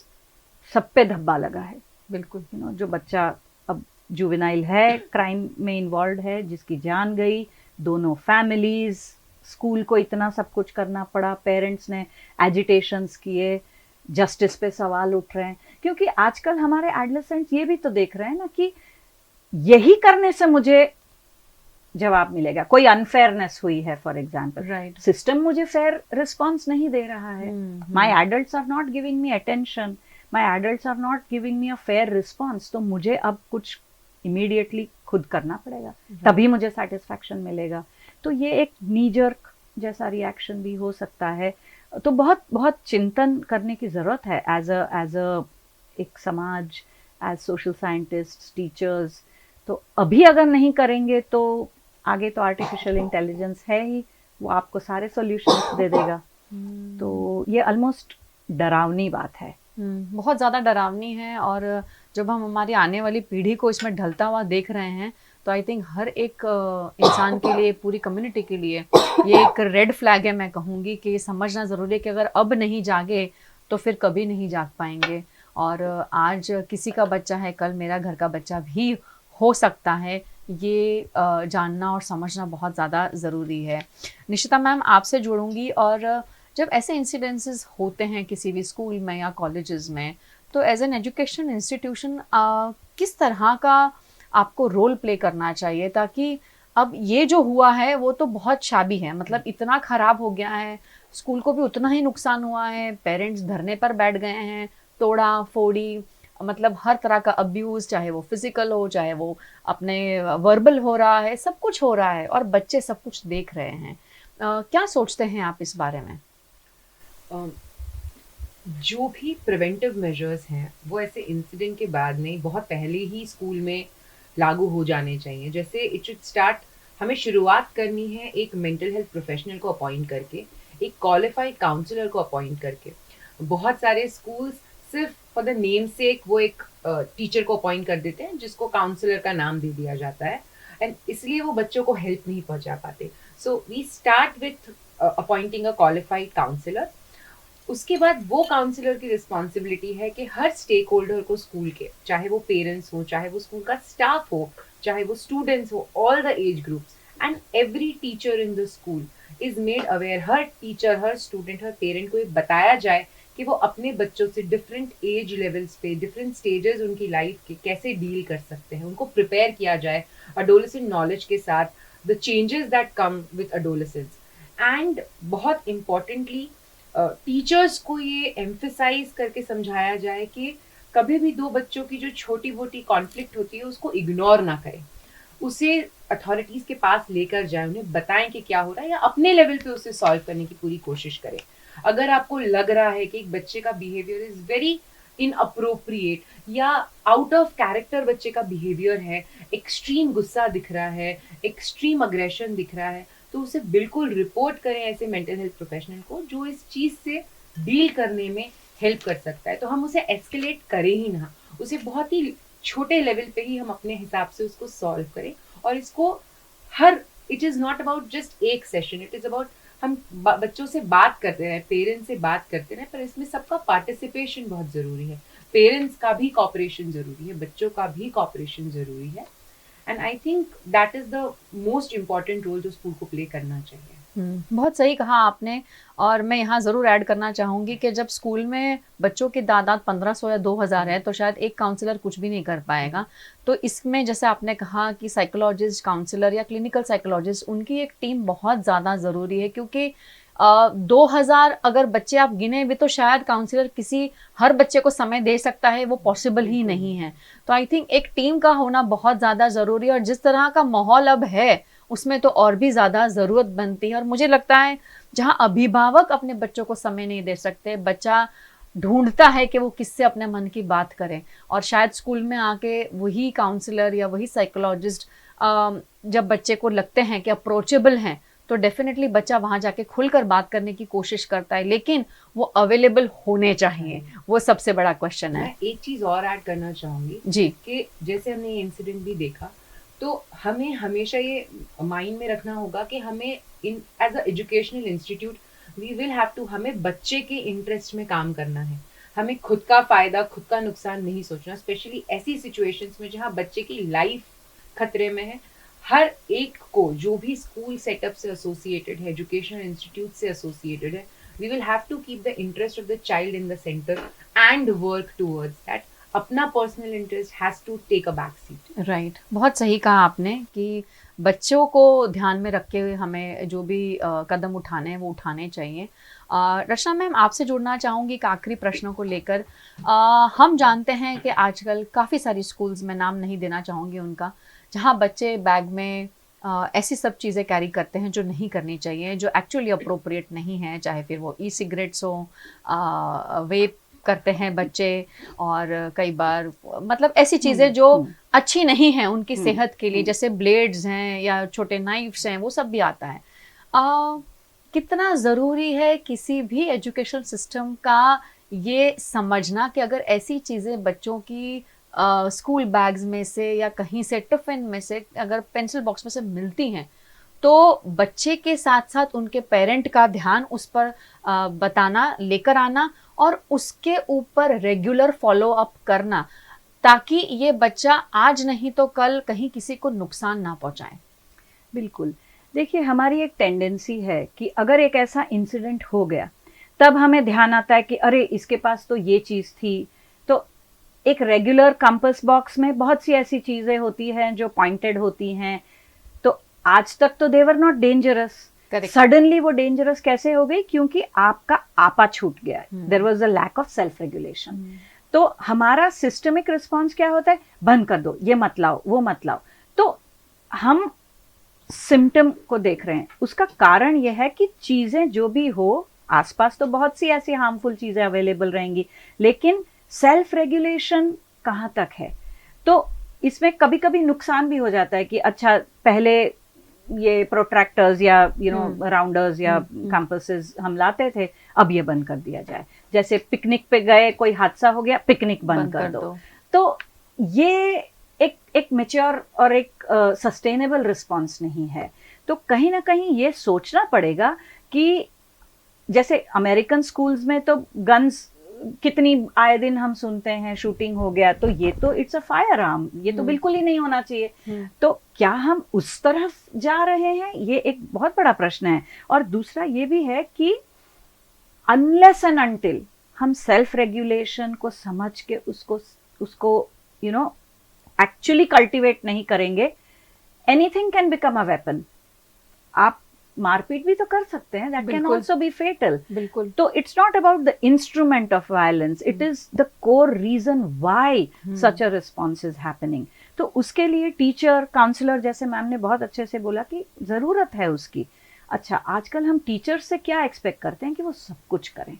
सब पे धब्बा लगा है। बिल्कुल। जो बच्चा अब जुवेनाइल है, क्राइम में इन्वॉल्व है, जिसकी जान गई, दोनों फैमिलीज, स्कूल को इतना सब कुछ करना पड़ा, पेरेंट्स ने एजिटेशंस किए, जस्टिस पे सवाल उठ रहे हैं। क्योंकि आजकल हमारे एडोलेसेंट्स ये भी तो देख रहे हैं ना कि यही करने से मुझे जवाब मिलेगा, कोई अनफेयरनेस हुई है फॉर एग्जांपल, राइट, सिस्टम मुझे फेयर रिस्पॉन्स नहीं दे रहा है, my adults are not giving me attention, my adults are not giving me a fair response, तो मुझे अब कुछ इमीडिएटली खुद करना पड़ेगा, तभी मुझे सेटिस्फैक्शन मिलेगा। तो ये एक नी जर्क जैसा रिएक्शन भी हो सकता है। तो बहुत बहुत चिंतन करने की जरूरत है एज अ एक समाज, एज सोशल साइंटिस्ट, टीचर्स। तो अभी अगर नहीं करेंगे तो आगे तो आर्टिफिशियल इंटेलिजेंस है ही, वो आपको सारे सॉल्यूशंस दे देगा। तो ये ऑलमोस्ट डरावनी बात है, बहुत ज़्यादा डरावनी है। और जब हम हमारी आने वाली पीढ़ी को इसमें ढलता हुआ देख रहे हैं तो आई थिंक हर एक इंसान के लिए, पूरी कम्युनिटी के लिए ये एक रेड फ्लैग है। मैं कहूँगी कि ये समझना ज़रूरी है कि अगर अब नहीं जागे तो फिर कभी नहीं जाग पाएंगे। और आज किसी का बच्चा है, कल मेरा घर का बच्चा भी हो सकता है, ये जानना और समझना बहुत ज़्यादा ज़रूरी है। निशिता मैम, आपसे जुड़ूंगी, और जब ऐसे इंसिडेंसेस होते हैं किसी भी स्कूल में या कॉलेजेस में, तो एज एन एजुकेशन इंस्टीट्यूशन किस तरह का आपको रोल प्ले करना चाहिए, ताकि अब ये जो हुआ है वो तो बहुत शाबी है, मतलब इतना ख़राब हो गया है, स्कूल को भी उतना ही नुकसान हुआ है, पेरेंट्स धरने पर बैठ गए हैं, तोड़ा फोड़ी, मतलब हर तरह का अब्यूज़, चाहे वो फिजिकल हो, चाहे वो अपने वर्बल हो रहा है, सब कुछ हो रहा है और बच्चे सब कुछ देख रहे हैं। क्या सोचते हैं आप इस बारे में? जो भी प्रिवेंटिव मेजर्स हैं वो ऐसे इंसिडेंट के बाद नहीं, बहुत पहले ही स्कूल में लागू हो जाने चाहिए। जैसे इट शुड स्टार्ट, हमें शुरुआत करनी है एक मेंटल हेल्थ प्रोफेशनल को अपॉइंट करके, एक क्वालिफाइड काउंसलर को अपॉइंट करके। बहुत सारे स्कूल्स सिर्फ फॉर द नेम सेक वो एक टीचर को अपॉइंट कर देते हैं जिसको काउंसलर का नाम दे दिया जाता है, एंड इसलिए वो बच्चों को हेल्प नहीं पहुंचा पाते. So we start with appointing a qualified counsellor. उसके बाद वो काउंसलर की रिस्पॉन्सिबिलिटी है कि हर स्टेक होल्डर को स्कूल के, चाहे वो पेरेंट्स हो, चाहे वो स्कूल का स्टाफ हो, चाहे वो स्टूडेंट्स हो, all the age groups and every teacher in the school is made aware. Her teacher, her student, her parent को ये बताया जाए कि वो अपने बच्चों से डिफरेंट एज लेवल्स पे, डिफरेंट स्टेजेस उनकी लाइफ के कैसे डील कर सकते हैं. उनको प्रिपेयर किया जाए अडोलेसेंट नॉलेज के साथ, the changes that come with adolescence. And बहुत इम्पॉर्टेंटली टीचर्स को ये एम्फेसाइज करके समझाया जाए कि कभी भी दो बच्चों की जो छोटी मोटी कॉन्फ्लिक्ट होती है उसको इग्नोर ना करें, उसे अथॉरिटीज के पास लेकर जाए, उन्हें बताएं कि क्या हो रहा है, या अपने लेवल पे उसे सॉल्व करने की पूरी कोशिश करें. अगर आपको लग रहा है कि एक बच्चे का बिहेवियर इज वेरी इनअप्रोप्रिएट या आउट ऑफ कैरेक्टर बच्चे का बिहेवियर है, एक्सट्रीम गुस्सा दिख रहा है, एक्सट्रीम अग्रेशन दिख रहा है, तो उसे बिल्कुल रिपोर्ट करें ऐसे मेंटल हेल्थ प्रोफेशनल को जो इस चीज से डील करने में हेल्प कर सकता है. तो हम उसे एस्केलेट करें ही ना, उसे बहुत ही छोटे लेवल पे ही हम अपने हिसाब से उसको सॉल्व करें. और इसको it is not about just एक सेशन, इट इज अबाउट हम बच्चों से बात करते रहे, पेरेंट्स से बात करते रहे, पर इसमें सबका पार्टिसिपेशन बहुत जरूरी है. पेरेंट्स का भी कॉपरेशन जरूरी है, बच्चों का भी कॉपरेशन जरूरी है. And I think that is the most important role जो स्कूल को प्ले करना चाहिए. बहुत सही कहा आपने. और मैं यहाँ ज़रूर ऐड करना चाहूँगी कि जब स्कूल में बच्चों की तादाद 1500 या 2000 है तो शायद एक काउंसलर कुछ भी नहीं कर पाएगा. तो इसमें जैसे आपने कहा कि साइकोलॉजिस्ट, काउंसलर या क्लिनिकल साइकोलॉजिस्ट, उनकी एक टीम बहुत ज़्यादा ज़रूरी है, क्योंकि 2000 अगर बच्चे आप गिने भी तो शायद काउंसलर हर बच्चे को समय दे सकता है, वो पॉसिबल ही नहीं है. तो आई थिंक एक टीम का होना बहुत ज़्यादा ज़रूरी है. और जिस तरह का माहौल अब है उसमें तो और भी ज़्यादा ज़रूरत बनती है. और मुझे लगता है जहाँ अभिभावक अपने बच्चों को समय नहीं दे सकते, बच्चा ढूंढता है कि वो किससे अपने मन की बात करे, और शायद स्कूल में आके वही काउंसलर या वही साइकोलॉजिस्ट जब बच्चे को लगते हैं कि अप्रोचेबल हैं तो डेफिनेटली बच्चा वहाँ जाके खुलकर बात करने की कोशिश करता है, लेकिन वो अवेलेबल होने चाहिए. वो सबसे बड़ा क्वेश्चन है. मैं एक चीज और ऐड करना चाहूंगी जी, कि जैसे हमने ये इंसिडेंट भी देखा, तो हमें हमेशा ये माइंड में रखना होगा कि हमें in as a educational institute we will have to, हमें बच्चे के इंटरेस्ट में काम करना है. हमें खुद का फायदा, खुद का नुकसान नहीं सोचना, स्पेशली ऐसी सिचुएशंस में जहाँ बच्चे की लाइफ खतरे में है. हर एक को जो भी स्कूल सेटअप से एसोसिएटेड है, एजुकेशनल इंस्टीट्यूट से एसोसिएटेड है, we will have to keep the interest of the child in the centre and work towards that. अपना personal interest has to take a back seat. Right, बहुत सही कहा आपने कि बच्चों को ध्यान में रखते हुए हमें जो भी कदम उठाने हैं वो उठाने चाहिए. रचना मैम, आपसे जुड़ना चाहूँगी एक आखिरी प्रश्नों को लेकर. हम जानते हैं कि आजकल काफ़ी सारी स्कूल्स, में नाम नहीं देना चाहूँगी उनका, जहाँ बच्चे बैग में ऐसी सब चीज़ें कैरी करते हैं जो नहीं करनी चाहिए, जो एक्चुअली अप्रोप्रिएट नहीं है, चाहे फिर वो ई सिगरेट्स हो, वेप करते हैं बच्चे, और कई बार मतलब ऐसी चीज़ें जो अच्छी नहीं हैं उनकी सेहत के लिए, जैसे ब्लेड्स हैं या छोटे नाइफ्स हैं, वो सब भी आता है. कितना ज़रूरी है किसी भी एजुकेशन सिस्टम का ये समझना कि अगर ऐसी चीज़ें बच्चों की स्कूल बैग्स में से या कहीं से टिफ़िन में से, अगर पेंसिल बॉक्स में से मिलती हैं, तो बच्चे के साथ साथ उनके पेरेंट का ध्यान उस पर बताना, लेकर आना, और उसके ऊपर रेगुलर फॉलो अप करना, ताकि ये बच्चा आज नहीं तो कल कहीं किसी को नुकसान ना पहुंचाए. बिल्कुल. देखिए, हमारी एक टेंडेंसी है कि अगर एक ऐसा इंसिडेंट हो गया तब हमें ध्यान आता है कि अरे इसके पास तो ये चीज़ थी. तो एक रेगुलर कंपास बॉक्स में बहुत सी ऐसी चीज़ें होती हैं जो पॉइंटेड होती हैं. तो आज तक तो they were not dangerous, suddenly वो डेंजरस कैसे हो गई? क्योंकि आपका आपा छूट गया. There was a lack of self regulation. तो हमारा सिस्टमिक रिस्पॉन्स क्या होता है? बंद कर दो, ये मत लाओ, वो मत लाओ. तो हम सिम्टम को देख रहे हैं. उसका कारण यह है कि चीज़ें जो भी हो, आसपास तो बहुत सी ऐसी हार्मफुल चीज़ें अवेलेबल रहेंगी, लेकिन सेल्फ रेगुलेशन कहाँ तक है? तो इसमें कभी कभी नुकसान भी हो जाता है कि अच्छा, पहले ये प्रोट्रैक्टर्स या राउंडर्स या कंपासेस हम लाते थे, अब ये बंद कर दिया जाए. जैसे पिकनिक पे गए, कोई हादसा हो गया, पिकनिक बंद कर दो. तो ये एक मेच्योर और एक सस्टेनेबल रिस्पॉन्स नहीं है। तो कहीं ना कहीं ये सोचना पड़ेगा कि जैसे अमेरिकन स्कूल्स में तो गन्स कितनी आए दिन हम सुनते हैं, शूटिंग हो गया, तो ये तो इट्स अ फायर आर्म, ये तो बिल्कुल ही नहीं होना चाहिए। तो क्या हम उस तरफ जा रहे हैं, ये एक बहुत बड़ा प्रश्न है। और दूसरा ये भी है कि अनलेस एंड अनटिल हम सेल्फ रेगुलेशन को समझ के उसको यू नो एक्चुअली कल्टिवेट नहीं करेंगे, anything can become a weapon. आप मारपीट भी तो कर सकते हैं, that can also be fatal. बिल्कुल। तो it's not about the instrument of violence, it is the core reason why such a response is happening. तो उसके लिए टीचर, काउंसलर, जैसे मैम ने बहुत अच्छे से बोला कि जरूरत है उसकी। अच्छा, आजकल हम टीचर से क्या एक्सपेक्ट करते हैं कि वो सब कुछ करें।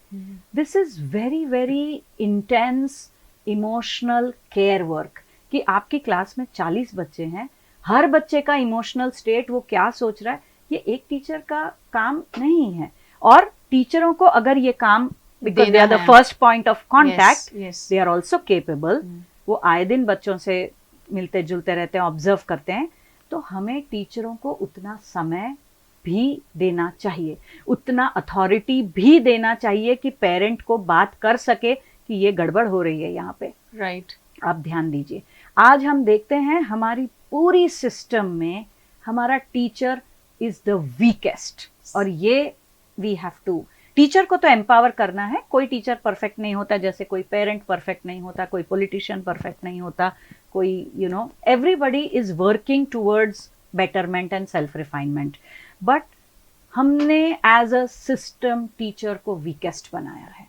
This is very very intense emotional care work कि आपकी क्लास में 40 बच्चे हैं, हर बच्चे का इमोशनल स्टेट, वो क्या सोच रहा है, ये एक टीचर का काम नहीं है। और टीचरों को अगर ये काम, because they are the first point of contact, they are also capable, वो आए दिन बच्चों से मिलते जुलते रहते हैं, ऑब्जर्व करते हैं, तो हमें टीचरों को उतना समय भी देना चाहिए, उतना अथॉरिटी भी देना चाहिए कि पेरेंट को बात कर सके कि ये गड़बड़ हो रही है यहाँ पे। राइट। आप ध्यान दीजिए, आज हम देखते हैं हमारी पूरी सिस्टम में हमारा टीचर इज द वीकेस्ट, और ये वी हैव टू, टीचर को तो एम्पावर करना है। कोई टीचर परफेक्ट नहीं होता, जैसे कोई पेरेंट परफेक्ट नहीं होता, कोई पॉलिटिशियन परफेक्ट नहीं होता, कोई everybody is working towards betterment and self refinement, but हमने एज अ सिस्टम टीचर को वीकेस्ट बनाया है।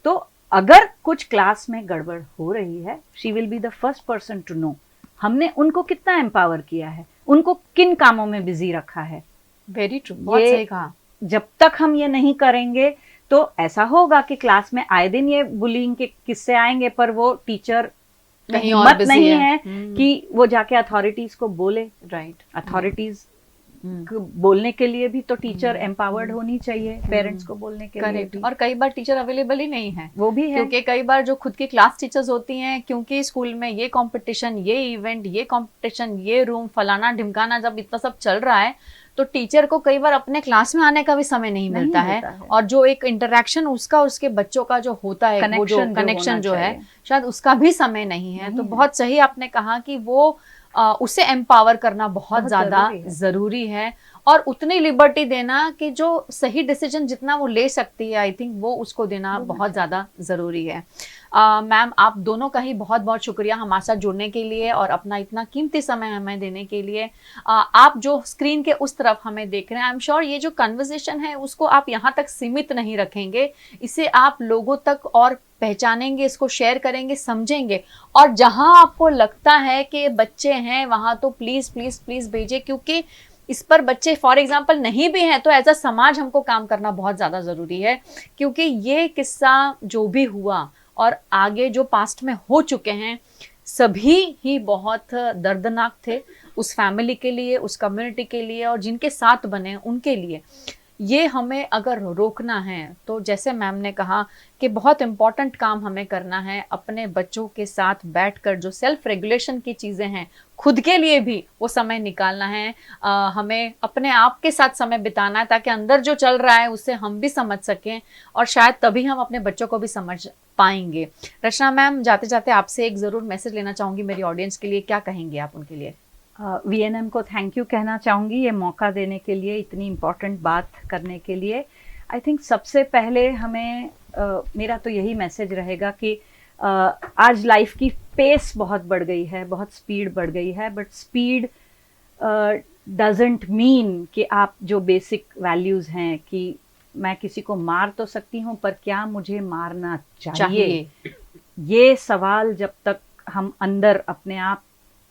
तो अगर कुछ क्लास में गड़बड़ हो रही है, she will be the first person to know हमने उनको कितना एम्पावर किया है, उनको किन कामों में बिजी रखा है। वेरी ट्रू, बहुत सही कहा। जब तक हम ये नहीं करेंगे तो ऐसा होगा कि क्लास में आए दिन ये बुलिंग के किस्से आएंगे, पर वो टीचर कहीं हिम्मत नहीं है कि वो जाके अथॉरिटीज को बोले। राइट। अथॉरिटीज बोलने के लिए भी तो टीचर एम्पावर्ड होनी चाहिए, पेरेंट्स को बोलने के लिए भी। और कई बार टीचर अवेलेबल ही नहीं है, वो भी है, क्योंकि कई बार जो खुद की क्लास टीचर्स होती हैं, क्योंकि स्कूल में ये कंपटीशन, ये इवेंट, ये कंपटीशन, ये रूम, फलाना ढिमकाना, जब इतना सब चल रहा है, तो टीचर को कई बार अपने क्लास में आने का भी समय नहीं मिलता है। और जो एक इंटरेक्शन उसका उसके बच्चों का जो होता है, वो जो कनेक्शन जो है, शायद उसका भी समय नहीं है। तो बहुत सही आपने कहा कि वो उसे एम्पावर करना बहुत ज्यादा जरूरी है, और उतनी लिबर्टी देना कि जो सही डिसीजन जितना वो ले सकती है, आई थिंक वो उसको देना बहुत ज़्यादा ज़रूरी है। मैम, आप दोनों का ही बहुत बहुत शुक्रिया हमारे साथ जुड़ने के लिए और अपना इतना कीमती समय हमें देने के लिए। आप जो स्क्रीन के उस तरफ हमें देख रहे हैं, आई एम श्योर ये जो कन्वर्सेशन है उसको आप यहाँ तक सीमित नहीं रखेंगे, इसे आप लोगों तक और पहचानेंगे, इसको शेयर करेंगे, समझेंगे, और जहां आपको लगता है कि बच्चे हैं वहां तो प्लीज प्लीज प्लीज भेजिए, क्योंकि इस पर बच्चे फॉर एग्जांपल नहीं भी हैं तो एज अ समाज हमको काम करना बहुत ज़्यादा ज़रूरी है, क्योंकि ये किस्सा जो भी हुआ और आगे जो पास्ट में हो चुके हैं सभी ही बहुत दर्दनाक थे, उस फैमिली के लिए, उस कम्युनिटी के लिए, और जिनके साथ बने उनके लिए। ये हमें अगर रोकना है तो जैसे मैम ने कहा कि बहुत इम्पॉर्टेंट काम हमें करना है, अपने बच्चों के साथ बैठकर जो सेल्फ रेगुलेशन की चीज़ें हैं, खुद के लिए भी वो समय निकालना है। हमें अपने आप के साथ समय बिताना है ताकि अंदर जो चल रहा है उसे हम भी समझ सकें, और शायद तभी हम अपने बच्चों को भी समझ पाएंगे। रचना मैम, जाते जाते आपसे एक ज़रूर मैसेज लेना चाहूँगी मेरी ऑडियंस के लिए, क्या कहेंगे आप उनके लिए? VNM को थैंक यू कहना चाहूँगी ये मौका देने के लिए, इतनी इम्पॉर्टेंट बात करने के लिए। आई थिंक सबसे पहले हमें मेरा तो यही मैसेज रहेगा कि आज लाइफ की पेस बहुत बढ़ गई है, बहुत स्पीड बढ़ गई है, बट स्पीड डजंट मीन कि आप जो बेसिक वैल्यूज़ हैं कि मैं किसी को मार तो सकती हूँ पर क्या मुझे मारना चाहिए, ये सवाल जब तक हम अंदर अपने आप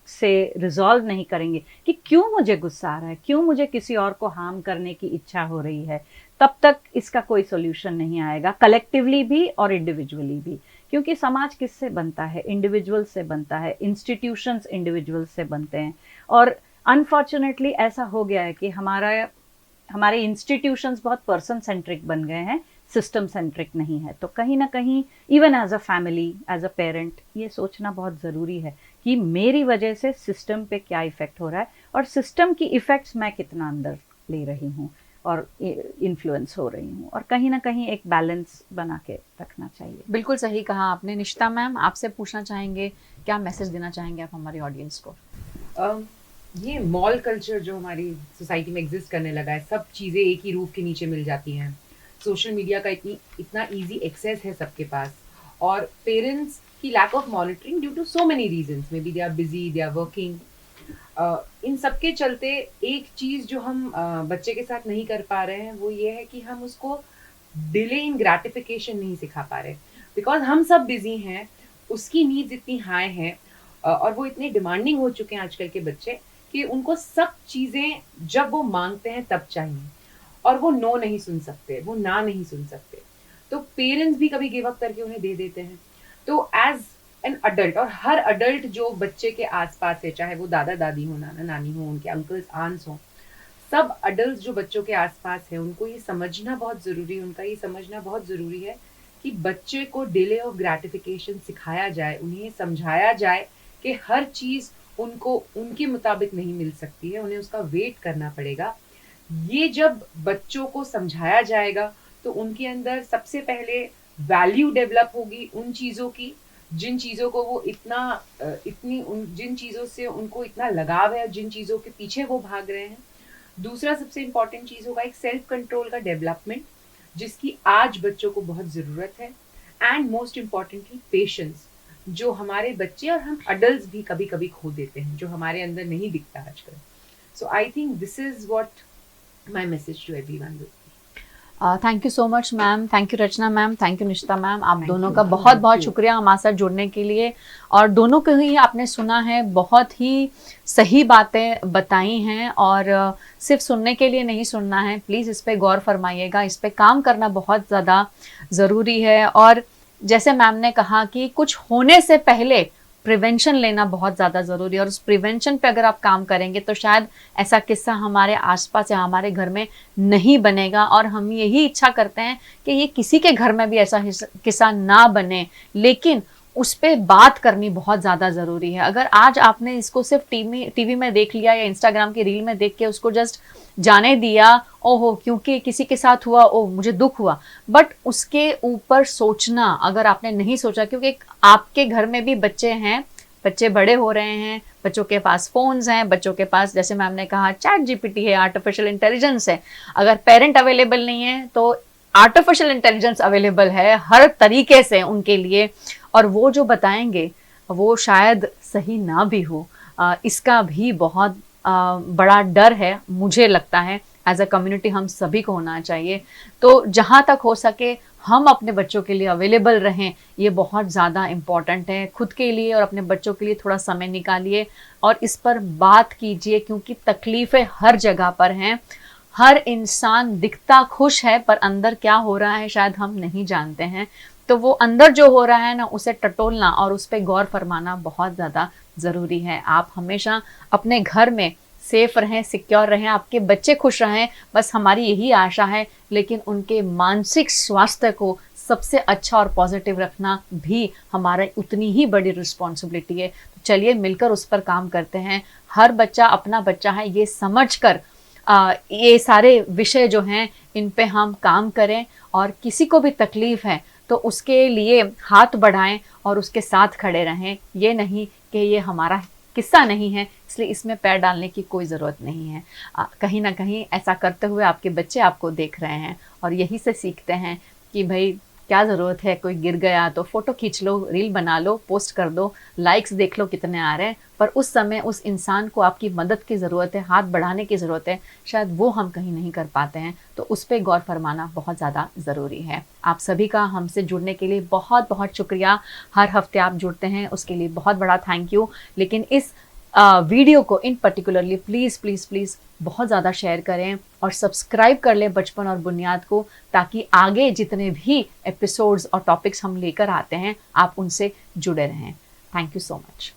से रिजॉल्व नहीं करेंगे कि क्यों मुझे गुस्सा आ रहा है, क्यों मुझे किसी और को हार्म करने की इच्छा हो रही है, तब तक इसका कोई सॉल्यूशन नहीं आएगा, कलेक्टिवली भी और इंडिविजुअली भी। क्योंकि समाज किससे बनता है? इंडिविजुअल से बनता है, इंस्टीट्यूशंस इंडिविजुअल से बनते हैं, और अनफॉर्चुनेटली ऐसा हो गया है कि हमारे इंस्टीट्यूशंस बहुत पर्सन सेंट्रिक बन गए हैं, सिस्टम सेंट्रिक नहीं है। तो कहीं ना कहीं even as a family, as a parent, ये सोचना बहुत ज़रूरी है कि मेरी वजह से सिस्टम पे क्या इफ़ेक्ट हो रहा है और सिस्टम की इफ़ेक्ट्स मैं कितना अंदर ले रही हूँ और इन्फ्लुएंस हो रही हूँ, और कहीं ना कहीं एक बैलेंस बना के रखना चाहिए। बिल्कुल सही कहा आपने। निशिता मैम, आपसे पूछना चाहेंगे, क्या मैसेज देना चाहेंगे आप हमारी ऑडियंस को? ये मॉल कल्चर जो हमारी सोसाइटी में एग्जिस्ट करने लगा है, सब चीज़ें एक ही रूफ के नीचे मिल जाती हैं, सोशल मीडिया का इतना इजी एक्सेस है सबके पास, और पेरेंट्स की lack of monitoring due to so many reasons, maybe they are busy, they are working, इन सब के चलते एक चीज़ जो हम बच्चे के साथ नहीं कर पा रहे हैं वो ये है कि हम उसको डिले इन ग्रैटिफिकेशन नहीं सिखा पा रहे, बिकॉज हम सब बिजी हैं, उसकी नीड्स इतनी हाई हैं और वो इतने डिमांडिंग हो चुके हैं आजकल के बच्चे कि उनको सब चीज़ें जब वो मांगते हैं तब चाहिए, और वो नो नहीं सुन सकते, वो ना नहीं सुन सकते, तो पेरेंट्स भी कभी गिव अप करके उन्हें दे देते हैं। तो एज एन अडल्ट, और हर अडल्ट जो बच्चे के आसपास है, चाहे वो दादा दादी हो, नाना नानी हो, उनके अंकल्स आंट्स हो, सब अडल्ट जो बच्चों के आसपास है, उनको ये समझना बहुत ज़रूरी है, उनका ये समझना बहुत ज़रूरी है कि बच्चे को डिले ऑफ ग्रैटिफिकेशन सिखाया जाए, उन्हें समझाया जाए कि हर चीज़ उनको उनके मुताबिक नहीं मिल सकती है, उन्हें उसका वेट करना पड़ेगा। ये जब बच्चों को समझाया जाएगा तो उनके अंदर सबसे पहले वैल्यू डेवलप होगी उन चीज़ों की, जिन चीज़ों को वो जिन चीज़ों से उनको इतना लगाव है, जिन चीज़ों के पीछे वो भाग रहे हैं। दूसरा सबसे इम्पॉर्टेंट चीज़ होगा एक सेल्फ कंट्रोल का डेवलपमेंट, जिसकी आज बच्चों को बहुत ज़रूरत है, एंड मोस्ट इम्पॉर्टेंटली पेशेंस, जो हमारे बच्चे और हम अडल्ट भी कभी कभी खो देते हैं, जो हमारे अंदर नहीं दिखता आजकल। So I think this is what my message to everyone. Thank you so much ma'am, thank you Rachna ma'am, thank you Nishita ma'am, आप दोनों का बहुत बहुत शुक्रिया हमारे साथ जुड़ने के लिए। और दोनों को ही आपने सुना है, बहुत ही सही बातें बताई हैं, और सिर्फ सुनने के लिए नहीं सुनना है, प्लीज़ इस पे गौर फरमाइएगा, इस पे काम करना बहुत ज़्यादा ज़रूरी है। और जैसे मैम ने कहा कि कुछ होने से पहले प्रिवेंशन लेना बहुत ज़्यादा ज़रूरी है, और उस प्रिवेंशन पे अगर आप काम करेंगे तो शायद ऐसा किस्सा हमारे आसपास या हमारे घर में नहीं बनेगा। और हम यही इच्छा करते हैं कि ये किसी के घर में भी ऐसा किस्सा ना बने, लेकिन उस पर बात करनी बहुत ज़्यादा ज़रूरी है। अगर आज आपने इसको सिर्फ टीवी में देख लिया या इंस्टाग्राम की रील में देख के उसको जस्ट जाने दिया, ओहो क्योंकि किसी के साथ हुआ, ओ मुझे दुख हुआ, बट उसके ऊपर सोचना अगर आपने नहीं सोचा, क्योंकि आपके घर में भी बच्चे हैं, बच्चे बड़े हो रहे हैं, बच्चों के पास फोन्स हैं, बच्चों के पास जैसे मैम ने कहा चैट जीपीटी है, आर्टिफिशियल इंटेलिजेंस है। अगर पेरेंट अवेलेबल नहीं है तो आर्टिफिशियल इंटेलिजेंस अवेलेबल है हर तरीके से उनके लिए, और वो जो बताएंगे वो शायद सही ना भी हो, इसका भी बहुत बड़ा डर है, मुझे लगता है एज अ कम्युनिटी हम सभी को होना चाहिए। तो जहाँ तक हो सके हम अपने बच्चों के लिए अवेलेबल रहें, ये बहुत ज़्यादा इम्पॉर्टेंट है। खुद के लिए और अपने बच्चों के लिए थोड़ा समय निकालिए और इस पर बात कीजिए, क्योंकि तकलीफ़ें हर जगह पर हैं। हर इंसान दिखता खुश है पर अंदर क्या हो रहा है शायद हम नहीं जानते हैं। तो वो अंदर जो हो रहा है ना, उसे टटोलना और उस पर गौर फरमाना बहुत ज़्यादा ज़रूरी है। आप हमेशा अपने घर में सेफ रहें, सिक्योर रहें, आपके बच्चे खुश रहें, बस हमारी यही आशा है। लेकिन उनके मानसिक स्वास्थ्य को सबसे अच्छा और पॉजिटिव रखना भी हमारा उतनी ही बड़ी रिस्पॉन्सिबिलिटी है। तो चलिए मिलकर उस पर काम करते हैं। हर बच्चा अपना बच्चा है, ये समझकर ये सारे विषय जो हैं इन पे हम काम करें, और किसी को भी तकलीफ़ है तो उसके लिए हाथ बढ़ाएं और उसके साथ खड़े रहें। ये नहीं कि ये हमारा किस्सा नहीं है इसलिए इसमें पैर डालने की कोई ज़रूरत नहीं है। कहीं ना कहीं ऐसा करते हुए आपके बच्चे आपको देख रहे हैं और यही से सीखते हैं कि भाई क्या ज़रूरत है, कोई गिर गया तो फ़ोटो खींच लो, रील बना लो, पोस्ट कर दो, लाइक्स देख लो कितने आ रहे हैं, पर उस समय उस इंसान को आपकी मदद की ज़रूरत है, हाथ बढ़ाने की ज़रूरत है, शायद वो हम कहीं नहीं कर पाते हैं। तो उस पर गौर फरमाना बहुत ज़्यादा ज़रूरी है। आप सभी का हमसे जुड़ने के लिए बहुत बहुत शुक्रिया। हर हफ्ते आप जुड़ते हैं उसके लिए बहुत बड़ा थैंक यू। लेकिन इस वीडियो को in particularly please please please बहुत ज़्यादा शेयर करें और सब्सक्राइब कर लें बचपन और बुनियाद को, ताकि आगे जितने भी एपिसोड्स और टॉपिक्स हम लेकर आते हैं आप उनसे जुड़े रहें। Thank you so much.